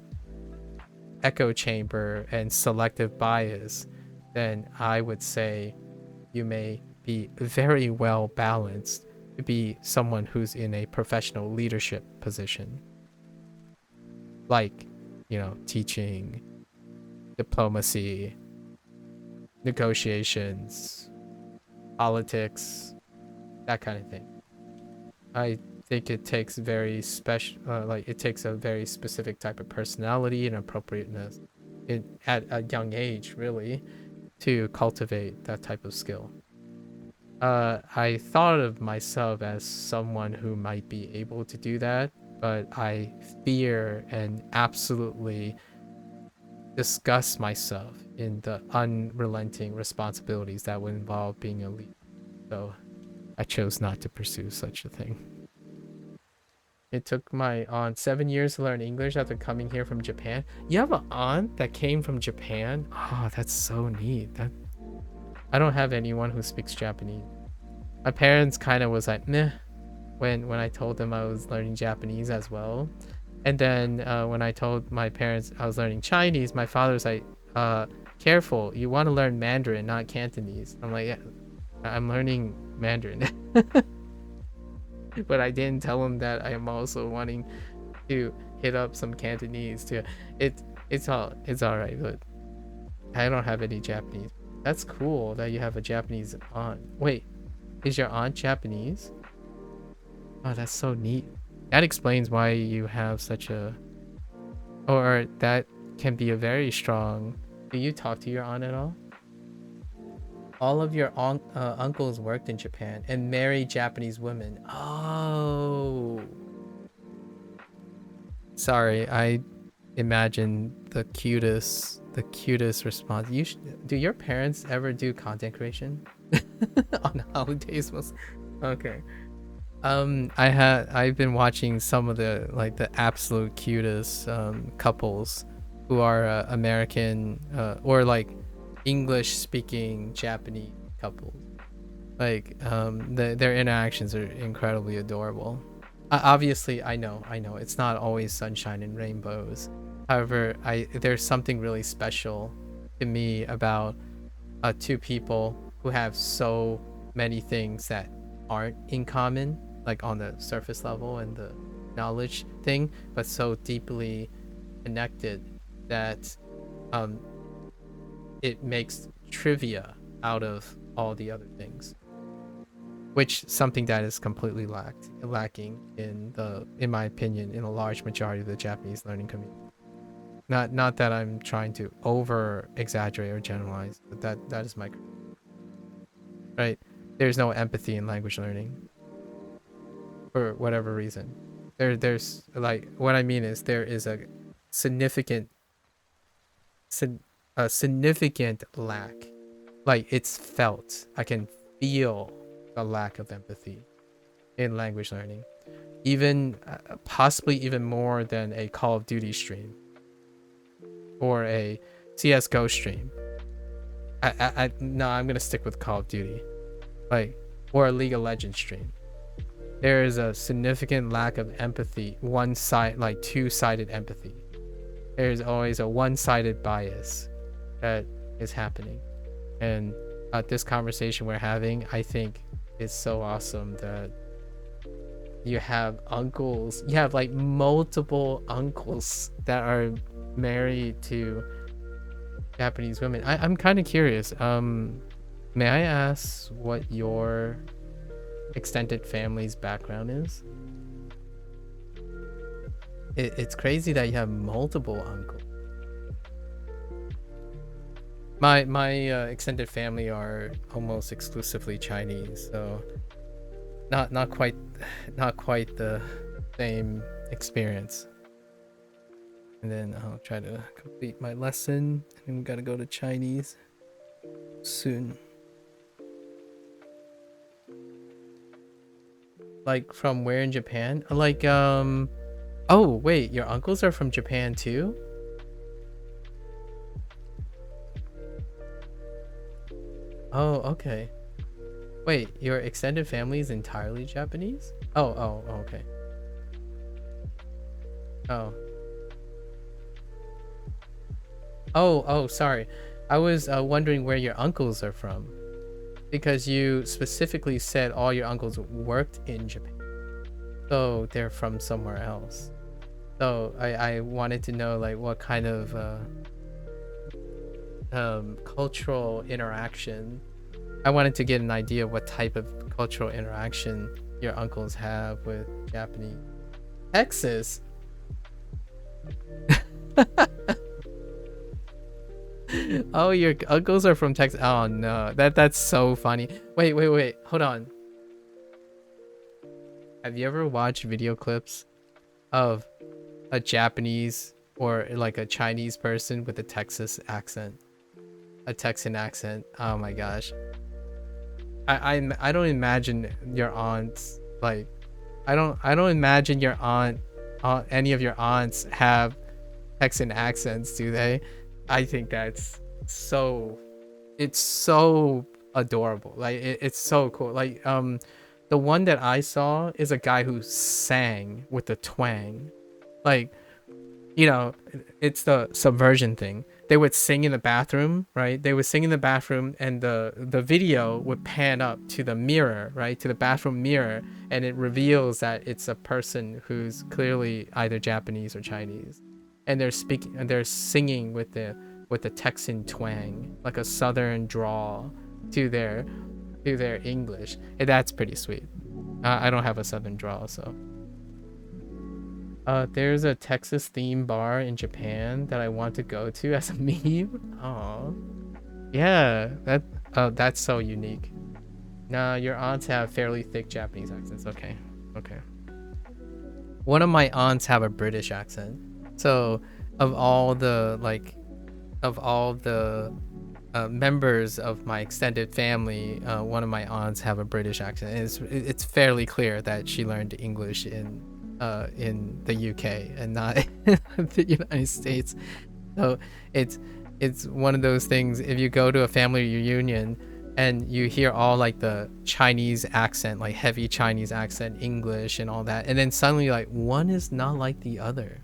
echo chamber and selective bias, then I would say you may be very well balanced to be someone who's in a professional leadership position. Like, you know, teaching, diplomacy, negotiations, politics, that kind of thing. I think it takes very special, it takes a very specific type of personality and appropriateness at a young age, really, to cultivate that type of skill. I thought of myself as someone who might be able to do that, but I fear and absolutely disgust myself in the unrelenting responsibilities that would involve being a leader. So I chose not to pursue such a thing. It took my aunt 7 years to learn English after coming here from Japan. You have an aunt that came from Japan? Oh, that's so neat. I don't have anyone who speaks Japanese. My parents kind of was like, meh, when I told them I was learning Japanese as well. And then when I told my parents I was learning Chinese, my father was like, careful, you want to learn Mandarin, not Cantonese. I'm like, yeah, I'm learning Mandarin. But I didn't tell him that I am also wanting to hit up some Cantonese too. It's all right, but I don't have any Japanese. That's cool that you have a Japanese aunt. Wait, is your aunt Japanese? Oh, that's so neat. That explains why you have such a, or that can be a very strong. Do you talk to your aunt at all? All of your uncles worked in Japan and married Japanese women. Oh. Sorry, I imagine the cutest response. Do your parents ever do content creation on holidays? Okay. I've been watching some of the absolute cutest couples who are American or like English speaking Japanese couples. Like their interactions are incredibly adorable. Obviously, I know it's not always sunshine and rainbows. However, there's something really special to me about two people who have so many things that aren't in common, like on the surface level and the knowledge thing, but so deeply connected that it makes trivia out of all the other things, which something that is completely lacking in my opinion, in a large majority of the Japanese learning community. Not that I'm trying to over exaggerate or generalize, but that is my right. There's no empathy in language learning for whatever reason. There's like, what I mean is there is a significant lack. Like, it's felt. I can feel the lack of empathy in language learning, even possibly even more than a Call of Duty stream or a CS:GO stream. No, I'm gonna stick with Call of Duty, like, or a League of Legends stream. There is a significant lack of empathy, two-sided empathy. There's always a one-sided bias that is happening. And this conversation we're having, I think, is so awesome that you have uncles, you have like multiple uncles that are married to Japanese women. I'm kind of curious. May I ask what your extended family's background is? It's crazy that you have multiple uncles. My extended family are almost exclusively Chinese, so not quite the same experience. And then I'll try to complete my lesson, and we gotta go to Chinese soon. Like, from where in Japan? Like, oh wait, your uncles are from Japan too? Oh, okay. Wait, your extended family is entirely Japanese? Oh, okay. Oh, sorry. I was wondering where your uncles are from, because you specifically said all your uncles worked in Japan, so they're from somewhere else. So I wanted to know, like, what kind of cultural interaction. I wanted to get an idea of what type of cultural interaction your uncles have with Japanese. Texas? Oh, your uncles are from Texas. Oh no, that's so funny. Wait, hold on. Have you ever watched video clips of a Japanese or like a Chinese person with a Texas accent, a Texan accent. Oh my gosh. I don't imagine your aunts like I don't imagine your any of your aunts have Texan accents, do they? I think that's it's so adorable. Like it's so cool. Like the one that I saw is a guy who sang with a twang. Like, you know, it's the subversion thing. They would sing in the bathroom, right? They would sing in the bathroom, and the video would pan up to the mirror, right? To the bathroom mirror, and it reveals that it's a person who's clearly either Japanese or Chinese. And they're singing with the Texan twang, like a southern drawl to their English. And that's pretty sweet. I don't have a southern drawl, so there's a Texas themed bar in Japan that I want to go to as a meme. Oh, yeah, that's so unique. Nah, your aunts have fairly thick Japanese accents. Okay. One of my aunts have a British accent. So of all the members of my extended family, one of my aunts have a British accent. And it's fairly clear that she learned English in the UK and not the United States. So it's one of those things. If you go to a family reunion and you hear all like the Chinese accent, like heavy Chinese accent, English and all that, and then suddenly like one is not like the other.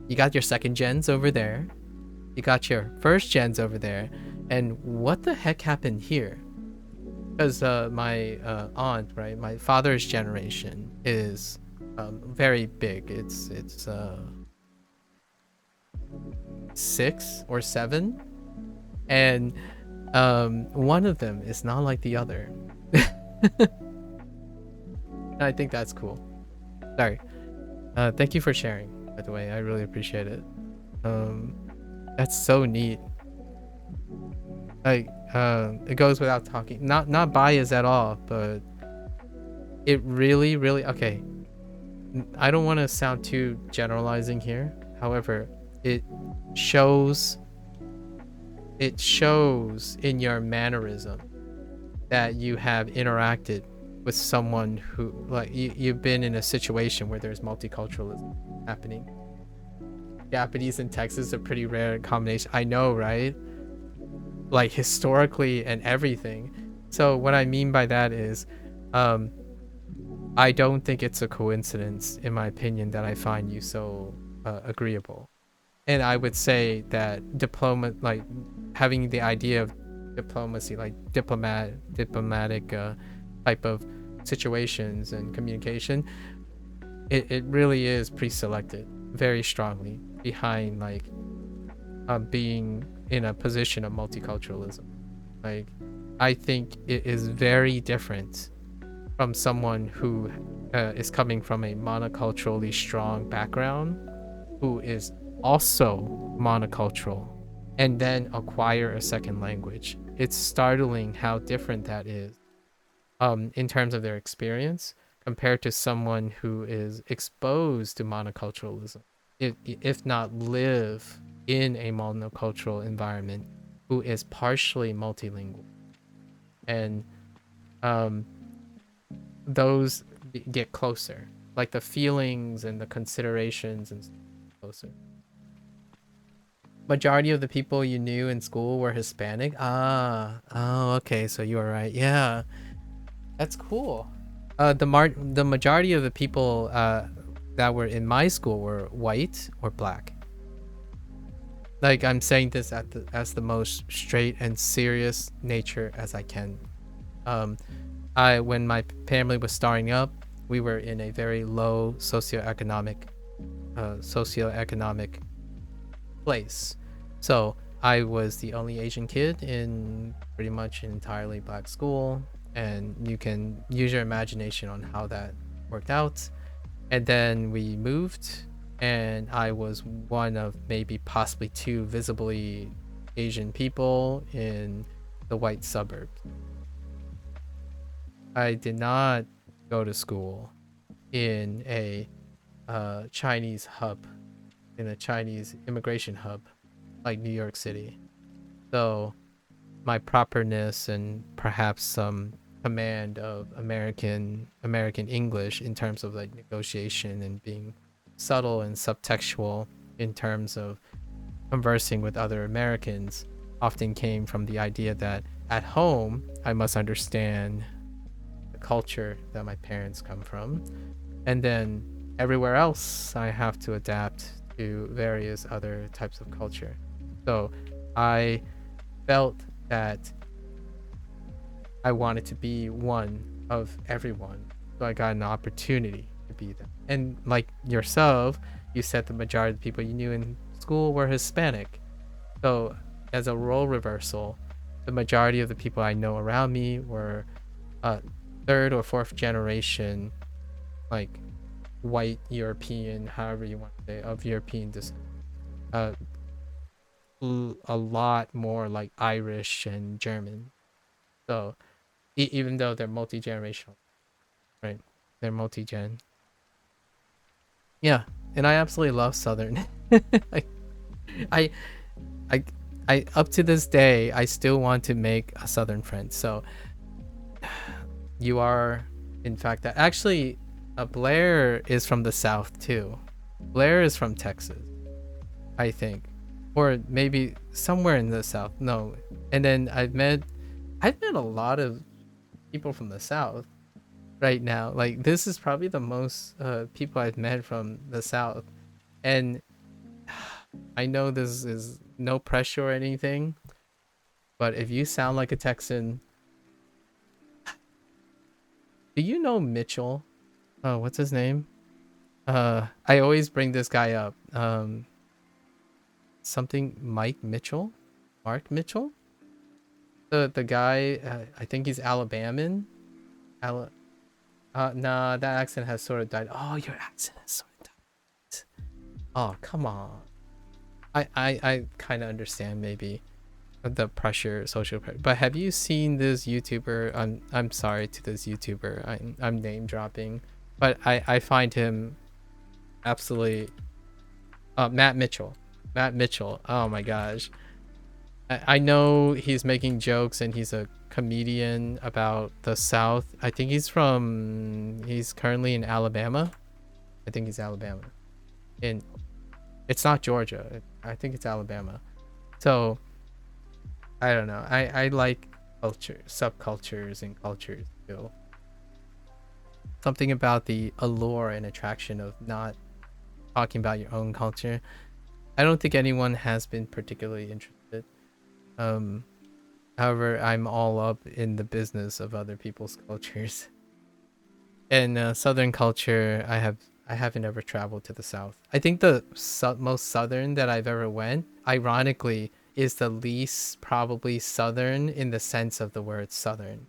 You got your second gens over there, you got your first gens over there, and what the heck happened here? Because my aunt, right, my father's generation is very big. It's 6 or 7, and one of them is not like the other. I think that's cool. Sorry. Thank you for sharing, by the way. I really appreciate it. That's so neat. Like it goes without talking, not biased at all, but it really okay, I don't want to sound too generalizing here. However, it shows in your mannerism that you have interacted with someone who, like, you've been in a situation where there's multiculturalism happening. Japanese and Texas are pretty rare combination. I know, right? Like historically and everything. So what I mean by that is I don't think it's a coincidence, in my opinion, that I find you so agreeable. And I would say that like having the idea of diplomacy, like diplomatic type of situations and communication, it really is pre-selected very strongly behind like being in a position of multiculturalism. Like, I think it is very different from someone who is coming from a monoculturally strong background, who is also monocultural, and then acquire a second language. It's startling how different that is in terms of their experience compared to someone who is exposed to monoculturalism, if not live in a monocultural environment, who is partially multilingual. And those get closer, like the feelings and the considerations and closer. Majority of the people you knew in school were Hispanic. Okay, so you were right. Yeah, that's cool. The majority of the people that were in my school were white or black. Like, I'm saying this as the most straight and serious nature as I can. When my family was starting up, we were in a very low socioeconomic place. So I was the only Asian kid in pretty much an entirely black school, and you can use your imagination on how that worked out. And then we moved, and I was one of maybe possibly 2 visibly Asian people in the white suburbs. I did not go to school in a Chinese hub in a Chinese immigration hub like New York City. So my properness and perhaps some command of American English in terms of like negotiation and being subtle and subtextual in terms of conversing with other Americans often came from the idea that at home I must understand the culture that my parents come from, and then everywhere else I have to adapt to various other types of culture. So I felt that I wanted to be one of everyone. So I got an opportunity to be that. And like yourself, you said the majority of the people you knew in school were Hispanic. So as a role reversal, the majority of the people I know around me were third or fourth generation, like white European, however you want to say, of European descent. A lot more like Irish and German. So even though they're multi-generational, right? They're multi-gen. Yeah, and I absolutely love Southern. I, I, I, up to this day, I still want to make a Southern friend. So you are, in fact, that actually, Blair is from the South too. Blair is from Texas, I think, or maybe somewhere in the South. No, and then I've met a lot of people from the South right now. Like this is probably the most people I've met from the South, and I know this is no pressure or anything, but if you sound like a Texan, do you know Mitchell? Oh, what's his name? I always bring this guy up. Something Mike Mitchell, Mark Mitchell. The guy, I think he's Alabaman. Nah, that accent has sort of died. Oh, your accent has sort of died. Oh, come on. I kind of understand maybe the pressure, social pressure. But have you seen this YouTuber? I'm sorry to this YouTuber. I'm name dropping, but I find him absolutely. Matt Mitchell. Matt Mitchell. Oh my gosh. I know he's making jokes and he's a comedian about the South. I think he's currently in Alabama. I think he's Alabama. It's not Georgia. I think it's Alabama. So I don't know. I like culture, subcultures and cultures too. Something about the allure and attraction of not talking about your own culture. I don't think anyone has been particularly interested. However, I'm all up in the business of other people's cultures. And Southern culture, I haven't ever traveled to the South. I think the most Southern that I've ever went, ironically, is the least probably Southern in the sense of the word Southern.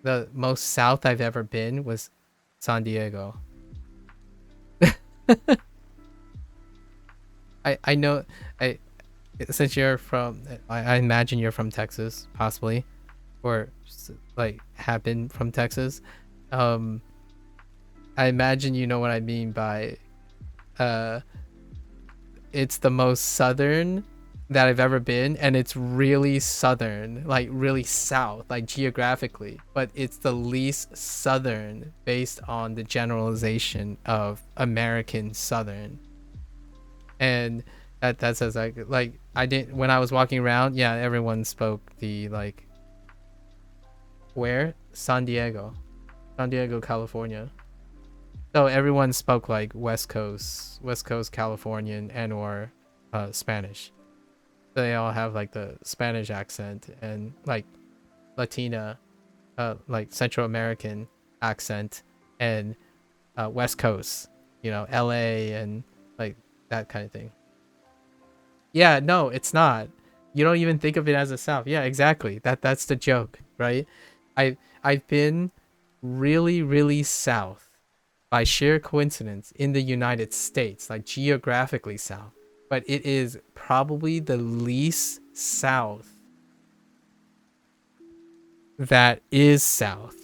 The most South I've ever been was San Diego. I know, since you're from, I imagine you're from Texas, possibly, or like have been from Texas. I imagine you know what I mean by it's the most southern that I've ever been, and it's really southern, like really south, like geographically, but it's the least southern based on the generalization of American Southern. And that says like I didn't, when I was walking around, yeah, everyone spoke the like, where? San Diego, California. So everyone spoke like West Coast Californian and or Spanish. They all have like the Spanish accent and like Latina, like Central American accent, and West Coast, you know, LA and like that kind of thing. Yeah, no, it's not. You don't even think of it as a South. Yeah, exactly. That's the joke, right? I've been really, really South by sheer coincidence in the United States, like geographically South, but it is probably the least South that is South,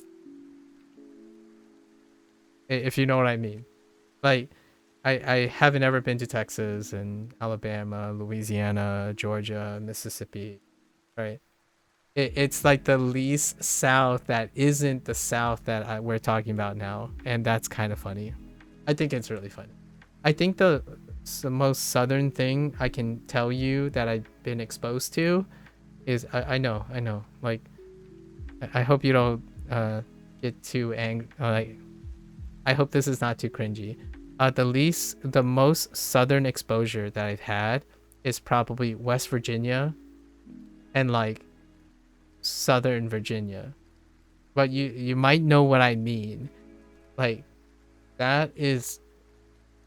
if you know what I mean. Like I haven't ever been to Texas and Alabama, Louisiana, Georgia, Mississippi, right? It's like the least south that isn't the south that we're talking about now, and that's kind of funny. I think it's really funny. I think the most southern thing I can tell you that I've been exposed to is I know. Like, I hope you don't get too angry. Like, I hope this is not too cringy. The most southern exposure that I've had is probably West Virginia and like Southern Virginia. But you might know what I mean. Like, that is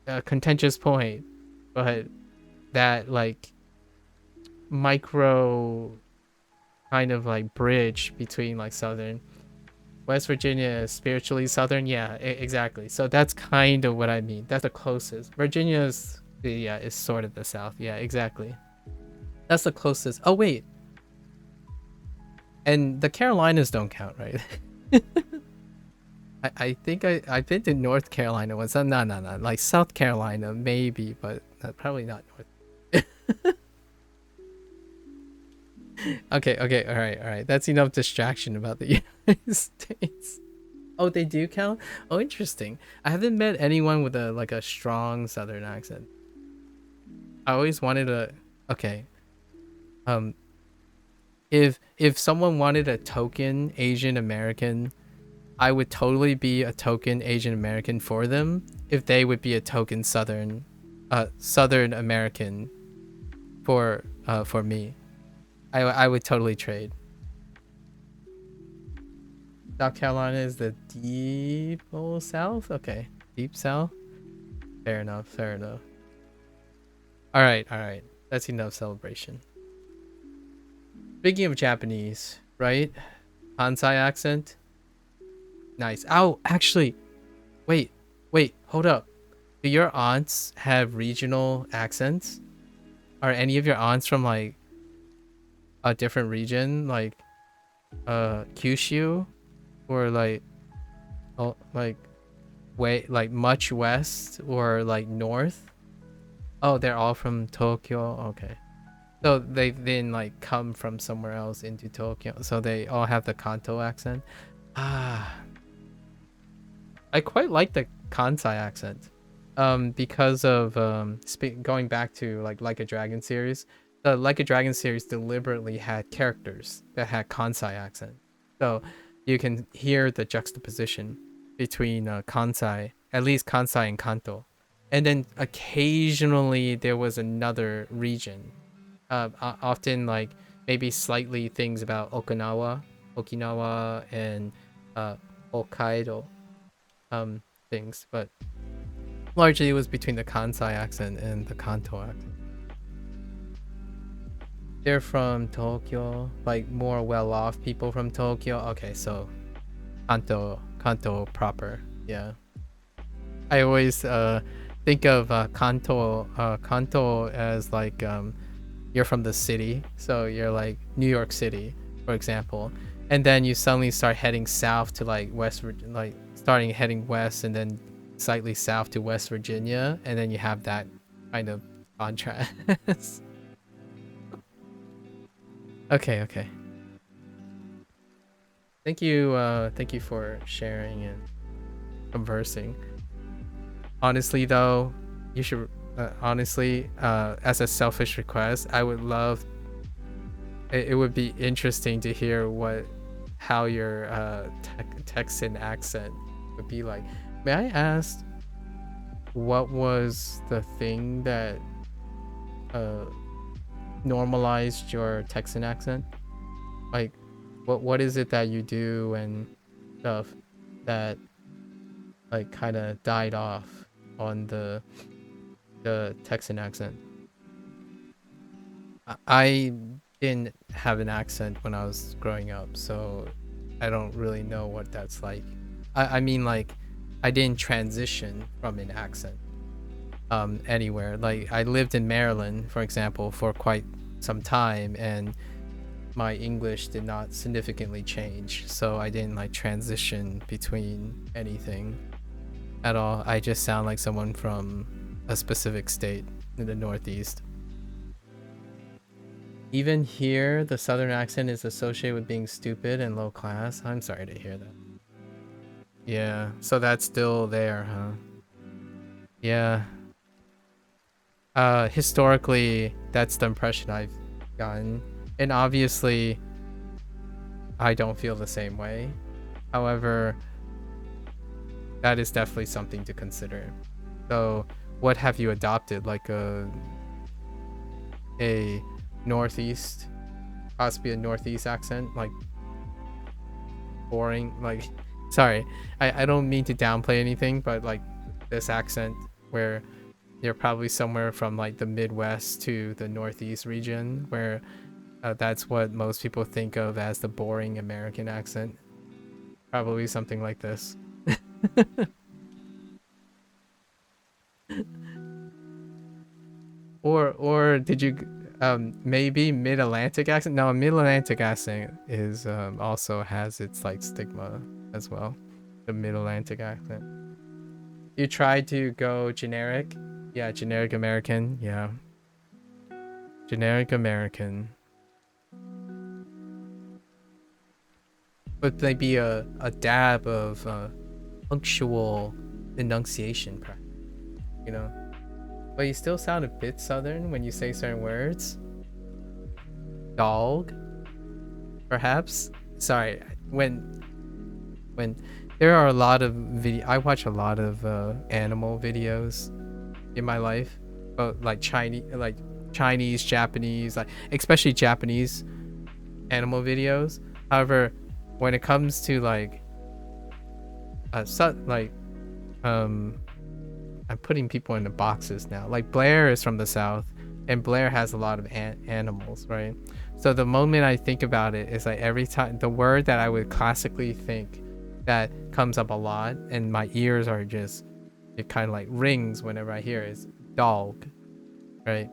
a contentious point, but that like micro kind of like bridge between like Southern West Virginia is spiritually Southern. Yeah, exactly. So that's kind of what I mean. That's the closest. Virginia is sort of the South. Yeah, exactly. That's the closest. Oh wait, and the Carolinas don't count, right? I think I've been to North Carolina once. No, like South Carolina maybe, but probably not North. Okay, all right. That's enough distraction about the United States. Oh, they do count? Oh, interesting. I haven't met anyone with a strong Southern accent. I always wanted a okay. If someone wanted a token Asian American, I would totally be a token Asian American for them if they would be a token Southern American for me. I would totally trade. South Carolina is the deep old South? Okay. Deep South? Fair enough. Alright. That's enough celebration. Speaking of Japanese, right? Kansai accent? Nice. Oh, actually, wait, hold up. Do your aunts have regional accents? Are any of your aunts from like a different region, like Kyushu, or like much west or like north? Oh, they're all from Tokyo. Okay, so they then like come from somewhere else into Tokyo, so they all have the Kanto accent. I quite like the Kansai accent, because of going back to like a Dragon series. The Like a Dragon series deliberately had characters that had Kansai accent, so you can hear the juxtaposition between Kansai, at least Kansai and Kanto, and then occasionally there was another region, often like maybe slightly things about Okinawa and Hokkaido, things, but largely it was between the Kansai accent and the Kanto accent. They're from Tokyo, like more well-off people from Tokyo. Okay, so Kanto proper. Yeah, I always think of Kanto as like you're from the city, so you're like New York City, for example, and then you suddenly start heading south to like starting heading west and then slightly south to West Virginia, and then you have that kind of contrast. Okay. Thank you for sharing and conversing. Honestly though, you should as a selfish request, I would love it would be interesting to hear how your Texan accent would be like. May I ask, what was the thing that normalized your Texan accent? Like, what is it that you do and stuff that like kind of died off on the Texan accent? I didn't have an accent when I was growing up, so I don't really know what that's like. I mean, like, I didn't transition from an accent anywhere. Like, I lived in Maryland, for example, for quite some time, and my English did not significantly change, so I didn't like transition between anything at all. I just sound like someone from a specific state in the Northeast. Even here, the Southern accent is associated with being stupid and low class. I'm sorry to hear that. Yeah, so that's still there, huh? Yeah. Historically, that's the impression I've gotten. And obviously, I don't feel the same way. However, that is definitely something to consider. So, what have you adopted? Like a Northeast, possibly a Northeast accent? Like, boring? Like, sorry, I don't mean to downplay anything, but like this accent where you're probably somewhere from like the Midwest to the Northeast region, where that's what most people think of as the boring American accent. Probably something like this. or did you maybe Mid-Atlantic accent? No, Mid-Atlantic accent is also has its like stigma as well. The Mid-Atlantic accent. You tried to go generic? Yeah, generic American. Yeah. Generic American. But maybe a dab of punctual enunciation practice, you know? But you still sound a bit southern when you say certain words. Dog, perhaps? Sorry, when there are a lot of I watch a lot of animal videos in my life, but like Chinese, Japanese, like especially Japanese animal videos. However, when it comes to like I'm putting people into boxes now. Like Blair is from the South, and Blair has a lot of animals, right? So the moment I think about it is like every time the word that I would classically think that comes up a lot, and my ears are just, it kind of like rings whenever I hear it, is dog, right?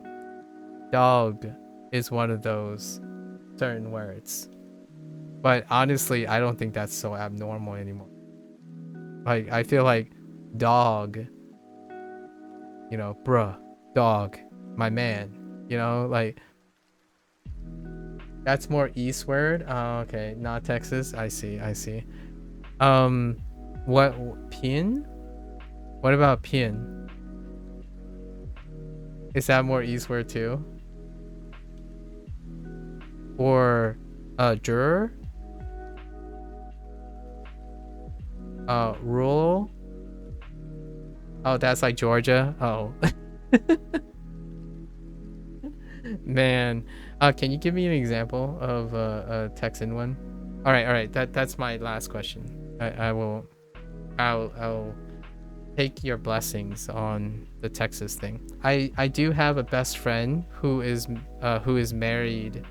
Dog is one of those certain words. But honestly, I don't think that's so abnormal anymore. Like, I feel like dog, you know, bruh, dog, my man, you know, like, that's more eastward. Oh, okay, not Texas. I see. What, Pin? What about Pin? Is that more eastward too? Or, Juror? Rural? Oh, that's like Georgia? Oh. Man. Can you give me an example of a Texan one? Alright, that's my last question. I'll take your blessings on the Texas thing. I do have a best friend who is married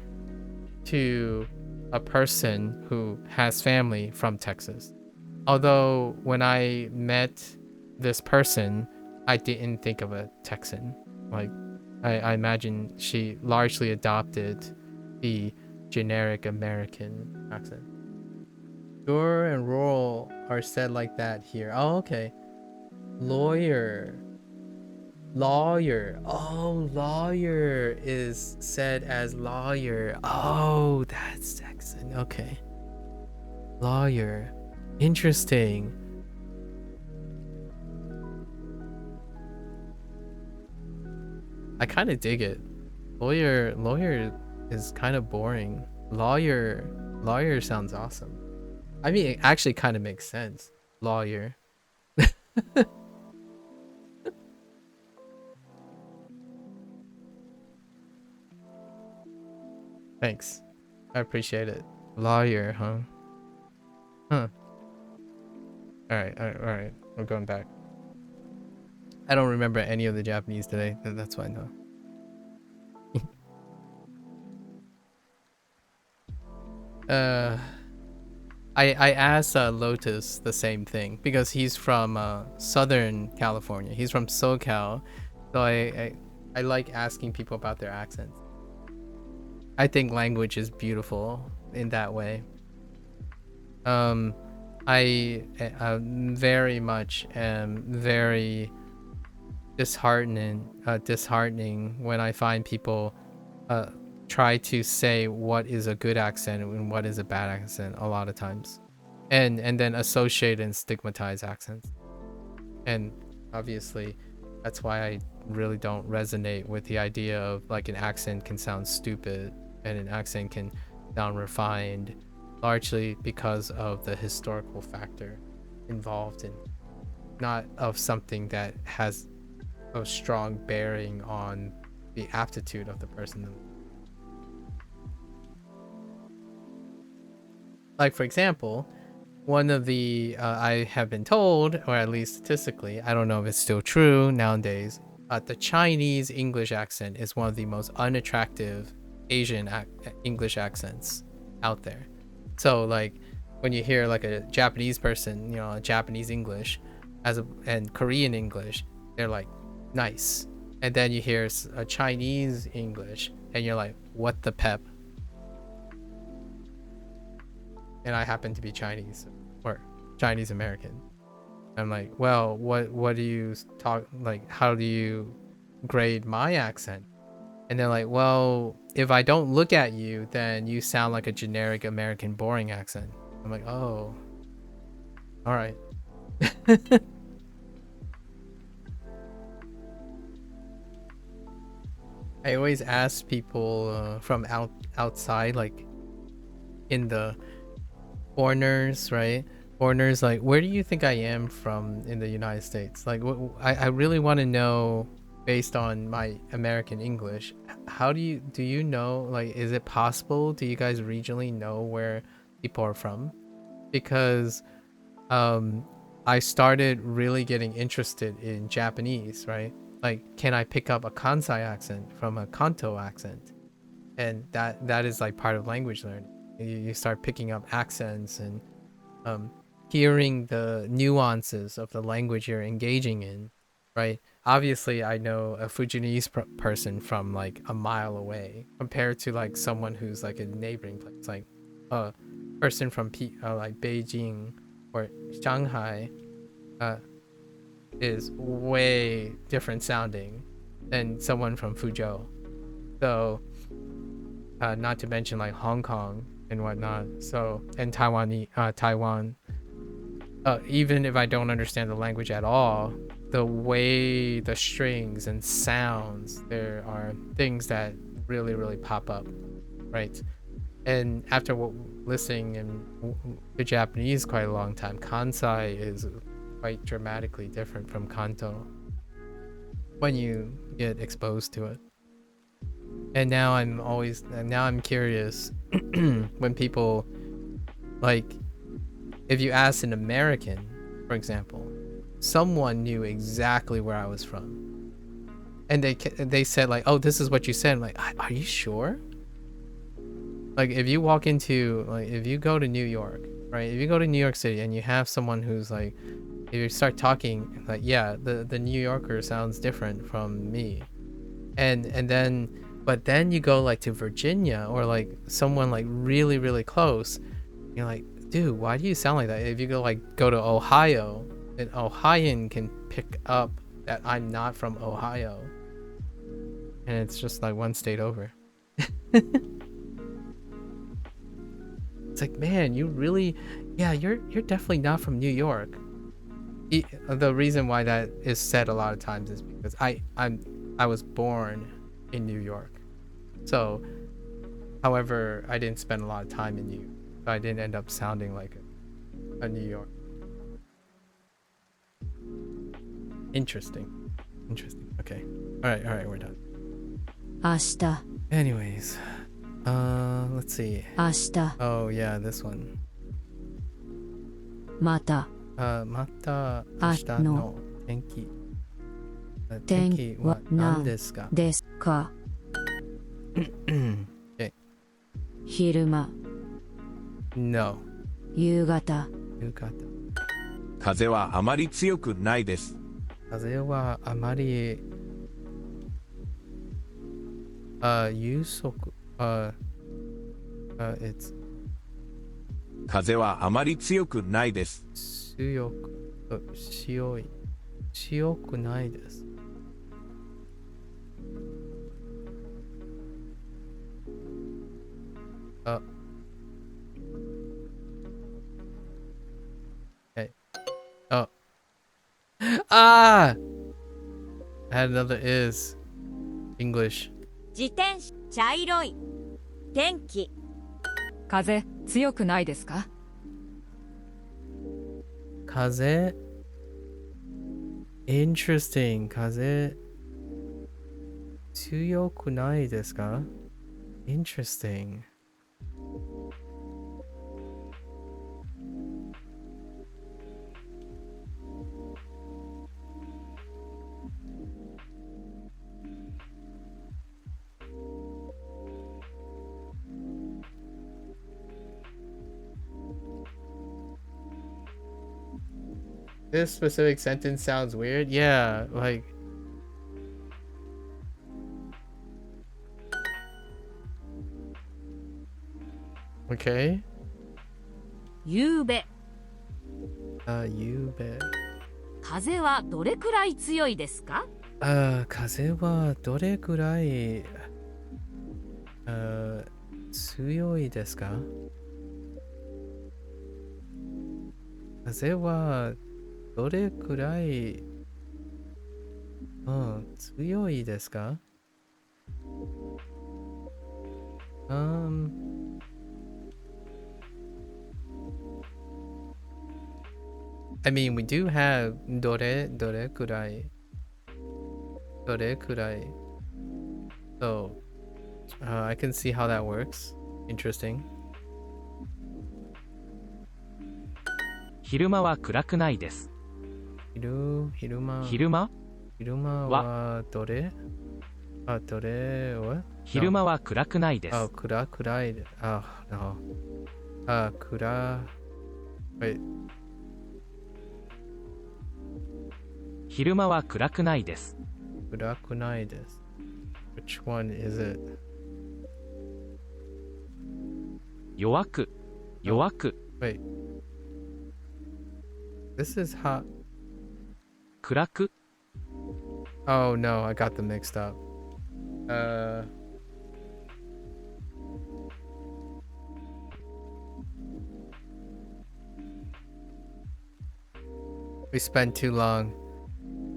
to a person who has family from Texas. Although when I met this person, I didn't think of a Texan. Like, I imagine she largely adopted the generic American accent. Rural and rural are said like that here. Oh, okay. Lawyer. Oh, lawyer is said as lawyer. Oh, that's Texan. Okay. Lawyer. Interesting. I kind of dig it. Lawyer is kind of boring. Lawyer sounds awesome. I mean, it actually kind of makes sense. Lawyer. Thanks. I appreciate it. Lawyer, huh? Huh. Alright. We're going back. I don't remember any of the Japanese today. That's why I know. I asked Lotus the same thing because he's from Southern California. He's from SoCal, so I like asking people about their accents. I think language is beautiful in that way. I very much am very disheartening when I find people try to say what is a good accent and what is a bad accent a lot of times, and then associate and stigmatize accents. And obviously that's why I really don't resonate with the idea of like an accent can sound stupid and an accent can sound refined, largely because of the historical factor involved, and not of something that has a strong bearing on the aptitude of the person. Like, for example, one of the I have been told, or at least statistically, I don't know if it's still true nowadays, the Chinese English accent is one of the most unattractive Asian English accents out there. So like when you hear like a Japanese person, you know, a Japanese English and Korean English, they're like nice. And then you hear a Chinese English and you're like, what the pep? And I happen to be Chinese or Chinese American. I'm like, well, what do you talk, like, how do you grade my accent? And they're like, well, if I don't look at you, then you sound like a generic American boring accent. I'm like, oh, all right. I always ask people from outside, like in the foreigners, right? Foreigners, like, where do you think I am from in the United States? Like, I really want to know, based on my American English, how do you know, like, is it possible? Do you guys regionally know where people are from? Because I started really getting interested in Japanese, right? Like, can I pick up a Kansai accent from a Kanto accent? And that is like part of language learning. You start picking up accents and hearing the nuances of the language you're engaging in, right? Obviously, I know a Fujianese person from like a mile away compared to like someone who's like a neighboring place, like a person from like Beijing or Shanghai is way different sounding than someone from Fuzhou. So not to mention like Hong Kong and whatnot. So, and Taiwan, even if I don't understand the language at all, the way the strings and sounds, there are things that really pop up, right? And after listening to Japanese quite a long time, Kansai is quite dramatically different from Kanto when you get exposed to it. And now I'm curious when people, like, if you ask an American, for example, someone knew exactly where I was from, and they said like, oh, this is what you said. I'm like, are you sure? Like, if you walk into, like, if you go to New York, right? If you go to New York City and you have someone who's like, if you start talking, like, yeah, the New Yorker sounds different from me, and then, but then you go like to Virginia or like someone like really close, you're like, dude, why do you sound like that? If you go to Ohio, an Ohioan can pick up that I'm not from Ohio, and it's just like one state over. It's like, man, you really, yeah, you're definitely not from New York. The reason why that is said a lot of times is because I was born in New York. So, however, I didn't spend a lot of time in New York, so I didn't end up sounding like a New York. Interesting. Okay. All right, we're done. Ashita. Anyways, let's see. Ashita. Oh yeah, this one. Mata. Mata ashita no tenki. Tenki wa nan desu ka? Okay. Hiruma. No. Yugata.風はあまり強くないです。風はあまり有速it's 風はあまり強くないです。強くないです。Oh. Okay. Oh. Ah! I had another is. English. 自転車茶色い天気風強くないですか？風 Interesting. 風強くないですか？ Interesting. This specific sentence sounds weird. Yeah, like okay. ゆうべ You bet. 風はどれくらい強いですか？風はどれくらい強いですか？風はどれくらい強いですか？ I mean, we do have どれくらい So, I can see how that works. Interesting. 昼間は暗くないです。昼間はどれは昼間は暗くないです。暗い。No. Wait. 昼間は暗くないです。暗くないです。Which one is it? 弱く。Wait. This is hot. 暗く。Oh no, I got them mixed up. We spent too long.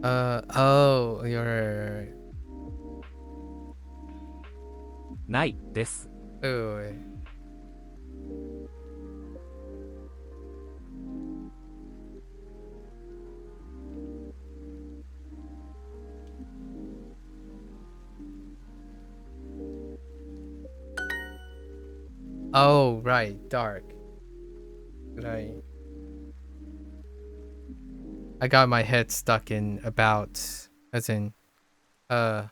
Oh, you're right. ないです。Oh, wait. Oh, right, dark. Right. I got my head stuck in about, as in, could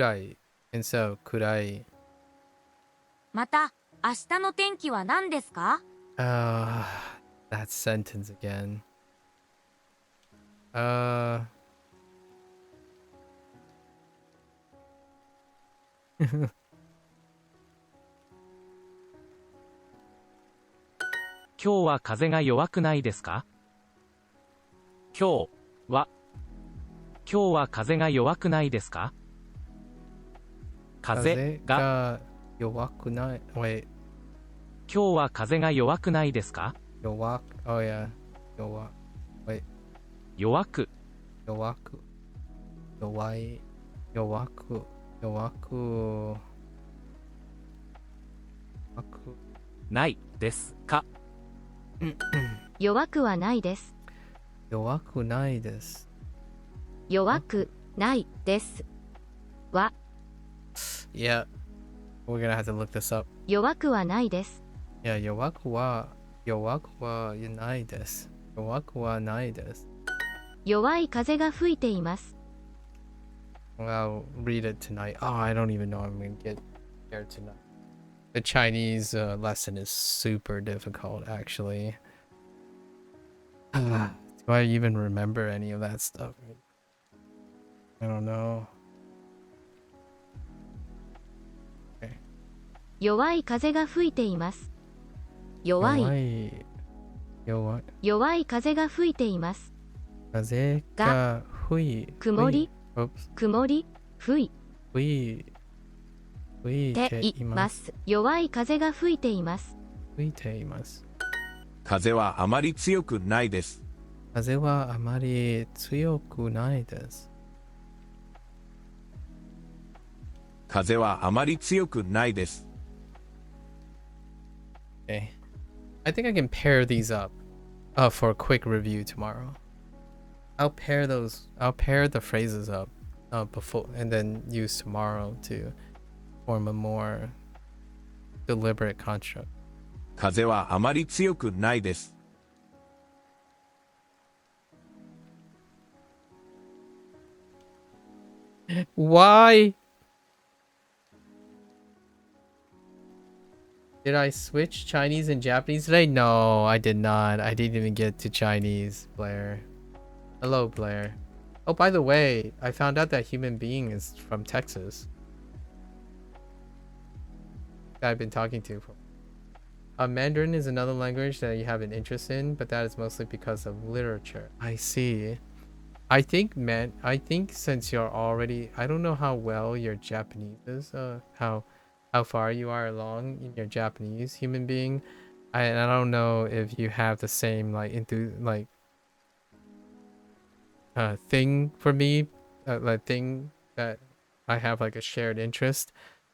I? And so, could I? また明日の天気は何ですか？ That sentence again. 今日は風が弱くないですか？今日は風が弱くないですか？風が弱くない。Wait. 今日は風が弱くないですか？Oh yeah. Wait. 弱くないですか？弱くはないです。弱くないです。弱くないですは Yeah. We're gonna have to look this up. 弱くはないです。Yeah, 弱くはないです。弱くはないです。弱い風が吹いています。I'll read it tonight. Oh, I don't even know I'm gonna get there tonight. The Chinese lesson is super difficult, actually. Do I even remember any of that stuff? I don't know. Okay. 弱い風が吹いています。弱い風が吹いています。風が吹い曇り吹い吹いてていいます。ます。弱い風が吹いています。吹いています。風はあまり強くないです。風はあまり強くないです。風はあまり強くないです。Okay. I think I can pair these up for a quick review tomorrow. I'll pair the phrases up before and then use tomorrow to form a more deliberate construct. 風はあまり強くないです。Why did I switch Chinese and Japanese today? No, I did not. I didn't even get to Chinese, Blair. Hello, Blair. Oh, by the way, I found out that human being is from Texas. That I've been talking to. Mandarin is another language that you have an interest in, but that is mostly because of literature. I see. I think since you're already, I don't know how well your Japanese is, how far you are along in your Japanese human being. I don't know if you have the same thing for me, like thing that I have like a shared interest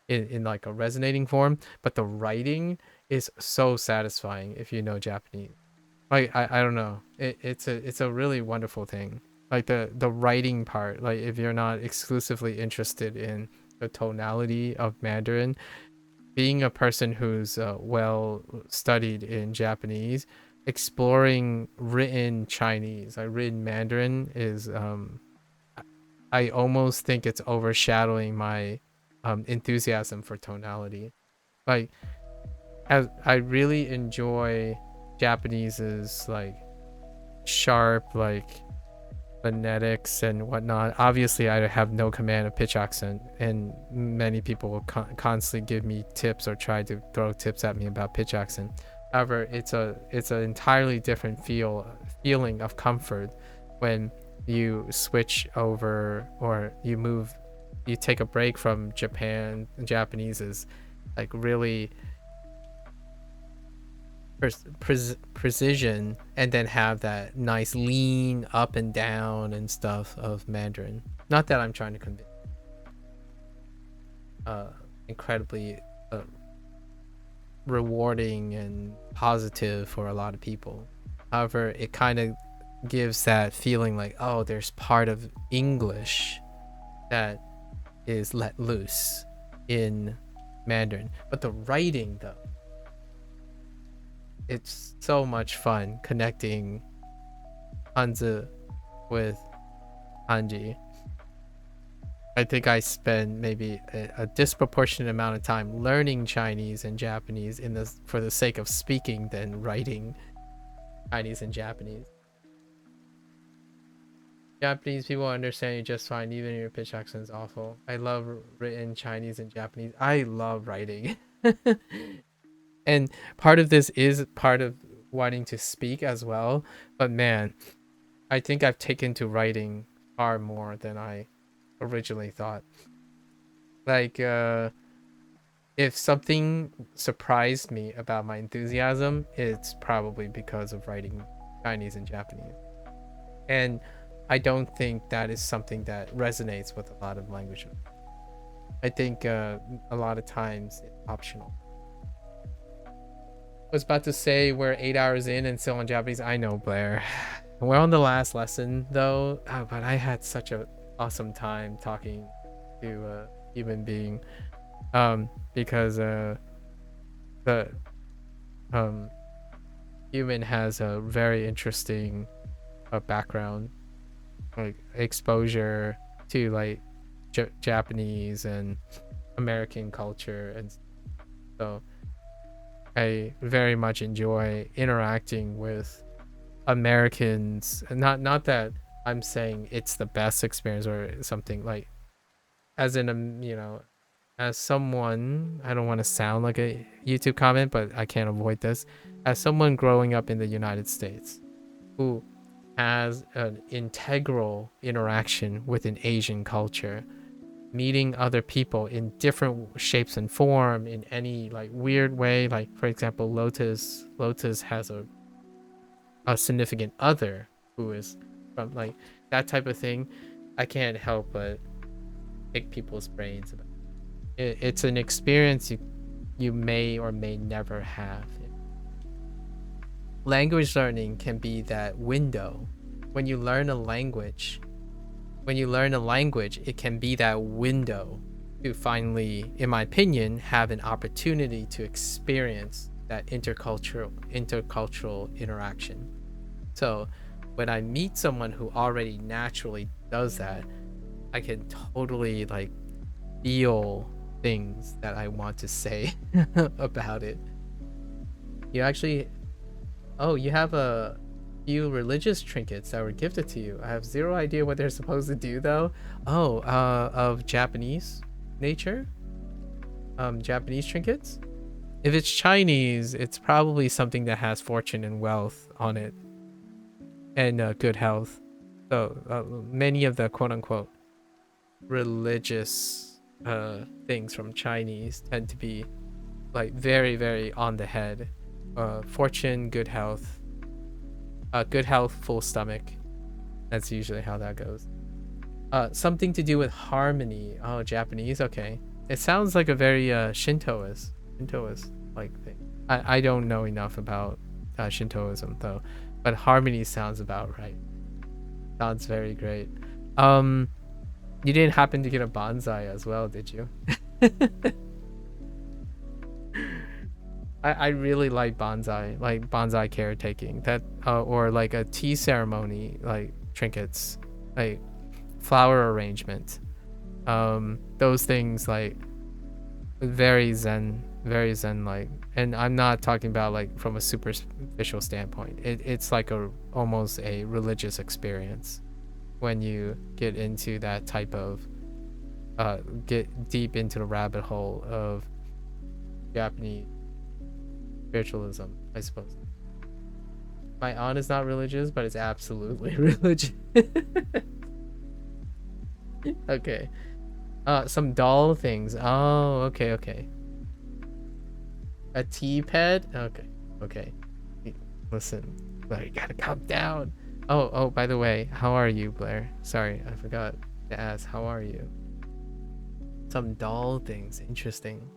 in like a resonating form, but the writing is so satisfying if you know Japanese. Like I don't know. It's a really wonderful thing. Like the writing part, like if you're not exclusively interested in the tonality of Mandarin, being a person who's well studied in Japanese, exploring written Chinese, like written Mandarin is I almost think it's overshadowing my enthusiasm for tonality. Like as I really enjoy Japanese's like sharp like phonetics and whatnot. Obviously, I have no command of pitch accent, and many people will constantly give me tips or try to throw tips at me about pitch accent. However, it's an entirely different feeling of comfort when you switch over or you take a break from Japanese is like really precision, and then have that nice lean up and down and stuff of Mandarin. Not that I'm trying to convince. Incredibly rewarding and positive for a lot of people. However, it kind of gives that feeling like, oh, there's part of English that is let loose in Mandarin. But the writing, though, it's so much fun connecting Hanzi with Hanji. I think I spend maybe a disproportionate amount of time learning Chinese and Japanese for the sake of speaking than writing Chinese and Japanese. Japanese people understand you just fine, even if your pitch accent is awful. I love written Chinese and Japanese. I love writing. And part of this is part of wanting to speak as well. But man, I think I've taken to writing far more than I originally thought. Like, if something surprised me about my enthusiasm, it's probably because of writing Chinese and Japanese. And I don't think that is something that resonates with a lot of languages. I think a lot of times it's optional. I was about to say we're 8 hours in and still on Japanese. I know, Blair. We're on the last lesson though, but I had such an awesome time talking to a human being, because the human has a very interesting background, like exposure to like Japanese and American culture, and so I very much enjoy interacting with Americans. Not that I'm saying it's the best experience or something, like as in as someone, I don't want to sound like a YouTube comment, but I can't avoid this. As someone growing up in the United States who has an integral interaction with an Asian culture, meeting other people in different shapes and form in any like weird way. Like for example, Lotus has a significant other who is from like that type of thing. I can't help but pick people's brains about it. It's an experience you may or may never have. Language learning can be that window. When you learn a language, it can be that window to finally, in my opinion, have an opportunity to experience that intercultural interaction. So when I meet someone who already naturally does that, I can totally like feel things that I want to say about it. You actually, oh, you have a few religious trinkets that were gifted to you. I have zero idea what they're supposed to do though. Oh, of Japanese nature? Japanese trinkets? If it's Chinese, it's probably something that has fortune and wealth on it. And good health. So many of the quote-unquote religious things from Chinese tend to be like very, very on the head. Fortune, good health, full stomach. That's usually how that goes. Something to do with harmony. Oh, Japanese. Okay, it sounds like a very Shintoist like thing. I don't know enough about Shintoism though, but harmony sounds about right. Sounds very great. You didn't happen to get a bonsai as well, did you? I really like bonsai caretaking. That or like a tea ceremony, like trinkets, like flower arrangement. Those things like very zen like. And I'm not talking about like from a superficial standpoint. It's like almost a religious experience when you get into that type of get deep into the rabbit hole of Japanese spiritualism, I suppose. My aunt is not religious, but it's absolutely religious. Okay. Some doll things. Oh, okay. A tea pad? Okay. Listen, Blair, you gotta calm down. Oh, by the way, how are you, Blair? Sorry, I forgot to ask. How are you? Some doll things. Interesting.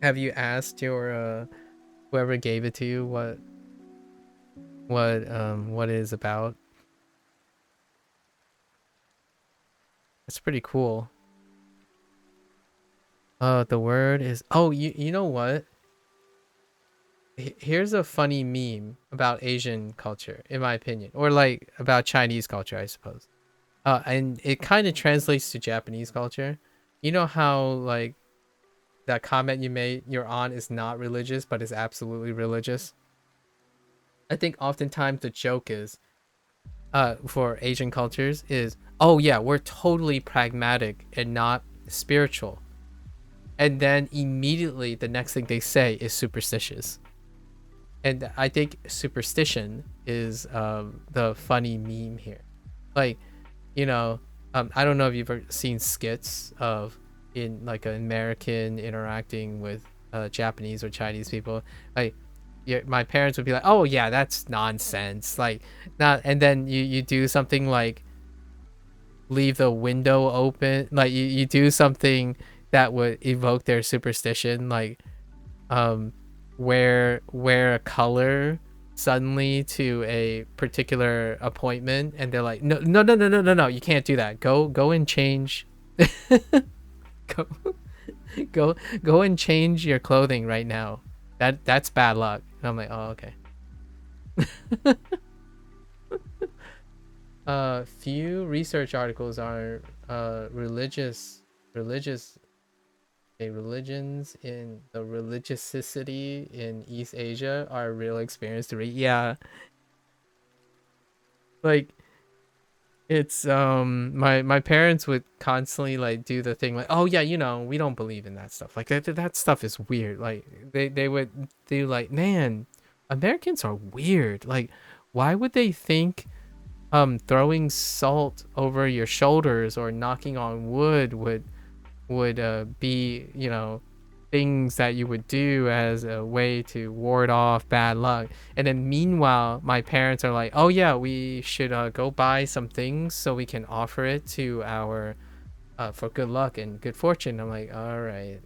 Have you asked your whoever gave it to you what it is about? It's pretty cool. The word is, oh, you know what? Here's a funny meme about Asian culture, in my opinion, or like about Chinese culture, I suppose. And it kind of translates to Japanese culture. You know how like that comment you made, your aunt is not religious, but is absolutely religious. I think oftentimes the joke is, for Asian cultures is, oh yeah, we're totally pragmatic and not spiritual. And then immediately the next thing they say is superstitious. And I think superstition is the funny meme here. Like, you know, I don't know if you've ever seen skits of in like an American interacting with Japanese or Chinese people. Like, my parents would be like, "Oh yeah, that's nonsense." Like, not, and then you do something like leave the window open. Like you do something that would evoke their superstition, like wear a color suddenly to a particular appointment, and they're like, no, you can't do that. Go and change. go and change your clothing right now. That's bad luck. And I'm like, oh, okay. Few research articles are religions in the religiousity in East Asia are a real experience to read. Yeah, like it's my parents would constantly like do the thing like, oh yeah, you know, we don't believe in that stuff. Like that stuff is weird. Like they would do like, man, Americans are weird. Like, why would they think throwing salt over your shoulders or knocking on wood would be, you know, things that you would do as a way to ward off bad luck. And then meanwhile, my parents are like, oh yeah, we should go buy some things so we can offer it to our for good luck and good fortune. I'm like, all right.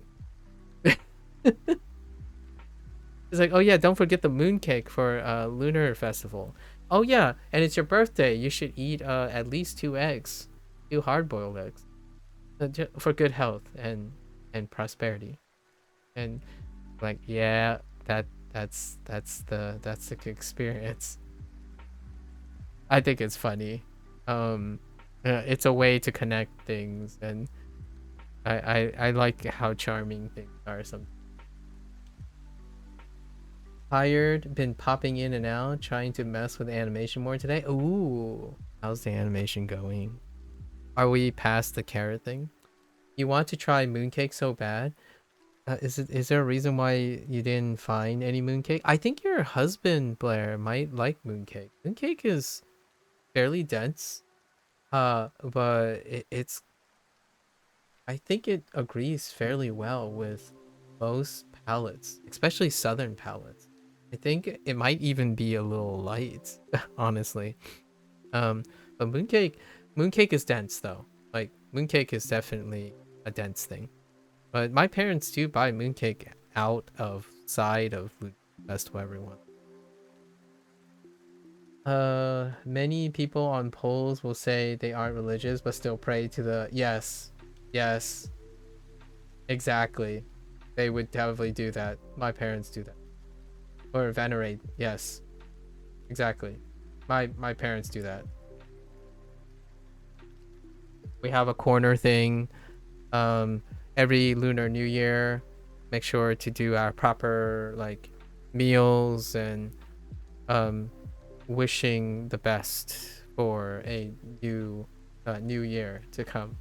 It's like, oh yeah, don't forget the mooncake for lunar festival. Oh yeah, and it's your birthday. You should eat at least 2 eggs, 2 hard-boiled eggs, for good health and prosperity. And like, yeah, that's the experience. I think it's funny. It's a way to connect things, and I like how charming things are sometimes. Tired, been popping in and out, trying to mess with animation more today. Ooh, how's the animation going? Are we past the carrot thing? You want to try mooncake so bad? Is there a reason why you didn't find any mooncake? I think your husband Blair might like mooncake. Mooncake is fairly dense, but it's I think it agrees fairly well with most palates, especially southern palates. I think it might even be a little light, honestly. But mooncake is dense though. Like mooncake is definitely a dense thing. But my parents do buy mooncake out of side of best to everyone. Many people on polls will say they aren't religious but still pray to the yes. Exactly. They would definitely do that. My parents do that. Or venerate, yes. Exactly. My parents do that. We have a corner thing. Every Lunar New Year, make sure to do our proper like meals and wishing the best for a new year to come.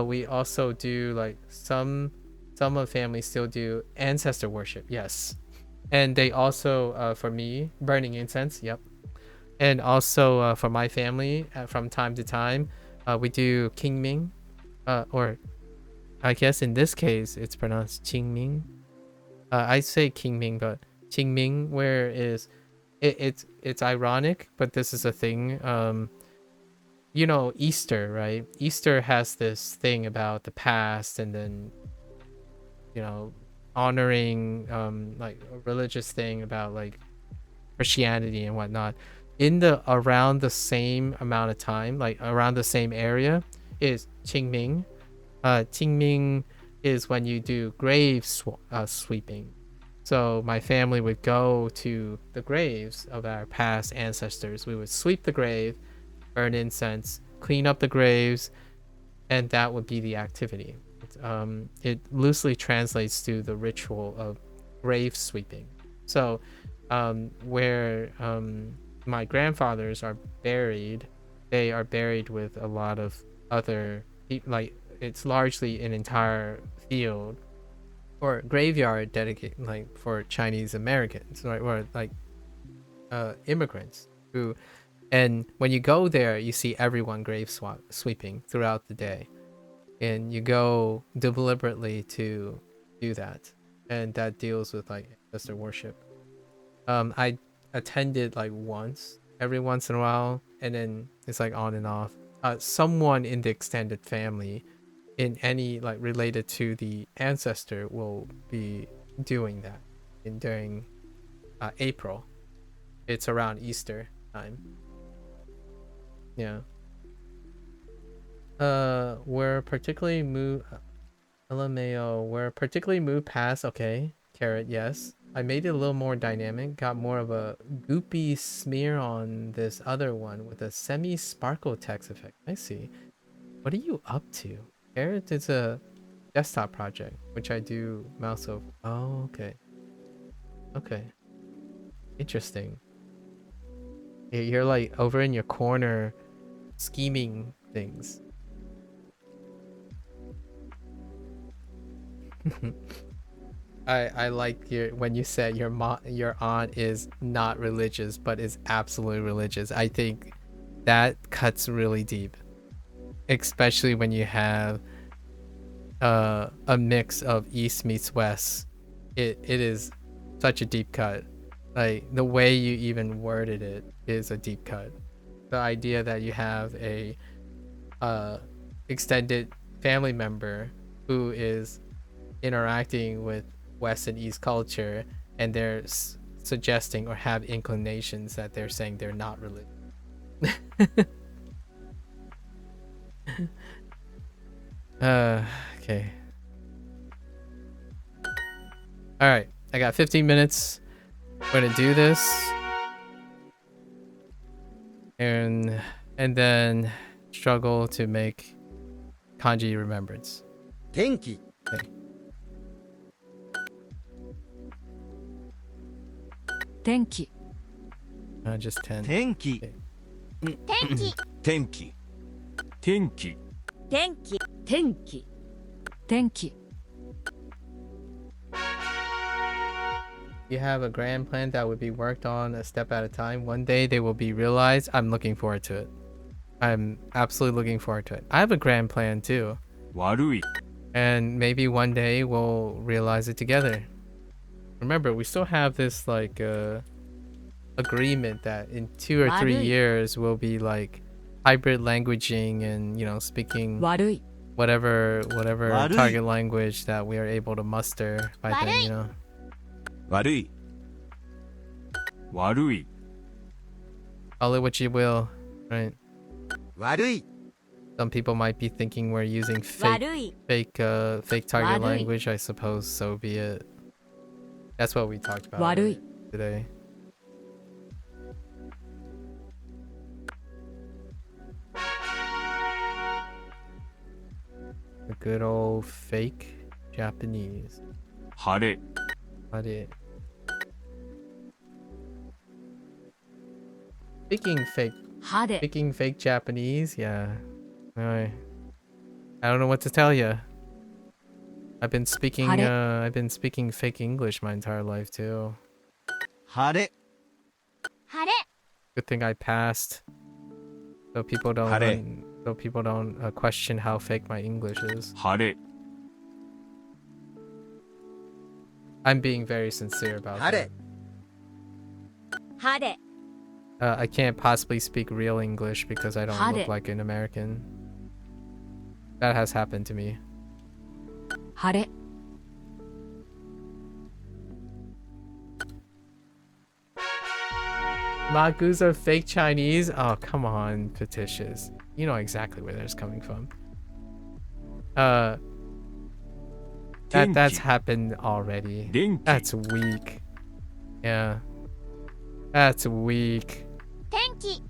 We also do like some of families still do ancestor worship, yes. And they also for me burning incense, yep. And also for my family from time to time we do Qingming, or I guess in this case it's pronounced Qingming. I say Qingming, but Qingming, where is it's ironic, but this is a thing. You know, Easter, right? Easter has this thing about the past, and then, you know, honoring like a religious thing about like Christianity and whatnot. In the around the same amount of time, like around the same area, is Qingming. Qingming is when you do grave sweeping. So my family would go to the graves of our past ancestors. We would sweep the grave, burn incense, clean up the graves, and that would be the activity. It loosely translates to the ritual of grave sweeping. So where my grandfathers are buried, they are buried with a lot of other, like it's largely an entire field or graveyard dedicated like for Chinese Americans, right? Or like immigrants who, and when you go there, you see everyone grave sweeping throughout the day, and you go deliberately to do that, and that deals with like ancestor worship. I attended like once, every once in a while, and then it's like on and off. Someone in the extended family, in any like related to the ancestor, will be doing that during April. It's around Easter time. Yeah. We're particularly moved. LMAO. We're particularly moved past. Okay, carrot. Yes, I made it a little more dynamic. Got more of a goopy smear on this other one with a semi-sparkle text effect. I see. What are you up to? Carrot is a desktop project, which I do mouse over. Oh, okay. Okay. Interesting. You're like over in your corner scheming things. I like when you said your aunt is not religious but is absolutely religious. I think that cuts really deep, especially when you have a mix of East meets West. It is such a deep cut. Like the way you even worded it is a deep cut. The idea that you have a extended family member who is interacting with West and East culture, and they're suggesting or have inclinations that they're saying they're not religious. Okay. All right, I got 15 minutes. We're gonna do this, and then struggle to make kanji remembrance. Tenki. Okay. 天気 Just 10. 天気。天気天気天気天気天気天気 You have a grand plan that would be worked on a step at a time. One day they will be realized. I'm looking forward to it. I'm absolutely looking forward to it. I have a grand plan too. 悪い And maybe one day we'll realize it together. Remember, we still have this like agreement that in 2 or 3 years we'll be like hybrid languaging and, you know, speaking 悪い whatever悪い target language that we are able to muster by then, you know. 悪い悪い Call it what you will, right? 悪い。 Some people might be thinking we're using 悪い fake target悪い language. I suppose so be it. That's what we talked about 悪い today. The good old fake Japanese. 晴れ What it? Speaking fake Japanese, yeah. I don't know what to tell you. I've been speaking fake English my entire life too. 晴れ。晴れ Good thing I passed. So people don't question how fake my English is. 晴れ I'm being very sincere about 晴 that. れ。晴れ I can't possibly speak real English because I don't look Hare. like an American. That has happened to me. 晴れ Makus are fake Chinese? Oh, come on, fictitious. You know exactly where that's coming from. That's Tenki. happened already. Denki. That's weak. Yeah. That's weak. 天気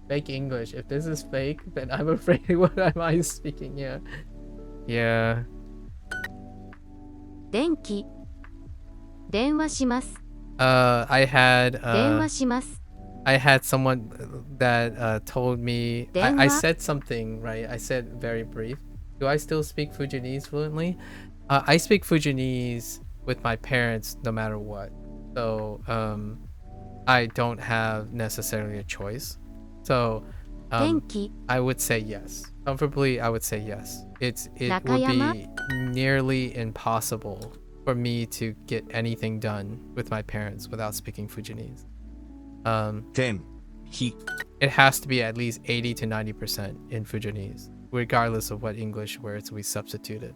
Fake English. If this is fake, then I'm afraid what am I speaking? Yeah. Yeah. 電気電話します I had 電話します I had someone that told me I Denwa? said something, right? I said very brief. Do I still speak Fujianese fluently? I speak Fujianese with my parents no matter what. So I don't have necessarily a choice. So 電気 I would say yes. Comfortably, I would say yes. It would Nakayama? be nearly impossible for me to get anything done with my parents without speaking Fujianese. 天気 It has to be at least 80 to 90% in Fujianese, regardless of what English words we substituted.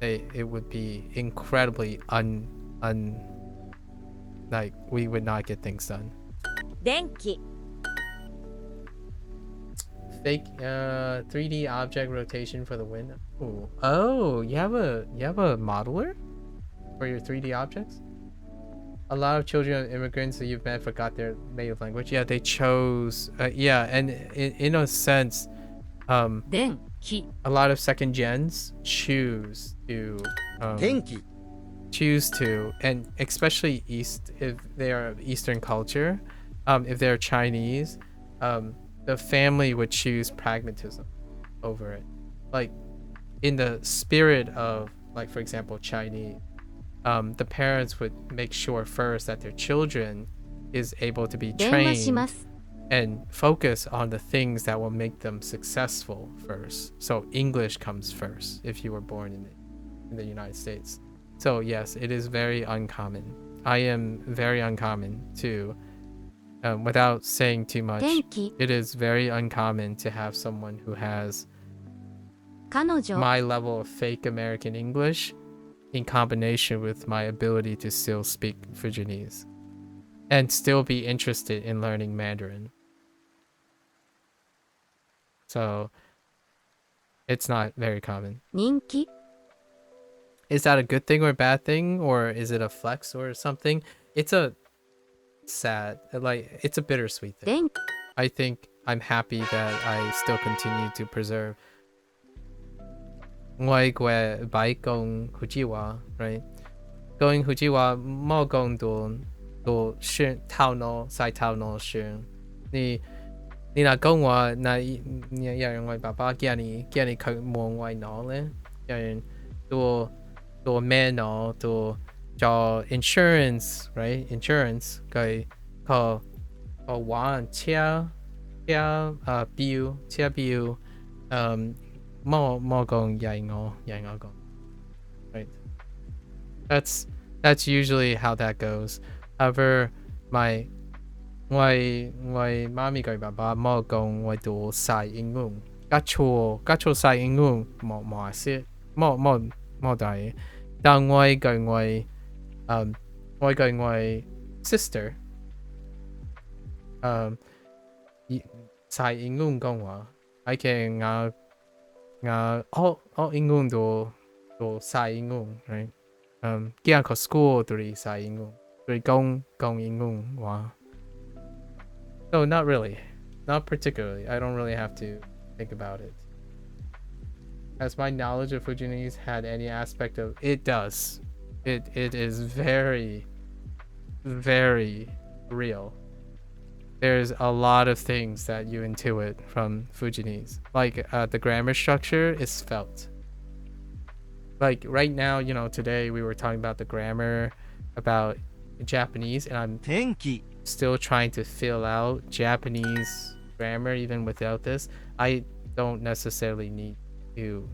It would be incredibly like we would not get things done. 電気 Fake 3D object rotation for the win. Ooh. Oh, you have a modeler for your 3D objects? A lot of children of immigrants that you've met forgot their native language. Yeah, they chose yeah, and in a sense 電気 a lot of second gens choose to 天気。 and especially if they are of Eastern culture, if they're Chinese, the family would choose pragmatism over it. Like in the spirit of, like, for example, Chinese, the parents would make sure first that their children is able to be 電話しま trained す and focus on the things that will make them successful first. So English comes first if you were born in the United States. So yes, it is very uncommon. I am very uncommon too. Without saying too much, 天気 it is very uncommon to have someone who has 彼女 my level of fake American English in combination with my ability to still speak Fujianese and still be interested in learning Mandarin. So it's not very common. 人気 Is that a good thing or a bad thing, or is it a flex or something? It's a sad, like, it's a bittersweet thing. 電 I think I'm happy that I still continue to preserve 我嘅擺講福州話 right? 講福州話冇講到算頭腦晒頭腦算你若講話那有人我爸爸叫你佢望我腦咧，有人做咩腦做 insurance right insurance 佢玩車表車表more going yang go. Right. That's usually how that goes. However, my mommy go baba more going with do sai ingung. Gacho sai ingung more sit more die. Dang why going my sister sai ingung gong wa. I can英文都晒英文 right 今日個 school 都係晒英文都係講英文話 no not really not particularly I don't really have to think about it has my knowledge of Fujianese had any aspect of it does it is very very real. There's a lot of things that you intuit from Fujianese. Like the grammar structure is felt. Like right now, you know, today we were talking about the grammar about Japanese, and I'm 天気 still trying to fill out Japanese grammar even without this. I don't necessarily need to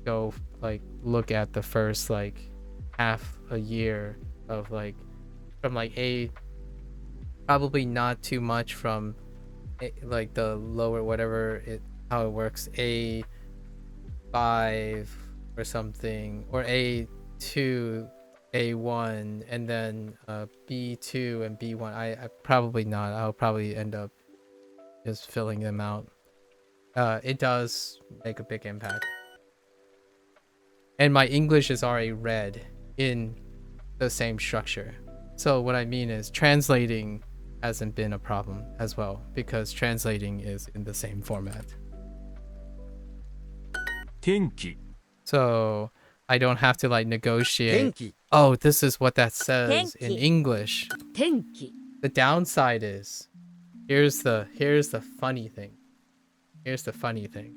go like look at the first like half a year of like from like probably not too much from like the lower whatever how it works A5 or something or A2 A1 and then B2 and B1 I probably not. I'll probably end up just filling them out. It does make a big impact, and my English is already read in the same structure. So what I mean is translating hasn't been a problem as well because translating is in the same format. 天気 So I don't have to like 天 negotiate. 気 Oh, this is what that says in Tenki. English. 天気 The downside is here's the funny thing. Here's the funny thing.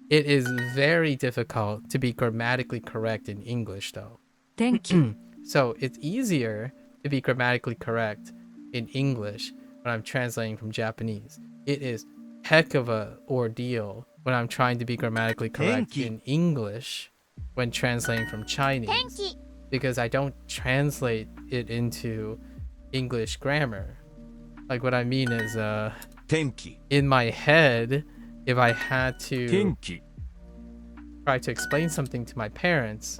It is very difficult to be grammatically correct in English though. 天気 So it's easier to be grammatically correct in English when I'm translating from Japanese. It is heck of a ordeal when I'm trying to be grammatically correct Tenki. in English when translating from Chinese. 天気 Because I don't translate it into English grammar. Like what I mean is 天気 in my head, if I had to 天気 try to explain something to my parents,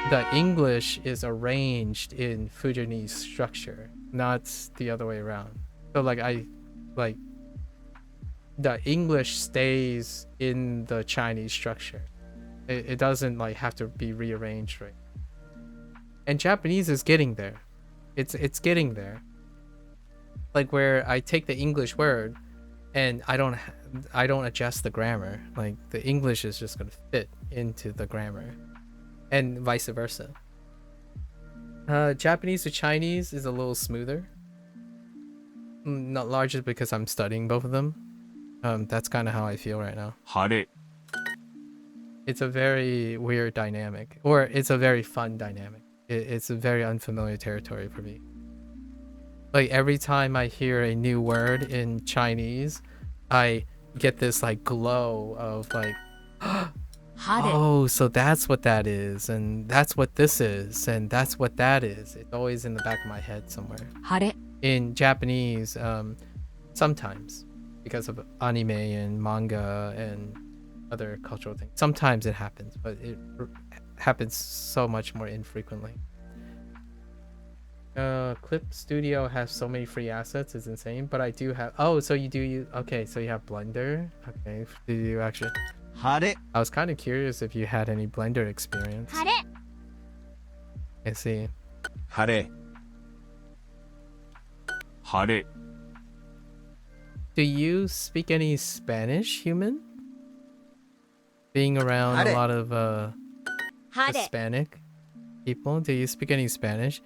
the English is arranged in Fujianese structure, not the other way around. So like the English stays in the Chinese structure. It doesn't like have to be rearranged, right? And Japanese is getting there. It's getting there. Like where I take the English word and I don't adjust the grammar. Like the English is just gonna fit into the grammar, and vice versa. Japanese to Chinese is a little smoother. Not largely because I'm studying both of them. That's kind of how I feel right now. 晴れ It's a very weird dynamic, or it's a very fun dynamic. It's a very unfamiliar territory for me. Like every time I hear a new word in Chinese, I get this like glow of like, oh, so that's what that is, and that's what this is, and that's what that is. It's always in the back of my head somewhere. 晴れ In Japanese, sometimes because of anime and manga and other cultural things. Sometimes it happens, but it happens so much more infrequently. Clip Studio has so many free assets, it's insane. But I do have. Oh, so you do you? Okay, so you have Blender. Okay, do you actually? 晴れ I was kind of curious if you had any Blender experience. 晴れ I see. 晴れ。晴れ。 Do you speak any Spanish, human? Being around a lot of 晴れ Hispanic people, do you speak any Spanish?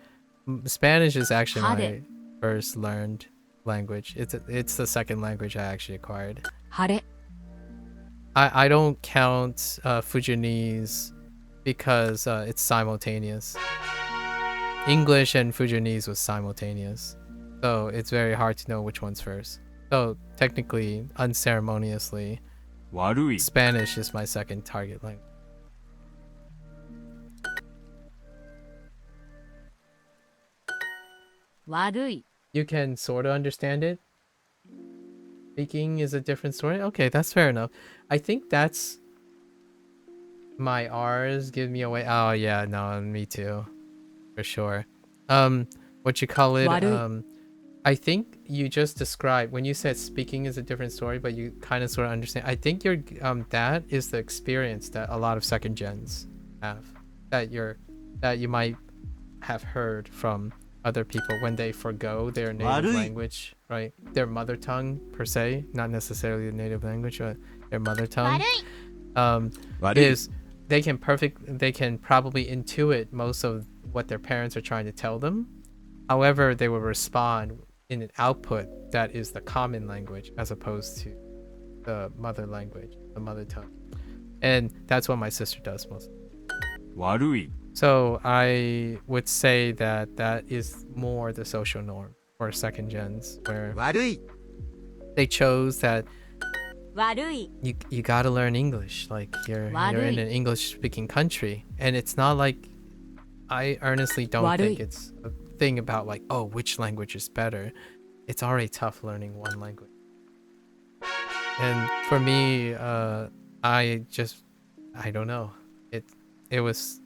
Spanish is actually my first learned language. It's the second language I actually acquired. 晴れ I don't count Fujianese because it's simultaneous. English and Fujianese was simultaneous, so it's very hard to know which one's first. So technically, unceremoniously, 悪い。 Spanish is my second target language. You can sort of understand it. Speaking is a different story. Okay, that's fair enough. I think that's my R's give me away. Oh yeah, no, me too, for sure. What you call it? I think you just described when you said speaking is a different story, but you kind of sort of understand. I think your that is the experience that a lot of second gens have, that you might have heard from other people when they forgo their native language, right? Their mother tongue per se, not necessarily the native language, but their mother tongue. Is they can probably intuit most of what their parents are trying to tell them. However, they will respond in an output that is the common language as opposed to the mother language, the mother tongue. And that's what my sister does most. 悪い。 So I would say that is more the social norm for second gens, where 悪い they chose that 悪い you gotta learn English, like you're in an English speaking country, and it's not like I earnestly don't think it's a thing about like, oh, which language is better. It's already tough learning one language, and for me, I don't know, it was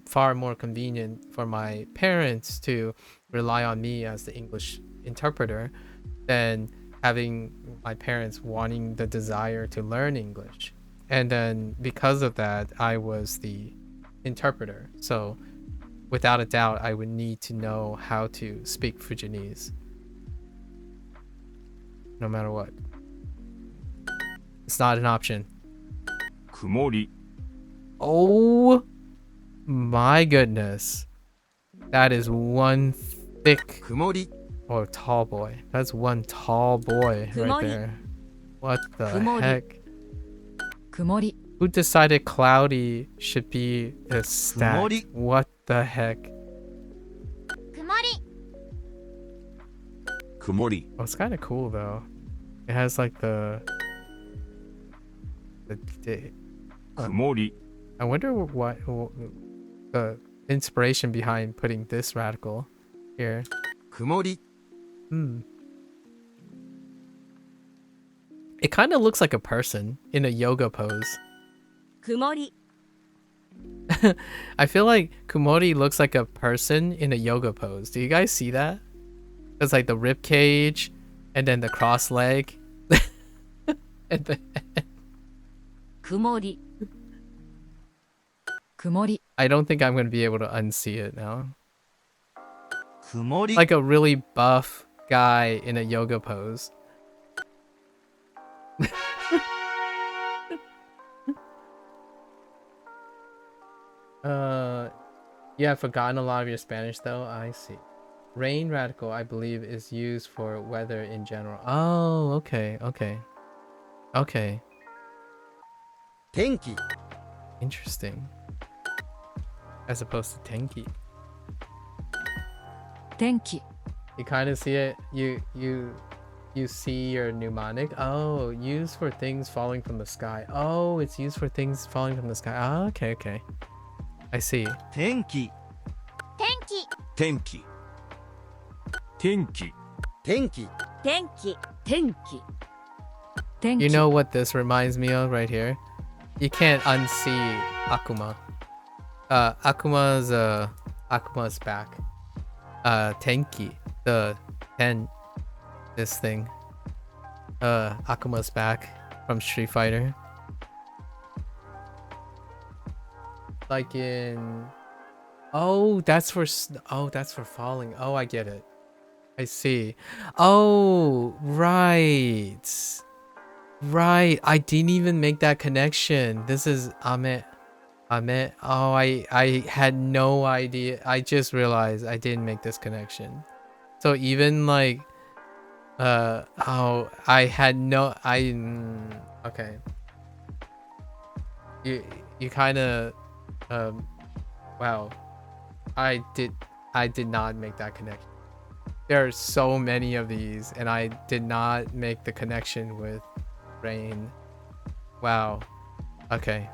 far more convenient for my parents to rely on me as the English interpreter than having my parents wanting the desire to learn English. And then because of that, I was the interpreter. So without a doubt, I would need to know how to speak Fujianese. No matter what. It's not an option. 曇り。 Oh my goodness. That is one thick 曇り or tall boy. That's one tall boy right there. What the heck? 曇り Who decided cloudy should be a stat? Kumori. What the heck? 曇り曇り。 Oh, it's kind of cool though. It has like the 曇り。 I wonder what the inspiration behind putting this radical here. 曇り It kind of looks like a person in a yoga pose. 曇り I feel like Kumori looks like a person in a yoga pose. Do you guys see that? It's like the rib cage and then the cross leg. And the Kumori. Kumori. I don't think I'm going to be able to unsee it now. 曇り Like a really buff guy in a yoga pose. You have forgotten a lot of your Spanish though. I see. Rain radical, I believe, is used for weather in general. Oh, okay. Okay. 天気 Interesting. As opposed to tenki. 天気 You kind of see it. You see your mnemonic. Oh, used for things falling from the sky. Oh, it's used for things falling from the sky. Oh, okay, okay. I see. 天気 天気天気天気天気天気天気天気 You know what this reminds me of right here? You can't unsee Akuma. Akuma's back. Tenki, the this thing. Akuma's back from Street Fighter. Like in that's for falling. Oh, I get it. I see. Oh, right. Right. I didn't even make that connection. This is Ame. Oh, I had no idea. I just realized I didn't make this connection. So even like I had no okay. You kind of wow. I did not make that connection. There are so many of these and I did not make the connection with rain. Wow. Okay.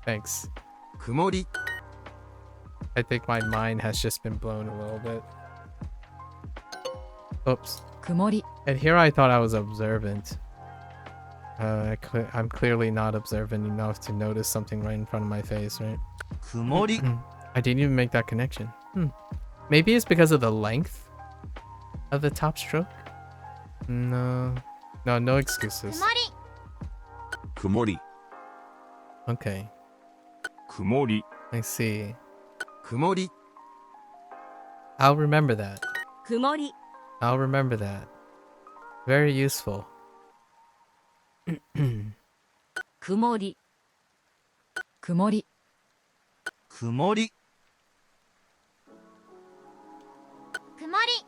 Thanks. 曇り I think my mind has just been blown a little bit. Oops. 曇り And here I thought I was observant. I'm clearly not observant enough to notice something right in front of my face, right? 曇り I didn't even make that connection. Maybe it's because of the length of the top stroke? No, no excuses. 曇り曇り Okay, 曇り I see. 曇り I'll remember that. 曇り I'll remember that. Very useful. 曇り曇り曇り曇り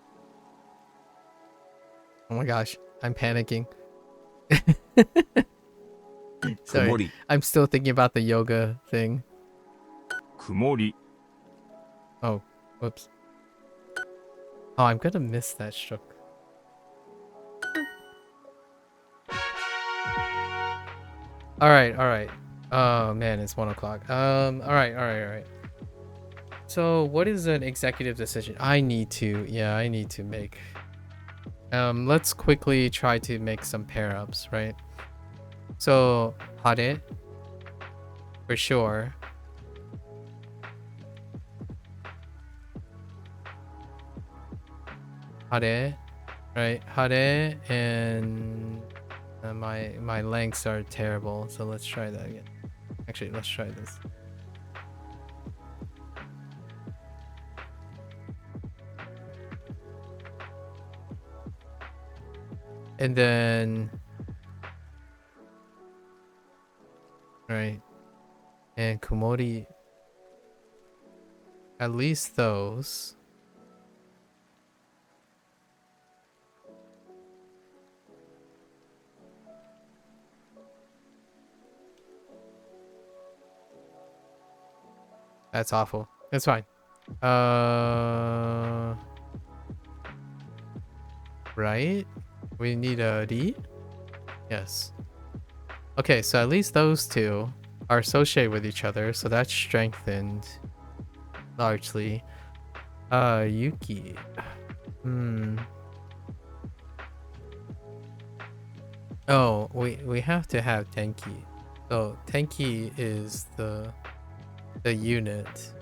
Oh my gosh, I'm panicking. 曇 Sorry, り I'm still thinking about the yoga thing. 曇り Oh, whoops. Oh, I'm gonna miss that stroke. All right. Oh man, it's 1 o'clock. All right. So, what is an executive decision? I need to make. Let's quickly try to make some pair ups, right? So, hare for sure. Hare, right? Hare and my lengths are terrible, so let's try that again. Actually, let's try this. And then right, and kumori, at least those. That's awful. It's fine. Right? We need a D? Yes. Okay, so at least those two are associated with each other, so that's strengthened largely. Yuki. Oh, we have to have Tenki. So Tenki is the unit.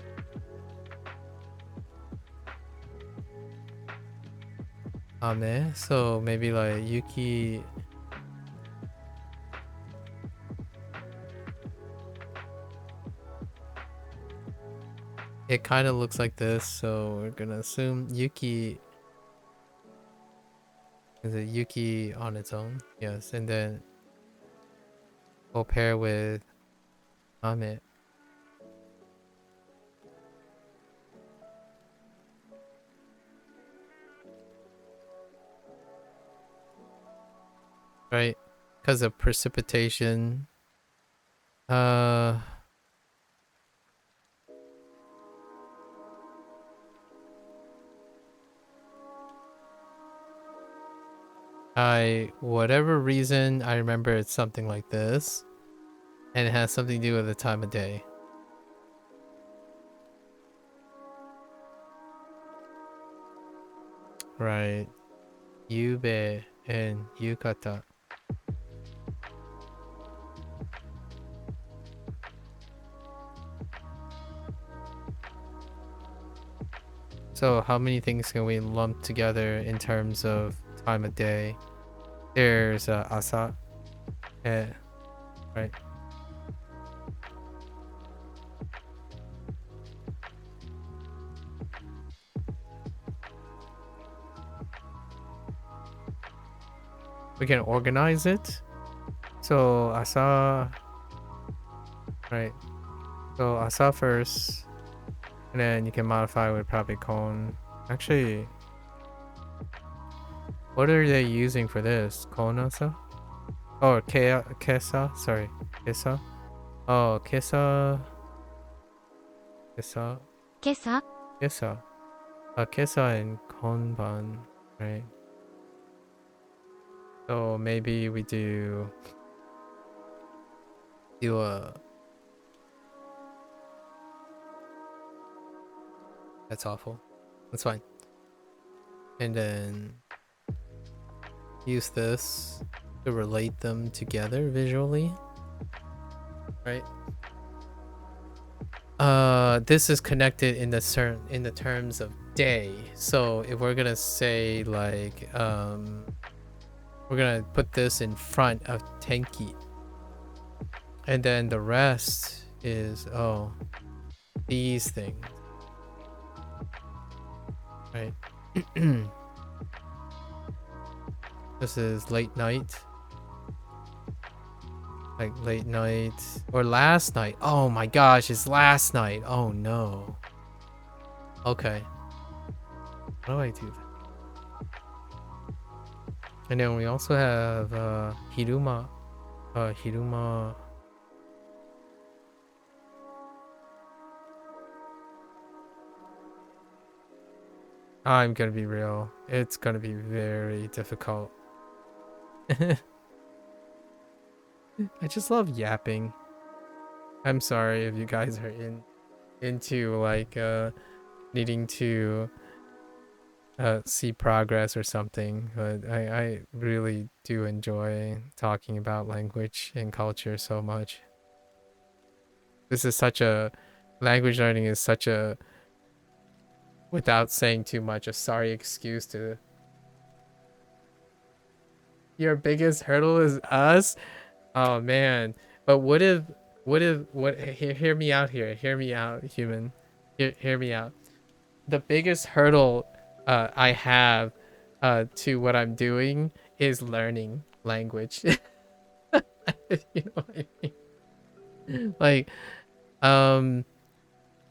Ame, so maybe like Yuki. It kind of looks like this, so we're gonna assume Yuki. Is it Yuki on its own? Yes, and then we'll pair with Ame. Right? Because of precipitation. whatever reason, I remember it's something like this. And it has something to do with the time of day. Right. Yube and yukata. So how many things can we lump together in terms of time of day? There's asa, right? We can organize it. So asa, right? So asa first. And then you can modify with probably kon. Actually, what are they using for this? Konasa? Oh, kesa? Sorry. Kesa? Oh, kesa. Kesa? 今朝 Kesa. Kesa and konban, right? So maybe we do a... That's awful. That's fine. And then use this to relate them together visually. Right? This is connected in the terms of day. So if we're gonna say like we're gonna put this in front of tenki. And then the rest is these things. Right. This is late night. Like late night or last night. Oh my gosh, it's last night. Oh no. Okay. How do I do that? And then we also have hiruma. Hiruma. I'm gonna be real. It's gonna be very difficult. I just love yapping. I'm sorry if you guys are into like needing to see progress or something, but I really do enjoy talking about language and culture so much. This is such a language learning is such a, without saying too much, a sorry excuse to. Your biggest hurdle is us? Oh man. But what if hear me out here. Hear me out, human. Hear me out. The biggest hurdle I have to what I'm doing is learning language. You know what I mean? Like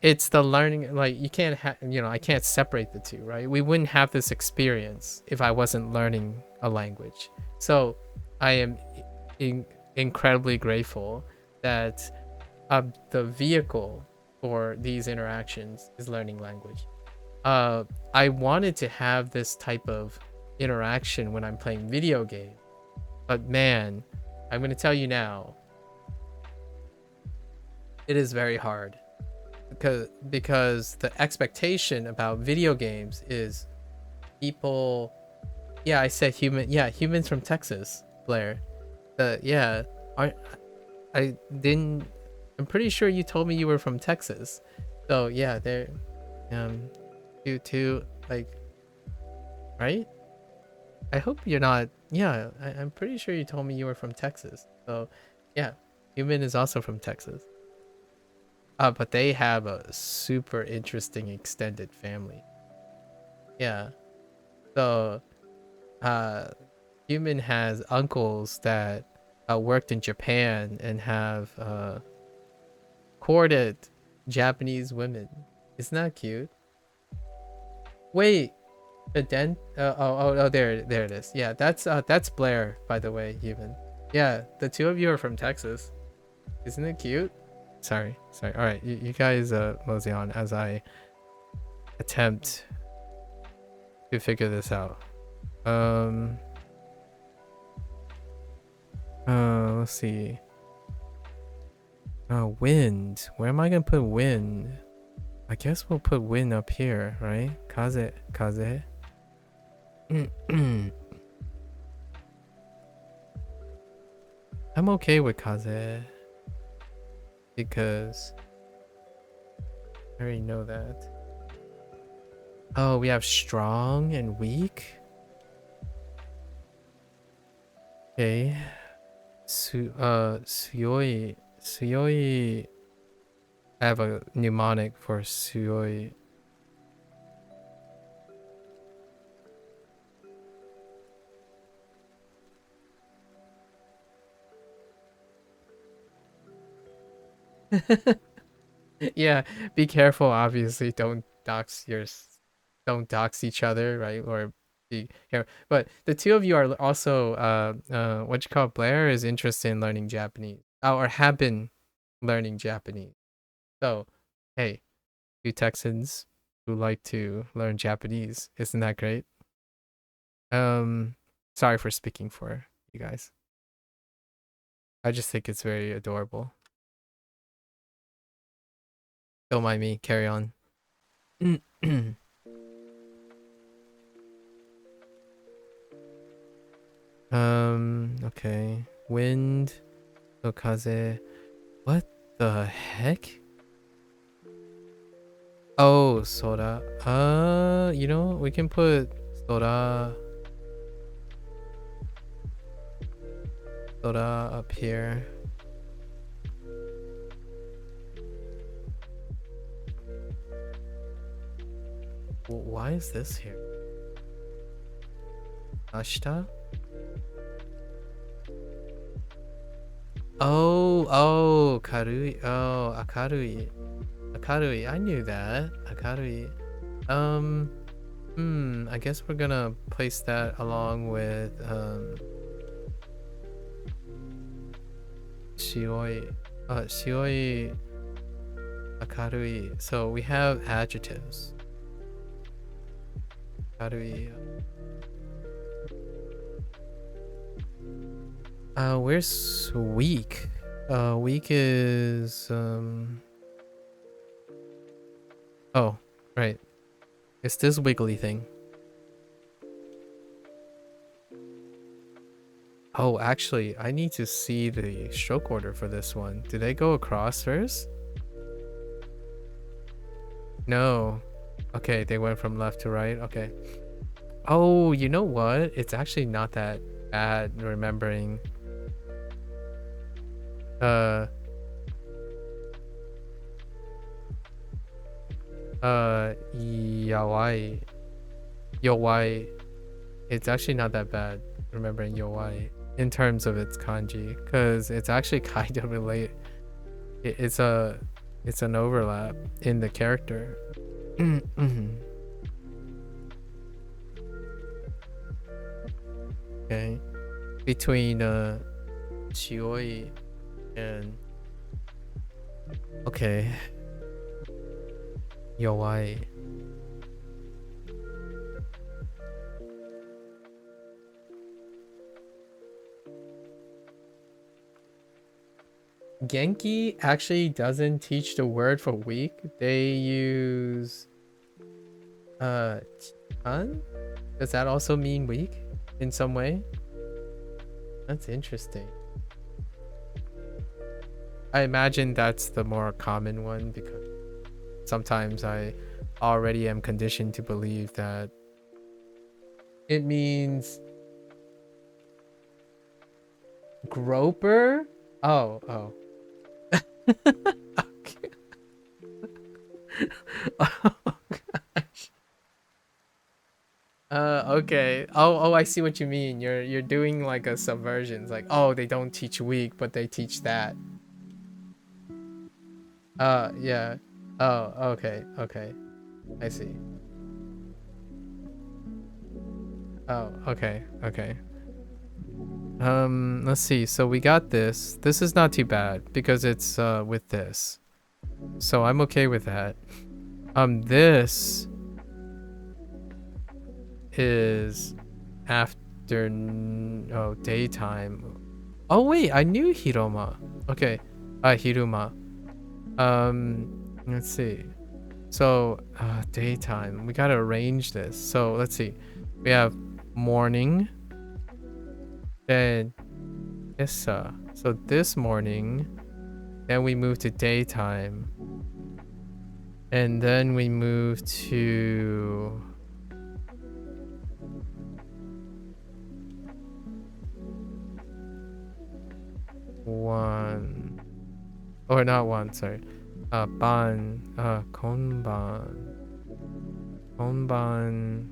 it's the learning, like you can't I can't separate the two, right? We wouldn't have this experience if I wasn't learning a language. So I am incredibly grateful that the vehicle for these interactions is learning language. I wanted to have this type of interaction when I'm playing video games, but man, I'm gonna tell you now, it is very hard because the expectation about video games is people. Yeah, I said human. Yeah, humans from Texas, Blair. Yeah, I didn't. I'm pretty sure you told me you were from Texas. So yeah, they're to like, right? I hope you're not. Yeah, I'm pretty sure you told me you were from Texas. So yeah, human is also from Texas. But they have a super interesting extended family. Yeah. So human has uncles that worked in Japan and have courted Japanese women. Isn't that cute? Wait, the there it is. Yeah, that's Blair, by the way, human. Yeah, the two of you are from Texas. Isn't it cute? Sorry. All right, you guys mosey on as I attempt to figure this out. Let's see. Wind. Where am I gonna put wind? I guess we'll put wind up here, right? Kaze, kaze. I'm okay with kaze because I already know that. Oh, we have strong and weak. Okay. Suyoi. Suyoi. I have a mnemonic for suyoi. Yeah, be careful. Obviously, don't dox each other, right? Or be here. But the two of you are also what you call Blair is interested in learning Japanese. Or have been learning Japanese. So, hey, you Texans who like to learn Japanese, isn't that great? Sorry for speaking for you guys. I just think it's very adorable. Don't mind me. Carry on. Okay. Wind. Okaze. What the heck? Oh, Sora. You know, we can put Sora up here. Why is this here? Ashita? Oh, Karui. Oh, Akarui. Akarui. I knew that. Akarui. I guess we're gonna place that along with Shioi. Shioi. Akarui. So we have adjectives. Akarui. Where's weak? Weak is oh, right. It's this wiggly thing. Oh, actually, I need to see the stroke order for this one. Did they go across first? No. Okay, they went from left to right. Okay. Oh, you know what? It's actually not that bad remembering. Yawai. Yowai. It's actually not that bad remembering Yowai in terms of its kanji, because it's actually kind of related. It's an overlap in the character. Okay. Between Chioi and okay. Yowai. Genki actually doesn't teach the word for weak. They use chan? Does that also mean weak in some way? That's interesting. I imagine that's the more common one because sometimes I already am conditioned to believe that it means groper. Oh. Okay. Oh gosh. Okay. Oh, I see what you mean. You're doing like a subversion. It's like, oh, they don't teach weak, but they teach that. Yeah. Oh, okay. I see. Oh, okay. Let's see. So we got this. This is not too bad because it's with this. So I'm okay with that. This is after daytime. Oh wait, I knew Hiroma. Okay, Hiruma. Let's see. So, daytime. We gotta arrange this. So let's see. We have morning. Then Issa. So this morning. Then we move to daytime. And then we move to... one. Or not one, sorry. Ban. Konban. Konban.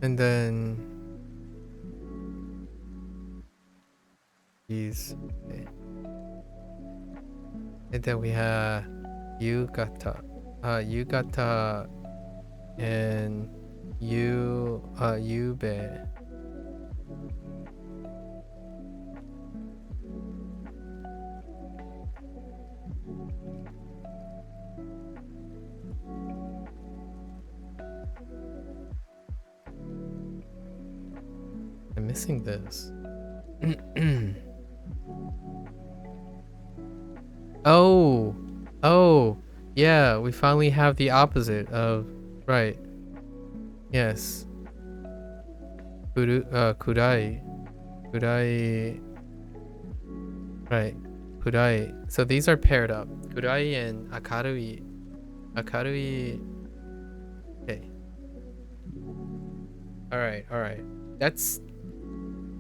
And then... these. Okay. And then we have Yukata. Yukata and Yube. I'm missing this. Oh, yeah, we finally have the opposite of, right. Yes. Kudai. Right. Kudai. So these are paired up. Kudai and Akarui. Okay. Alright. That's...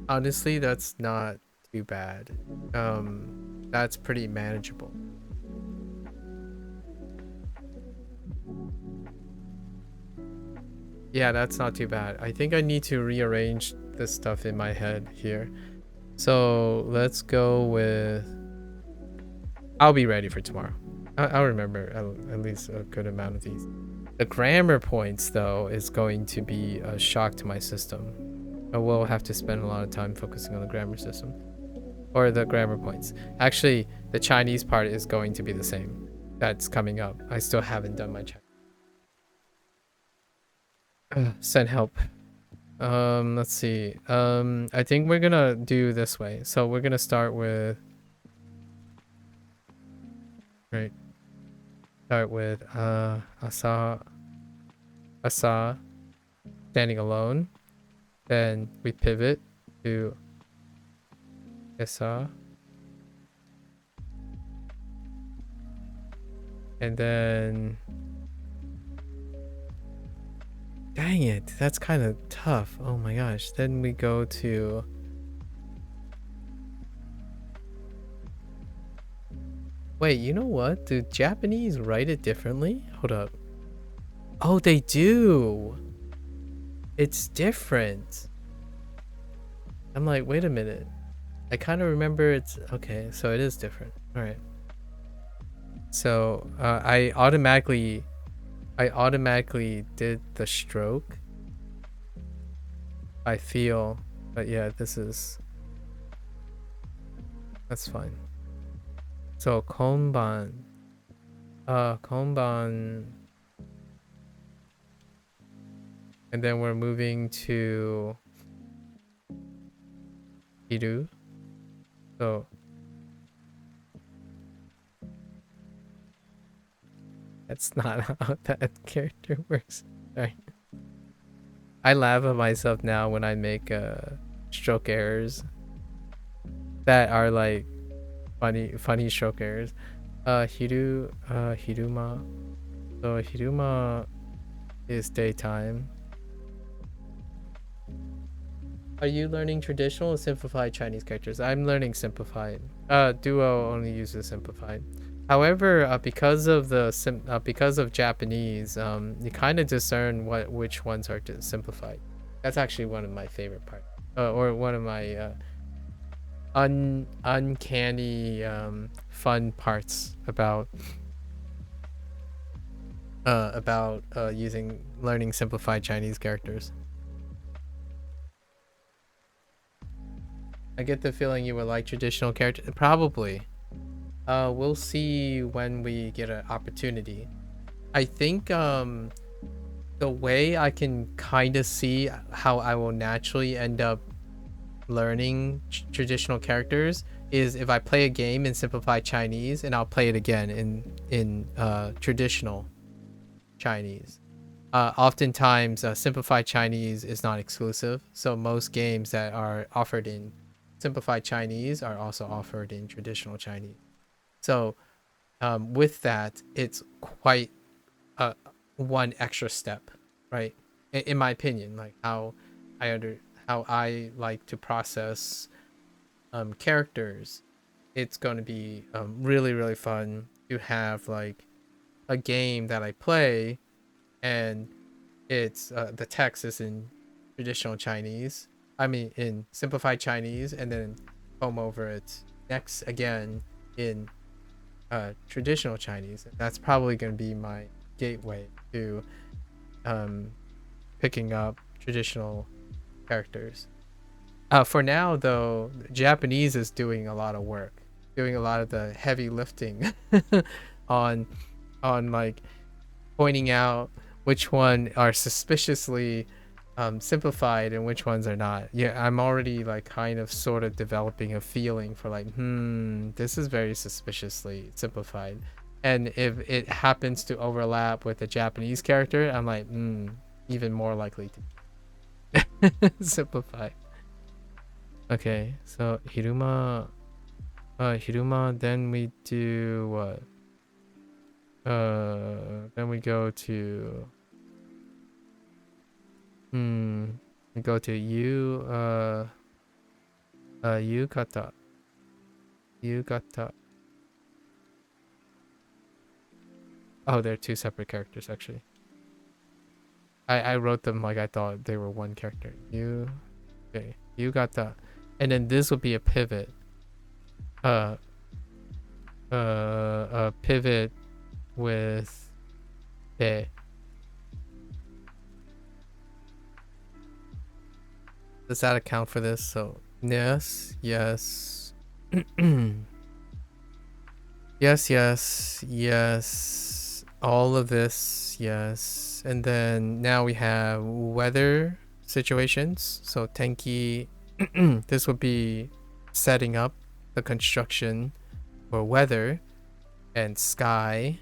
honestly, that's not too bad. That's pretty manageable. Yeah, that's not too bad. I think I need to rearrange this stuff in my head here. So let's go with... I'll be ready for tomorrow. I'll remember at least a good amount of these. The grammar points, though, is going to be a shock to my system. I will have to spend a lot of time focusing on the grammar system. Or the grammar points. Actually, the Chinese part is going to be the same. That's coming up. I still haven't done my check. Send help. Let's see. I think we're gonna do this way. So we're gonna start with... right. Start with Asa, standing alone. Then we pivot to Issa. And then... dang it, that's kind of tough. Oh my gosh. Then we go to... wait, you know what? Do Japanese write it differently? Hold up. Oh, they do! It's different. I'm like, wait a minute. I kind of remember it's... okay, so it is different. Alright. So, I automatically did the stroke. I feel, but yeah, this is... that's fine. So, konban. Konban. And then we're moving to Hiru. So that's not how that character works. Sorry. I laugh at myself now when I make stroke errors that are like funny stroke errors. Hiruma. So Hiruma is daytime. Are you learning traditional or simplified Chinese characters? I'm learning simplified. Duo only uses simplified. However, because of Japanese, you kind of discern which ones are simplified. That's actually one of my favorite parts, or one of my uncanny fun parts about learning simplified Chinese characters. I get the feeling you would like traditional characters. Probably. We'll see when we get an opportunity. I think the the way I can kind of see how I will naturally end up learning traditional characters is if I play a game in simplified Chinese and I'll play it again in traditional Chinese. Oftentimes, simplified Chinese is not exclusive, so most games that are offered in simplified Chinese are also offered in traditional Chinese. So with that, it's quite one extra step, right? In my opinion, like how I like to process characters. It's going to be really, really fun to have like a game that I play and it's the text is in traditional Chinese. I mean, in simplified Chinese, and then comb over it next again in traditional Chinese. That's probably going to be my gateway to picking up traditional characters. For now, though, Japanese is doing a lot of work, doing a lot of the heavy lifting on like pointing out which one are suspiciously simplified and which ones are not. Yeah, I'm already like kind of sort of developing a feeling for like, this is very suspiciously simplified. And if it happens to overlap with a Japanese character, I'm like, even more likely to simplify. Okay, so Hiruma, then we do what? Then we go to we go to yukata. Oh, they're two separate characters actually. I wrote them like I thought they were one character. Okay, yukata. And then this will be a pivot. A pivot with a. Does that account for this? So yes. Yes, all of this, yes. And then now we have weather situations. So tenki, this would be setting up the construction for weather, and sky.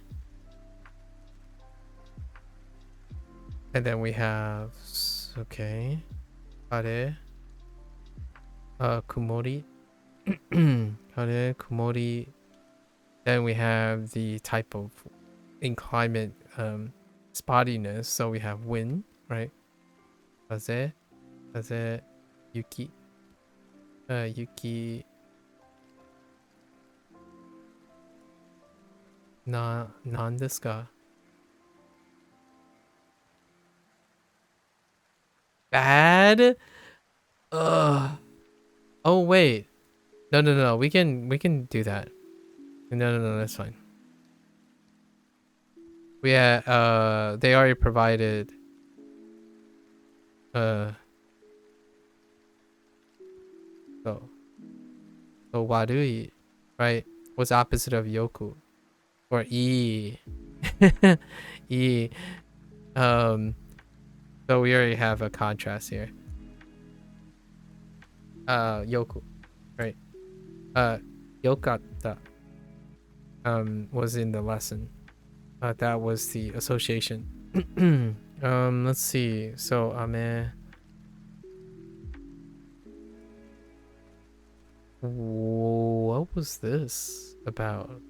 And then we have, okay, hare, kumori, hare, kumori. Then we have the type of inclement spottiness. So we have wind, right? Kaze, yuki, yuki. Nan desu ka? Bad? Ugh. Oh wait. No. We can do that. No, that's fine. We they already provided so warui, right? What's opposite of yoku? Or e. E. So we already have a contrast here. Yoku, right? Yokata was in the lesson. That was the association. Let's see. So ame. What was this about?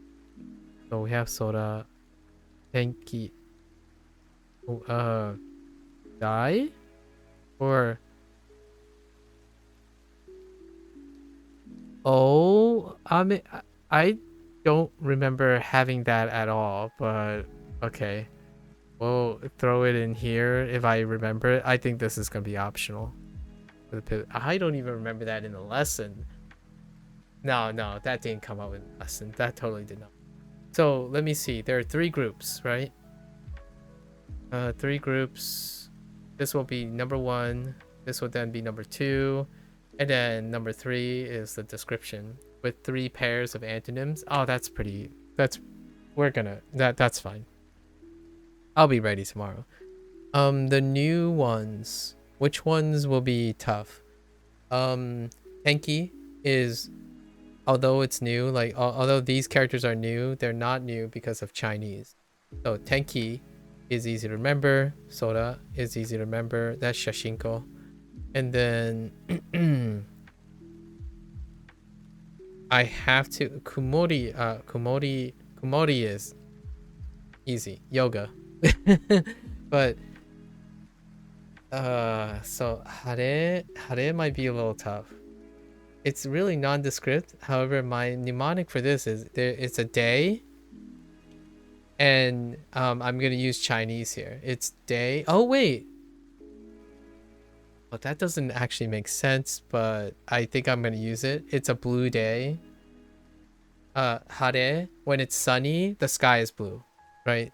So we have Sora, Tenki. Die? Or oh, I mean, I don't remember having that at all, but okay. We'll throw it in here if I remember it. I think this is gonna be optional. I don't even remember that in the lesson. No, that didn't come out in the lesson. That totally did not. So let me see. There are 3 groups, right? 3 groups. This will be number 1. This will then be number 2. And then number 3 is the description with 3 pairs of antonyms. Oh, that's fine. I'll be ready tomorrow. The new ones. Which ones will be tough? Tenki is, although it's new, like although these characters are new, they're not new because of Chinese. So Tenki is easy to remember. Sora is easy to remember. That's Shashinko. And then I have to Kumori. Kumori is easy. Yoga. But so Hare might be a little tough. It's really nondescript. However, my mnemonic for this is it's a day, and I'm gonna use Chinese here. It's day. Oh wait, well that doesn't actually make sense, but I think I'm gonna use it. It's a blue day. Hare, when it's sunny, the sky is blue, right?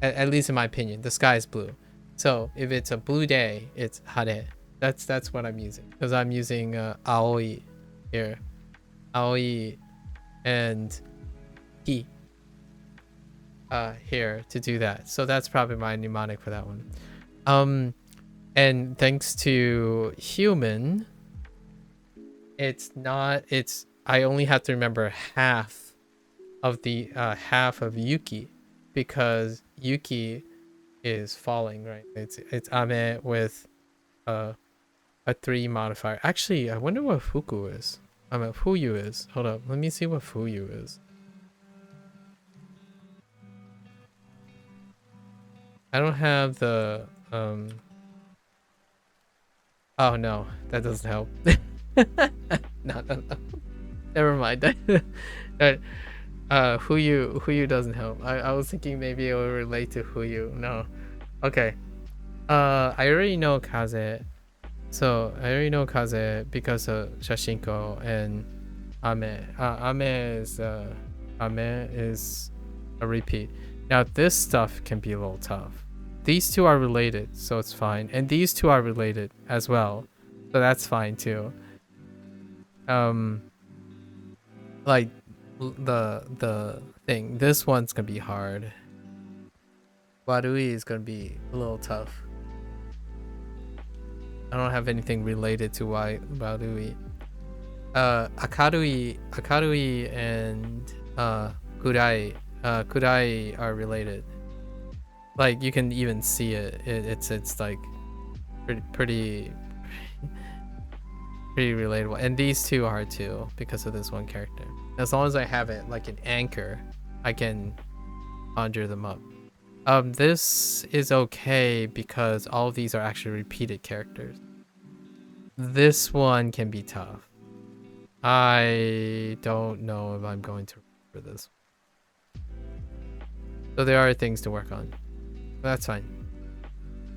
At least in my opinion, the sky is blue. So if it's a blue day, it's hare. That's what I'm using, because I'm using aoi here, aoi and hi here to do that. So that's probably my mnemonic for that one. And thanks to human, I only have to remember half of the half of Yuki, because Yuki is falling, right? It's Ame with a 3 modifier. Actually, I wonder what Fuku is. Fuyu is. Hold up, let me see what Fuyu is. I don't have the oh no, that doesn't help. No. Never mind. Huyu doesn't help. I was thinking maybe it would relate to Huyu. No. Okay. I already know Kaze. So I already know Kaze because of Shashinko and Ame. Ame is a repeat. Now this stuff can be a little tough. These two are related, so it's fine. And these two are related as well. So that's fine too. Like the thing. This one's gonna be hard. Warui is gonna be a little tough. I don't have anything related to Warui. Akarui and Kurai are related. Like you can even see it. It's like pretty relatable. And these two are too, because of this one character. As long as I have it like an anchor, I can conjure them up. This is okay because all of these are actually repeated characters. This one can be tough. I don't know if I'm going to remember this. So there are things to work on. But that's fine.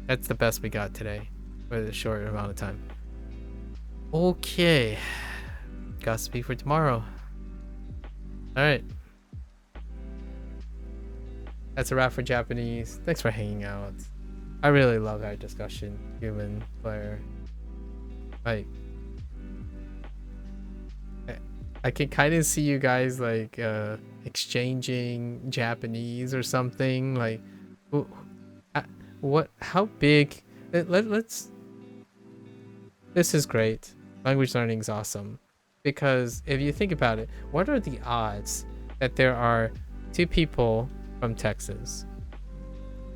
That's the best we got today with a short amount of time. Okay. Gotta speak for tomorrow. Alright. That's a wrap for Japanese. Thanks for hanging out. I really love our discussion, human player. Like, I can kind of see you guys like exchanging Japanese or something. Like, what? How big? Let's. This is great. Language learning is awesome, because if you think about it, what are the odds that there are 2 people from Texas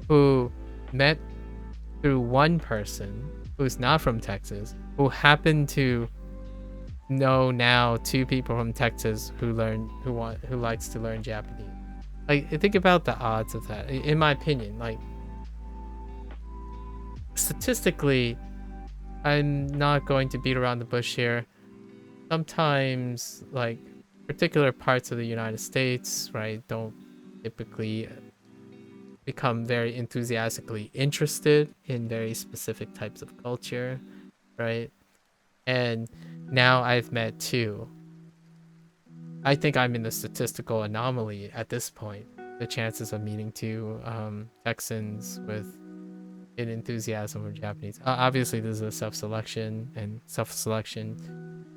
who met through one person who's not from Texas, who happen to know now 2 people from Texas who likes to learn Japanese? Like, think about the odds of that. In my opinion, like, statistically, I'm not going to beat around the bush here. Sometimes, like, particular parts of the United States, right, don't typically become very enthusiastically interested in very specific types of culture, right? And now I've met 2. I think I'm in the statistical anomaly at this point. The chances of meeting 2 Texans with an enthusiasm for Japanese. Obviously, this is a self-selection, and self-selection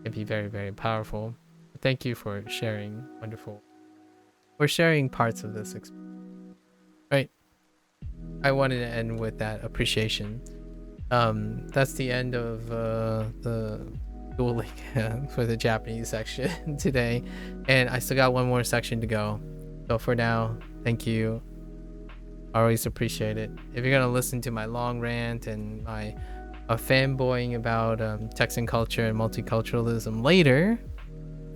can be very, very powerful. But thank you for sharing. Wonderful. We're sharing parts of this experience. Right. I wanted to end with that appreciation. That's the end of the Duolingo for the Japanese section today, and I still got one more section to go. So for now, thank you. I always appreciate it. If you're gonna listen to my long rant and my fanboying about Texan culture and multiculturalism later,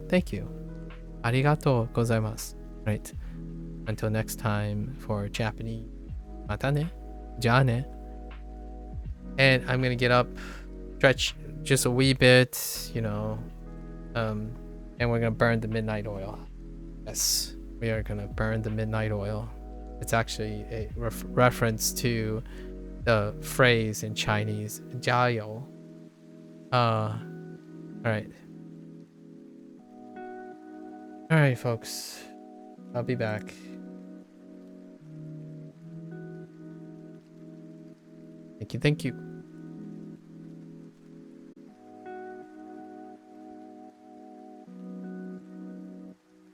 thank you. Arigatou gozaimasu. Right. Until next time for Japanese. Mata ne. Ja ne. And I'm gonna get up, stretch just a wee bit, you know, and we're gonna burn the midnight oil. Yes, we are gonna burn the midnight oil. It's actually a reference to the phrase in Chinese, 加油. All right, folks. I'll be back. Thank you.